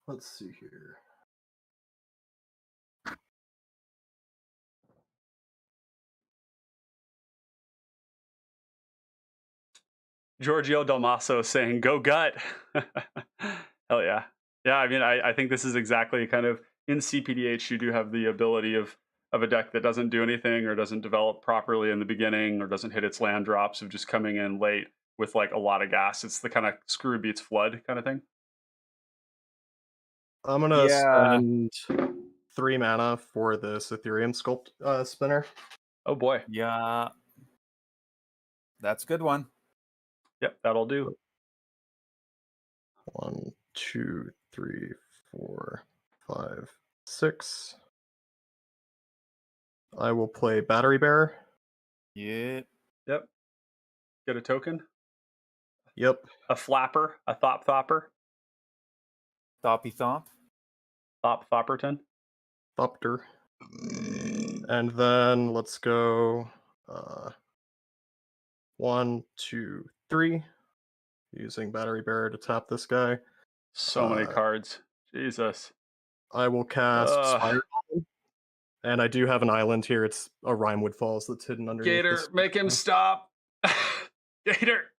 B: Let's see here.
A: Giorgio Dalmaso saying, go gut. Hell yeah. Yeah, I mean, I think this is exactly kind of, in cPDH, you do have the ability of of a deck that doesn't do anything or doesn't develop properly in the beginning or doesn't hit its land drops of just coming in late with like a lot of gas. It's the kind of screw beats flood kind of thing.
B: I'm gonna
D: Yeah.
B: spend 3 mana for this Ethereum Sculpt spinner.
A: Oh boy.
D: Yeah. That's a good one.
A: Yep, that'll do.
B: 1, 2, 3, 4, 5, 6. I will play Battery Bearer.
D: Yeah.
A: Yep. Get a token.
B: Yep.
A: A flapper. A thopper.
D: Thoppy thomp.
A: Thopperton.
B: Thopter. And then let's go 1, 2, 3. Using Battery Bearer to tap this guy.
A: So many cards. Jesus.
B: I will cast Spire Golem. And I do have an island here. It's a Rimewood Falls that's hidden underneath
A: Gator,
B: this.
A: make him stop. Gator.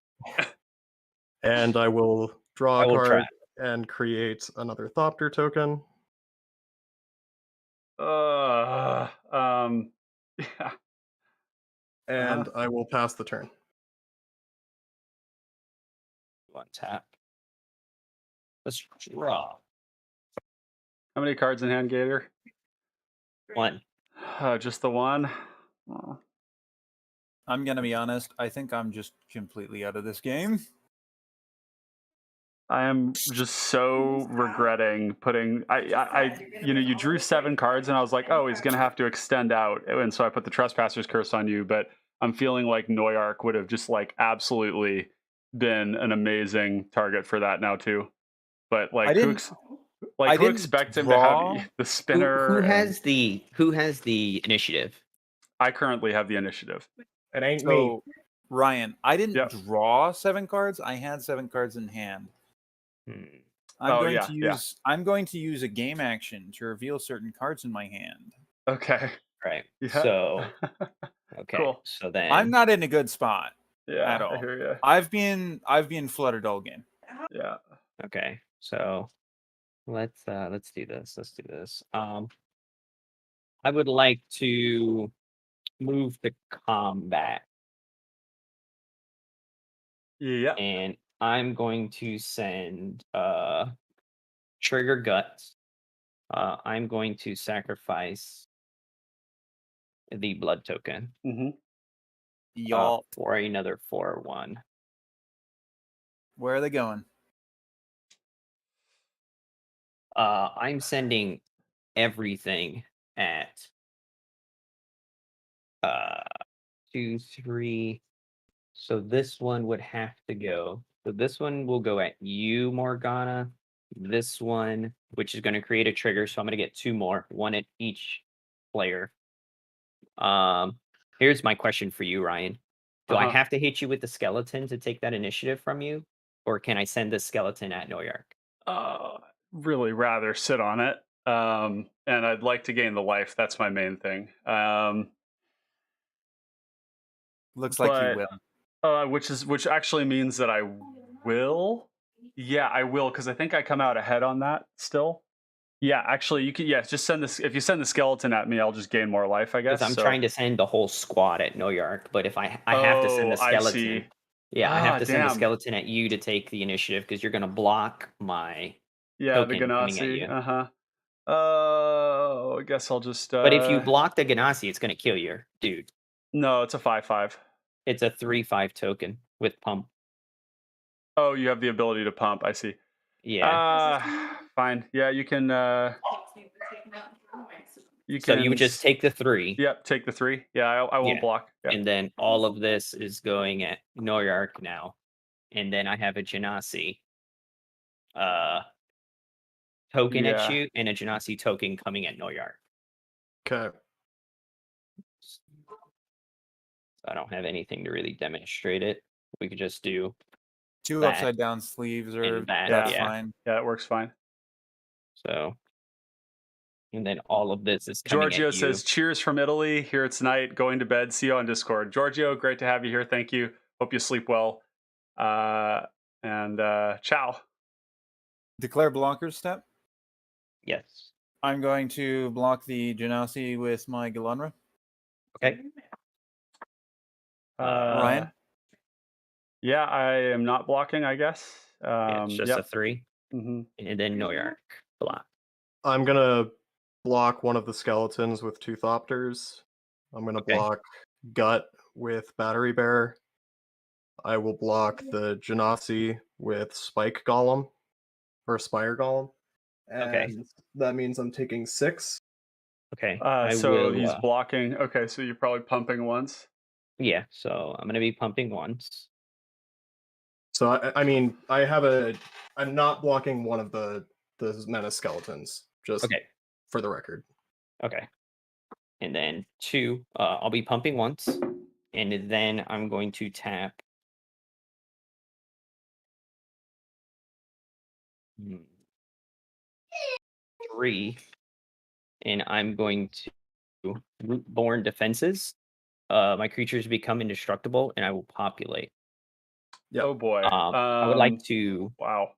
B: And I will draw
E: I
B: a
E: will
B: card
E: try.
B: and create another Thopter token.
A: Yeah.
B: And I will pass the turn.
E: One tap. Let's draw.
A: How many cards in hand, Gator?
E: 1.
A: Just the one. Oh.
D: I'm gonna be honest. I think I'm just completely out of this game.
A: I am just so regretting putting. You drew 7 cards, and I was like, oh, he's gonna have to extend out, and so I put the Trespasser's Curse on you. But I'm feeling like Noyark would have just like absolutely been an amazing target for that now too. But like, who expects him to have the spinner?
E: Who has the initiative?
A: I currently have the initiative.
B: It ain't me.
D: So, Ryan, I didn't
A: Yep.
D: draw 7 cards. I had 7 cards in hand. I'm going to use a game action to reveal certain cards in my hand.
A: Okay.
E: Right.
A: Yeah.
E: So okay.
A: Cool.
E: So then
D: I'm not in a good spot
A: Yeah.
D: at all.
A: I hear you.
D: I've been flooded all game.
A: Yeah.
E: Okay. So let's do this. Let's do this. I would like to move the combat.
A: Yeah.
E: And I'm going to send Trigger Guts. I'm going to sacrifice the blood token
D: Y'all,
E: for another 4/1.
D: where are they going?
E: I'm sending everything at 2, 3. So this one would have to go. So this one will go at you, Morgana. This one, which is going to create a trigger, so I'm going to get 2 more, 1 at each player. Here's my question for you, Ryan. Do I have to hit you with the skeleton to take that initiative from you, or can I send the skeleton at Noyark?
A: Really rather sit on it, and I'd like to gain the life. That's my main thing.
D: Looks like you will.
A: Which actually means that I will. Yeah, I will, because I think I come out ahead on that still. Yeah, actually, you can. Yeah, just send this. If you send the skeleton at me, I'll just gain more life, I guess.
E: Because I'm trying to send the whole squad at Noyark, but if I have to send the skeleton,
A: I see.
E: Yeah, I have to send the skeleton at you to take the initiative because you're going to block my
A: the
E: token coming at
A: Ganassi.
E: you.
A: Oh, I guess I'll just.
E: But if you block the Ganassi, it's going to kill your dude.
A: No, it's a 5/5.
E: It's a 3/5 token with pump.
A: Oh, you have the ability to pump. I see.
E: Yeah.
A: Fine. Yeah, you can.
E: So you would just take the 3.
A: Yep, take the 3. Yeah, I won't block. Yeah.
E: And then all of this is going at Noyark now. And then I have a Genasi token at you and a Genasi token coming at Noyark.
B: Okay.
E: So I don't have anything to really demonstrate it. We could just do
D: 2 upside down sleeves, or that's fine.
A: Yeah, it works fine.
E: So, and then all of this is coming
A: Giorgio
E: at you.
A: says, cheers from Italy. Here tonight, going to bed. See you on Discord. Giorgio, great to have you here. Thank you. Hope you sleep well. And ciao.
D: Declare Blanker's step?
E: Yes.
D: I'm going to block the Genasi with my Galanra.
E: Okay.
D: Ryan?
A: Yeah, I am not blocking, I guess.
E: Yeah, it's just a 3.
A: Mhm.
E: And then Noyark block.
B: I'm gonna block one of the skeletons with Toothopters. I'm gonna
E: Okay.
B: block Gut with Battery Bear. I will block the Genasi with Spike Golem or Spire Golem. And
E: Okay.
B: that means I'm taking 6.
E: Okay.
A: So he's blocking. Okay, so you're probably pumping once.
E: Yeah, so I'm gonna be pumping once.
B: So I mean, I'm not blocking one of the menace skeletons. Just
E: Okay.
B: for the record.
E: Okay. And then 2, I'll be pumping once, and then I'm going to tap. 3, and I'm going to Rootborn Defenses. My creatures become indestructible, and I will populate.
B: Yep.
A: Oh boy.
E: I would like to
A: Wow.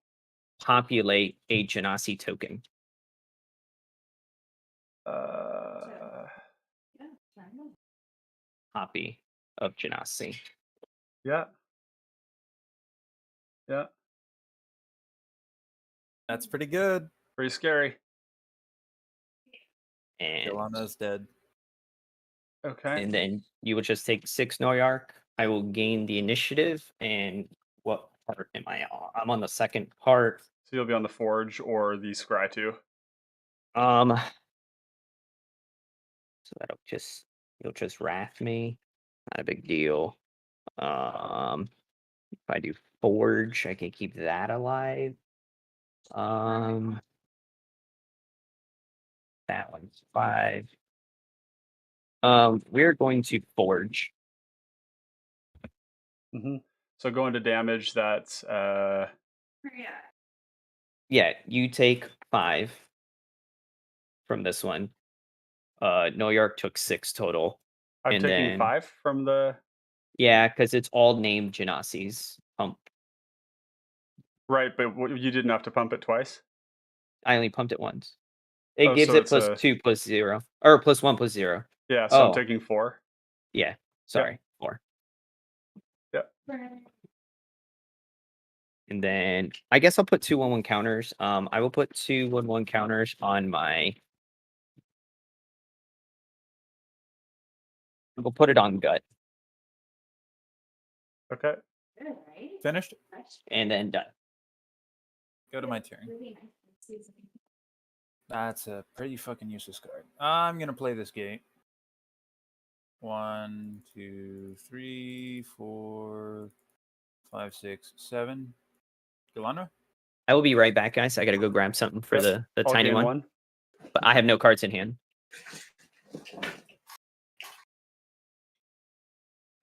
E: populate a Genasi token. Copy of Genasi.
A: Yeah. Yeah.
D: That's pretty good.
A: Pretty scary.
E: And
D: Galana's dead.
A: Okay.
E: And then you would just take 6 Noyark. I will gain the initiative. And what part am I on? I'm on the second part.
A: So you'll be on the Forge or the Scry 2.
E: So you'll just wrath me. Not a big deal. If I do Forge, I can keep that alive. That one's 5. We're going to Forge.
A: Mm-hmm. So going to damage, that's
E: Yeah, you take 5 from this one. Noyark took 6 total.
A: I'm
E: and
A: taking
E: then
A: 5 from the
E: Yeah, because it's all named Genasi's pump.
A: right, but you didn't have to pump it twice.
E: I only pumped it once. It
A: Oh,
E: gives
A: so
E: it
A: it's
E: plus
A: a
E: 2 plus 0. Or plus 1 plus 0.
A: yeah. So I'm
E: Oh,
A: taking 4.
E: yeah. Sorry. 4.
A: Yep.
E: And then I guess I'll put 2 1/1 counters. I will put 2 1/1 counters on my. We'll put it on Gut
A: Okay.
D: Finished?
E: and then done.
D: Go to my turn. That's a pretty fucking useless card. I'm gonna play this gate. 1, 2, 3, 4, 5, 6, 7. Galana?
E: I will be right back, guys. I gotta go grab something for
A: Yep.
E: the
A: I'll
E: tiny
A: gain
E: one. But I have no cards in hand.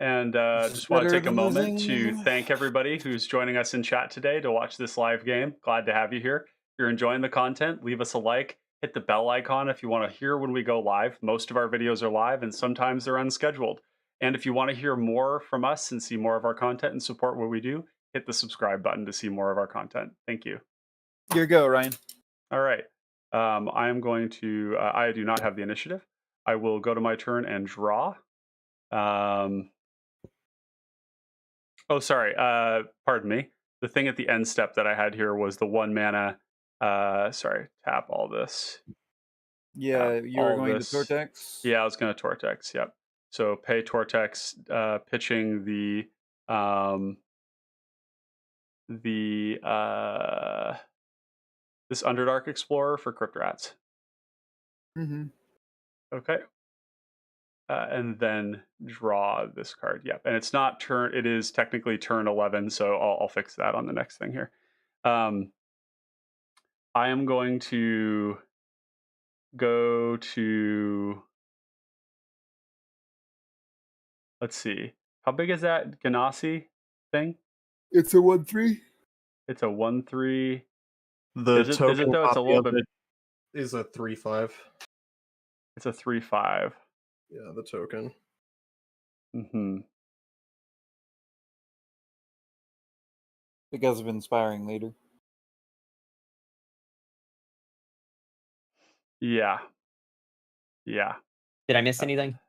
A: And just want to take a moment to thank everybody who's joining us in chat today to watch this live game. Glad to have you here. If you're enjoying the content, leave us a like, hit the bell icon if you want to hear when we go live. Most of our videos are live and sometimes they're unscheduled. And if you want to hear more from us and see more of our content and support what we do, hit the subscribe button to see more of our content. Thank you.
D: Your go, Ryan.
A: All right. I am going to, I do not have the initiative. I will go to my turn and draw. Oh, sorry. Pardon me. The thing at the end step that I had here was the 1 mana. Sorry. Tap all this.
D: Yeah, you were
A: all
D: going
A: this.
D: to Tortex?
A: Yeah, I was going to Tortex. Yep. So pay Tortex, pitching this Underdark Explorer for Crypt Rats.
D: Mm-hmm.
A: Okay. And then draw this card. Yep. And it's not turn. It is technically turn 11. So I'll fix that on the next thing here. I am going to go to. Let's see. How big is that Genasi thing?
D: It's a 1/3.
A: It's a 1/3.
B: The
A: Is it
B: token
A: though? It's a
B: copy
A: little
B: of
A: bit.
B: it is a 3/5.
A: It's a 3/5.
B: Yeah, the token.
A: Mm-hmm.
D: Because of Inspiring Leader.
A: Yeah. Yeah.
E: Did I miss anything?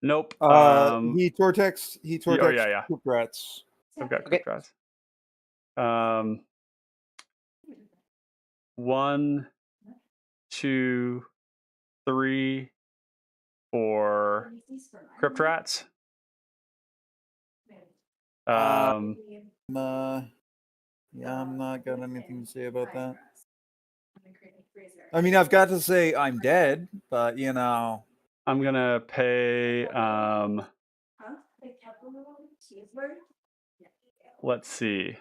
A: Nope.
D: He Tortex.
A: Oh, yeah.
D: Poop rats.
A: I've got
E: Okay.
A: quick draws. 1, 2, 3, 4 crypt rats.
D: Yeah, I'm not got anything to say about that. I mean, I've got to say I'm dead, but you know.
A: I'm gonna pay. Let's see.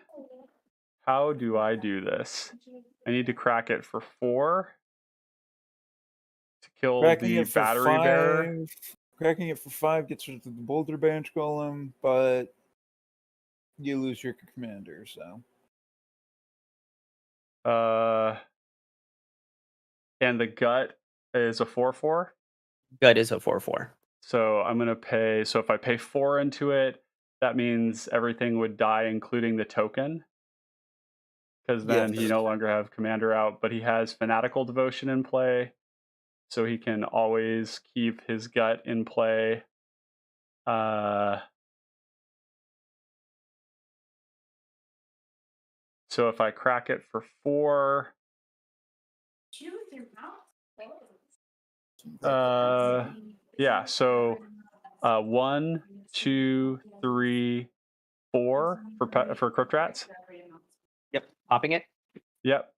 A: How do I do this? I need to crack it for 4 to kill
D: Cracking
A: the
D: it for
A: battery bearer.
D: 5. Cracking it for 5 gets rid of the boulder bench golem, but you lose your commander. So.
A: And the gut is a 4/4.
E: Gut is a 4/4.
A: So I'm gonna pay. So if I pay 4 into it, that means everything would die, including the token. Because then he
D: Yes.
A: no longer have commander out, but he has fanatical devotion in play, so he can always keep his gut in play. So if I crack it for 4, yeah. So 1, 2, 3, 4 for crypt rats.
E: Yep. Popping it.
A: Yep.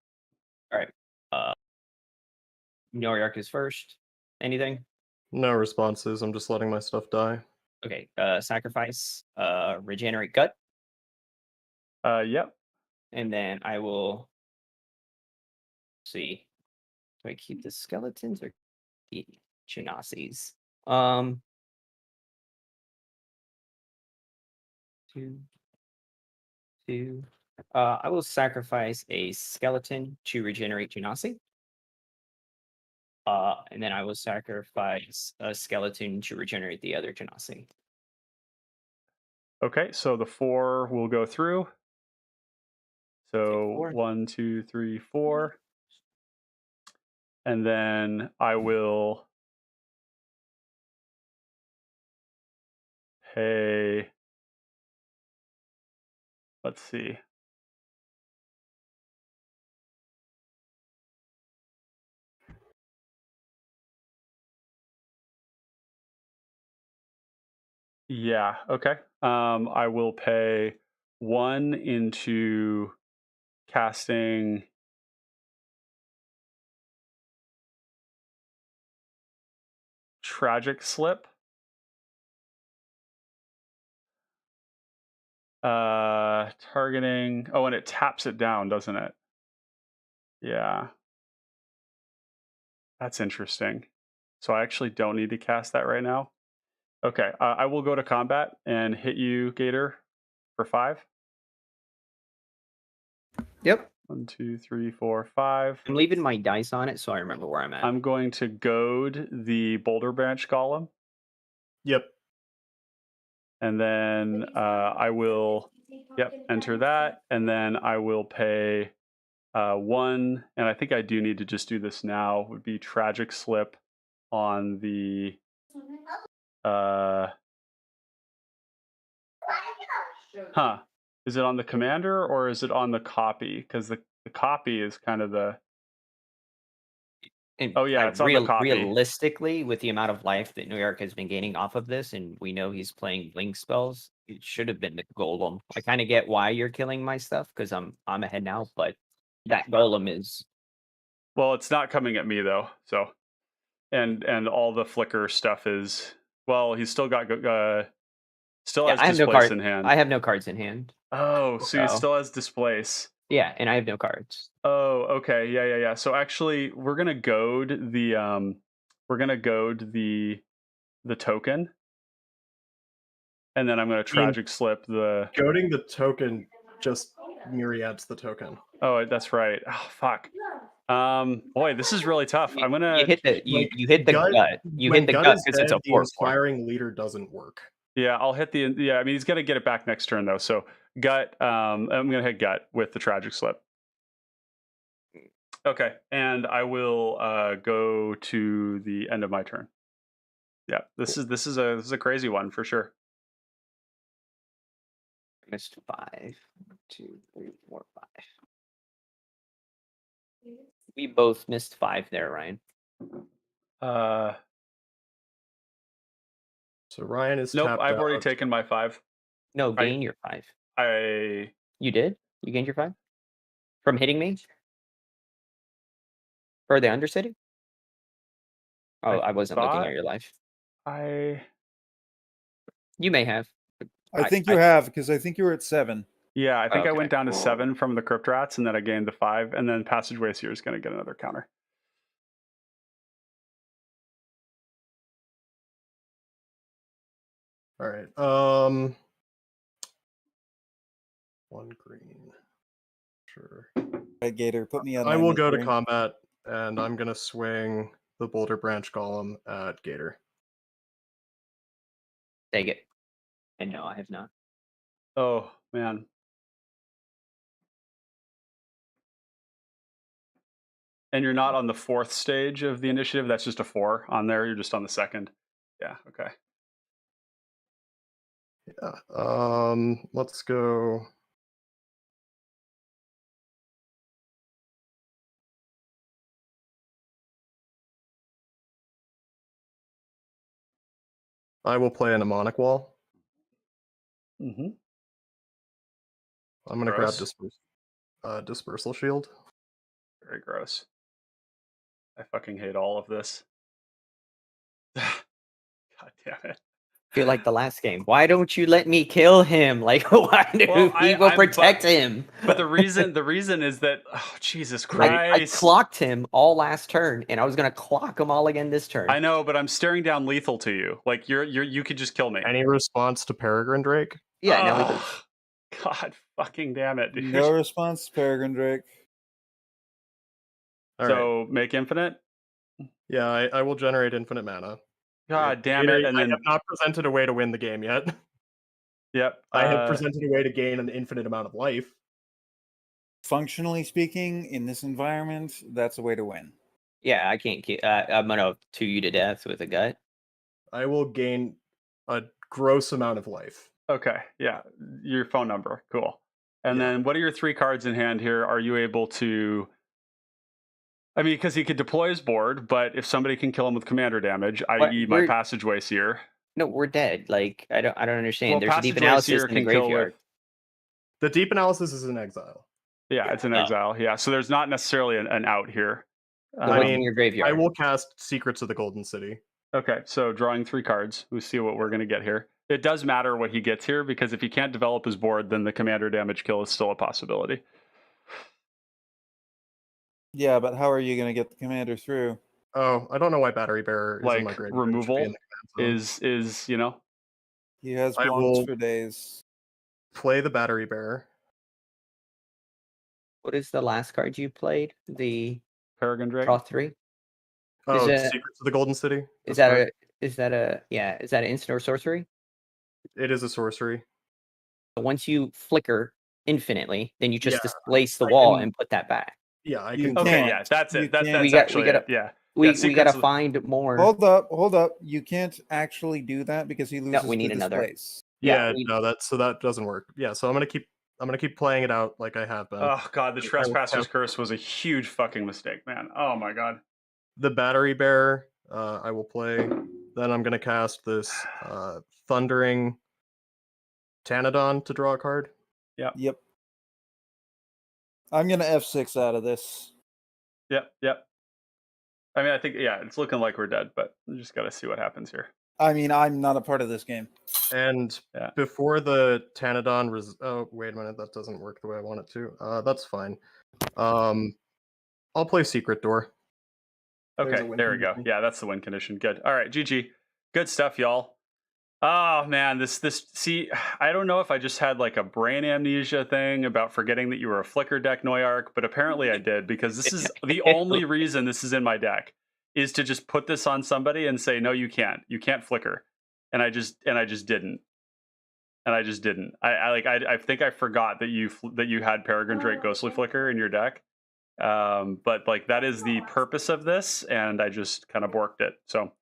E: All right. New York is first. Anything?
B: No responses. I'm just letting my stuff die.
E: Okay. Sacrifice. Regenerate gut.
A: Yep.
E: And then I will see. Do I keep the skeletons or the Genasi's? 2, 2. I will sacrifice a skeleton to regenerate Genasi. And then I will sacrifice a skeleton to regenerate the other Genasi.
A: Okay, so the 4 will go through. So
E: 4.
A: 1, 2, 3, 4. And then I will pay. Let's see. Yeah, okay. I will pay 1 into casting Tragic Slip. Targeting. Oh, and it taps it down, doesn't it? Yeah. That's interesting. So I actually don't need to cast that right now. Okay, I will go to combat and hit you, Gator, for 5.
E: Yep.
A: 1, 2, 3, 4, 5.
E: I'm leaving my dice on it so I remember where I'm at.
A: I'm going to goad the Boulder Branch Golem.
B: Yep.
A: And then I will, enter that. And then I will pay 1. And I think I do need to just do this now. Would be Tragic Slip on the. Is it on the commander or is it on the copy? Because the copy is kind of the.
E: And
A: Oh, yeah, it's on the copy.
E: Realistically, with the amount of life that New York has been gaining off of this, and we know he's playing blink spells, it should have been the golem. I kind of get why you're killing my stuff because I'm ahead now, but that golem is.
A: Well, it's not coming at me though. So, and all the flicker stuff is. Well, he's still got still has displace in hand.
E: I have no cards in hand.
A: Oh, so he still has displace.
E: Yeah, and I have no cards.
A: Oh, okay. Yeah. So actually, we're gonna goad the token, and then I'm gonna tragic slip the.
B: Goading the token just myriads the token.
A: Oh, that's right. Oh, fuck. Boy, this is really tough. I'm gonna.
E: You hit the gut. You hit the gut because it's a 4/4.
B: The inspiring leader doesn't work.
A: Yeah, I'll hit the. Yeah, I mean he's gonna get it back next turn though. So gut. I'm gonna hit gut with the tragic slip. Okay, and I will go to the end of my turn. Yeah, this is a crazy one for sure.
E: Missed 5. 2, 3, 4, 5. We both missed 5 there, Ryan.
B: So Ryan is
A: Nope,
B: tapped
A: I've already
B: out.
A: taken my 5.
E: No, gain your 5.
A: You
E: did? You gained your 5? From hitting me? Or the undercity? Oh, I wasn't looking at your life. You may have.
D: I think you have, because I think you were at 7.
A: Yeah, I think I
E: Okay.
A: went down to 7 from the Crypt Rats, and then I gained the 5, and then Passageway Seer is going to get another counter.
B: All right. 1 green. Sure.
D: Right, Gator, put me on.
B: I will go to combat, and I'm gonna swing the Boulder Branch Golem at Gator.
E: Take it. And no, I have not.
A: Oh, man. And you're not on the 4th stage of the initiative. That's just a 4 on there. You're just on the 2nd. Yeah, okay.
B: Yeah. Let's go. I will play a Mnemonic Wall.
A: Mm-hmm.
B: I'm gonna grab Dispersal Shield.
A: Very gross. I fucking hate all of this. God damn it.
E: Feel like the last game. Why don't you let me kill him? Like, why do people protect him?
A: But the reason is that, oh, Jesus Christ.
E: I clocked him all last turn, and I was gonna clock him all again this turn.
A: I know, but I'm staring down lethal to you. Like you could just kill me.
B: Any response to Peregrine Drake?
E: Yeah, now we do.
A: God fucking damn it, dude.
D: No response to Peregrine Drake.
A: So make infinite?
B: Yeah, I will generate infinite mana.
A: God damn it. And
B: I
A: then
B: have not presented a way to win the game yet.
A: Yep.
B: I have presented a way to gain an infinite amount of life.
D: Functionally speaking, in this environment, that's a way to win.
E: Yeah, I can't keep. I'm gonna 2 you to death with a gut.
B: I will gain a gross amount of life.
A: Okay, yeah. Your phone number. Cool. And then what are your 3 cards in hand here? Are you able to... I mean, because he could deploy his board, but if somebody can kill him with commander damage, i.e. my Passageway Seer...
E: No, we're dead. Like, I don't understand.
A: Well,
E: There's a deep
A: Passageway
E: analysis
A: Seer
E: in the
A: can kill
E: graveyard.
B: The deep analysis is in exile.
A: Yeah, it's in exile. Yeah, so there's not necessarily an out here.
E: I mean, your graveyard.
B: I will cast Secrets of the Golden City.
A: Okay, so drawing 3 cards. We'll see what we're going to get here. It does matter what he gets here, because if he can't develop his board, then the commander damage kill is still a possibility.
D: Yeah, but how are you going to get the commander through?
B: Oh, I don't know why Battery Bearer is in my
A: Like,
B: graveyard.
A: removal is, you know...
D: He has
B: I
D: blocks
B: will
D: for days.
B: play the Battery Bearer.
E: What is the last card you played? The
A: Peregrine Drake?
E: Draw 3?
B: Oh, Secrets of the Golden City?
E: Is that an instant or sorcery?
B: It is a sorcery.
E: Once you flicker infinitely, then you just displace the wall and put that back.
B: Yeah, I
D: You
B: can.
A: Okay, yeah, that's it. That's
E: we got-
A: actually
E: we gotta-
A: it. Yeah.
E: We
A: Secrets
E: gotta
A: of-
E: find more.
D: Hold up. You can't actually do that because he loses.
E: No, we need
D: the
E: another.
D: displace.
B: Yeah, no, that doesn't work. Yeah, so I'm gonna keep playing it out like I have been.
A: Oh god, the Trespasser's Curse was a huge fucking mistake, man. Oh my god.
B: The Battery Bearer, I will play. Then I'm gonna cast this Thundering Tanadon to draw a card.
D: Yep. I'm gonna F6 out of this.
A: Yep. I mean, I think, it's looking like we're dead, but we just got to see what happens here.
D: I mean, I'm not a part of this game.
B: And before the Tanadon... oh, wait a minute, that doesn't work the way I want it to. That's fine. I'll play Secret Door.
A: Okay, there we go. Yeah, that's the win condition. Good. All right, GG. Good stuff, y'all. Oh, man, this... See, I don't know if I just had like a brain amnesia thing about forgetting that you were a Flicker deck, Noyark, but apparently I did, because this is the only reason this is in my deck, is to just put this on somebody and say, no, you can't. You can't Flicker. And I just didn't. I think I forgot that you had Peregrine Drake Ghostly Flicker in your deck. But like that is the purpose of this, and I just kind of borked it. So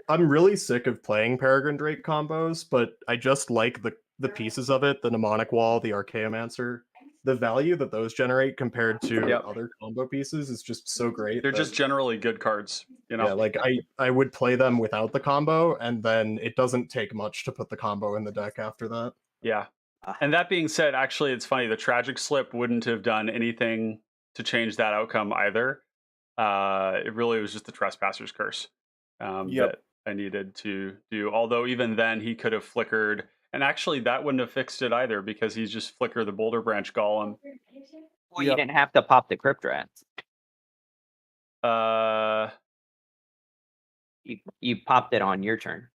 B: I'm really sick of playing Peregrine Drake combos, but I just like the pieces of it, the Mnemonic Wall, the Archaeomancer. The value that those generate compared to
A: Yep.
B: other combo pieces is just so great.
A: they're
B: that-
A: just generally good cards, you know.
B: Yeah, like I would play them without the combo, and then it doesn't take much to put the combo in the deck after that.
A: Yeah. And that being said, actually, it's funny. The Tragic Slip wouldn't have done anything to change that outcome either. It really was just the Trespasser's Curse that I needed to do. Although even then, he could have flickered. And actually, that wouldn't have fixed it either because he's just flicker the Boulder Branch Golem.
E: Well, you didn't have to pop the Crypt Rats. You popped it on your turn.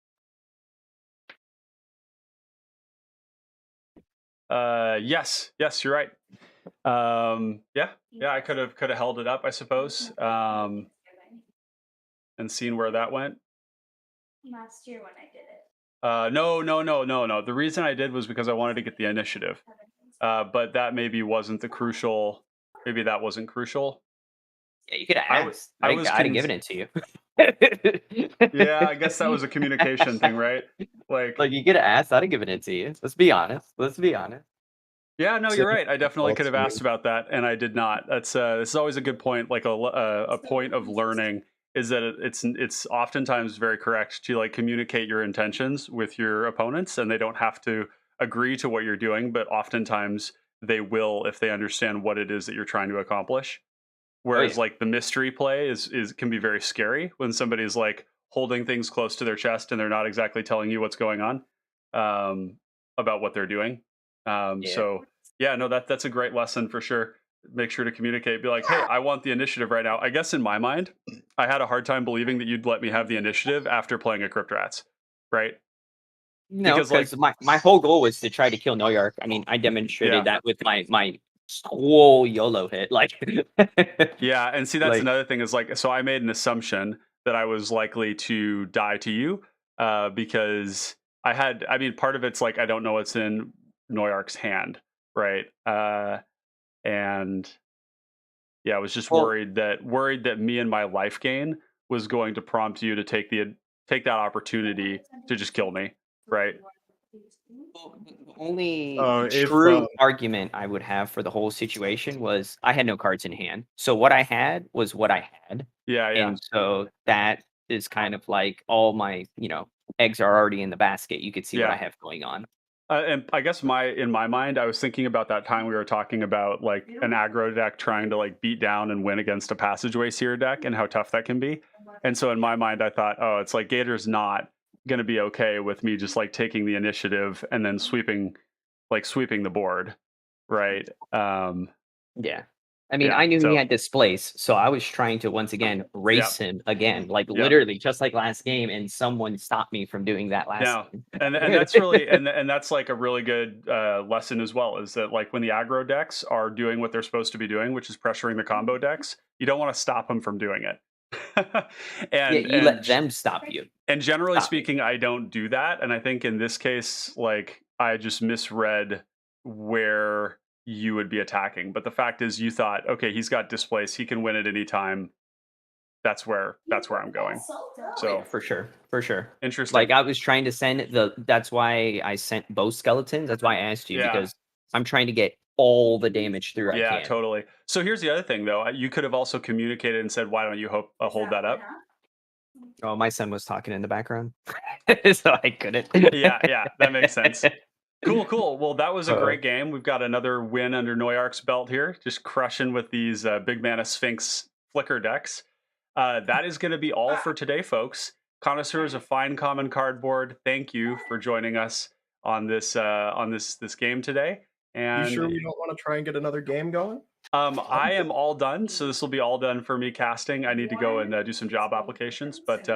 A: Yes, you're right. Yeah, I could have held it up, I suppose, and seen where that went.
G: Last year when I did it.
A: No. The reason I did was because I wanted to get the initiative. But that maybe wasn't the crucial. Maybe that wasn't crucial.
E: Yeah, you could have asked. I'd have given it to you.
A: Yeah, I guess that was a communication thing, right? Like
E: you could have asked. I'd have given it to you. Let's be honest.
A: Yeah, no, you're right. I definitely could have asked about that, and I did not. That's this is always a good point. Like a point of learning is that it's oftentimes very correct to like communicate your intentions with your opponents, and they don't have to agree to what you're doing, but oftentimes they will if they understand what it is that you're trying to accomplish. Whereas like the mystery play is can be very scary when somebody's like holding things close to their chest and they're not exactly telling you what's going on about what they're doing. So yeah, no, that's a great lesson for sure. Make sure to communicate. Be like, hey, I want the initiative right now. I guess in my mind, I had a hard time believing that you'd let me have the initiative after playing a Crypt Rats, right?
E: No, because my whole goal was to try to kill Noyark. I mean, I demonstrated that with my whole YOLO hit. Like,
A: yeah, and see, that's another thing is like, so I made an assumption that I was likely to die to you because I mean, part of it's like I don't know what's in Noyark's hand, right? And yeah, I was just worried that me and my life gain was going to prompt you to take that opportunity to just kill me, right?
E: Well, the only true argument I would have for the whole situation was I had no cards in hand. So what I had was what I had.
A: Yeah.
E: And so that is kind of like all my, eggs are already in the basket. You could see what I have going on.
A: And I guess in my mind, I was thinking about that time we were talking about like an aggro deck trying to like beat down and win against a Passageway Seer deck and how tough that can be. And so in my mind, I thought, oh, it's like Gator's not going to be okay with me just like taking the initiative and then sweeping the board, right?
E: Yeah. I mean, I knew he had displace, so I was trying to once again race him again, like literally just like last game, and someone stopped me from doing that last game.
A: and that's really and that's like a really good lesson as well, is that like when the aggro decks are doing what they're supposed to be doing, which is pressuring the combo decks, you don't want to stop them from doing it. and
E: you let them stop you.
A: And generally speaking, I don't do that. And I think in this case, like I just misread where you would be attacking. But the fact is you thought, okay, he's got displace, he can win at any time. That's where I'm going. So
E: for sure.
A: Interesting.
E: Like I was trying to send that's why I sent both skeletons. That's why I asked you, because I'm trying to get all the damage through.
A: Yeah, totally. So here's the other thing though. You could have also communicated and said, why don't you hold that up?
E: Oh, my son was talking in the background. So I couldn't.
A: Yeah, that makes sense. Cool. Well, that was a great game. We've got another win under Noyark's belt here, just crushing with these big mana Sphinx flicker decks. That is going to be all for today, folks. Connoisseurs of Fine Common Cardboard, thank you for joining us on this game today. And
B: you sure we don't want to try and get another game going?
A: I am all done, so this will be all done for me casting. I need to go and do some job applications, but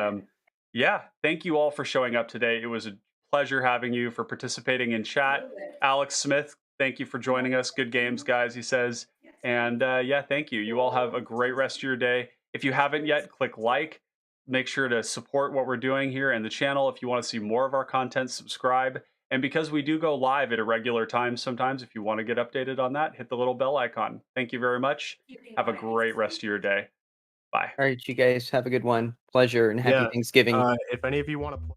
A: yeah, thank you all for showing up today. It was a pleasure having you, for participating in chat. Alex Smith, thank you for joining us. Good games, guys, he says. And yeah, thank you. You all have a great rest of your day. If you haven't yet, click like. Make sure to support what we're doing here and the channel. If you want to see more of our content, subscribe. And because we do go live at irregular times sometimes, if you want to get updated on that, hit the little bell icon. Thank you very much. Have a great rest of your day. Bye.
E: All right, you guys have a good one. Pleasure and happy
B: Yeah,
E: Thanksgiving.
B: If any of you want to play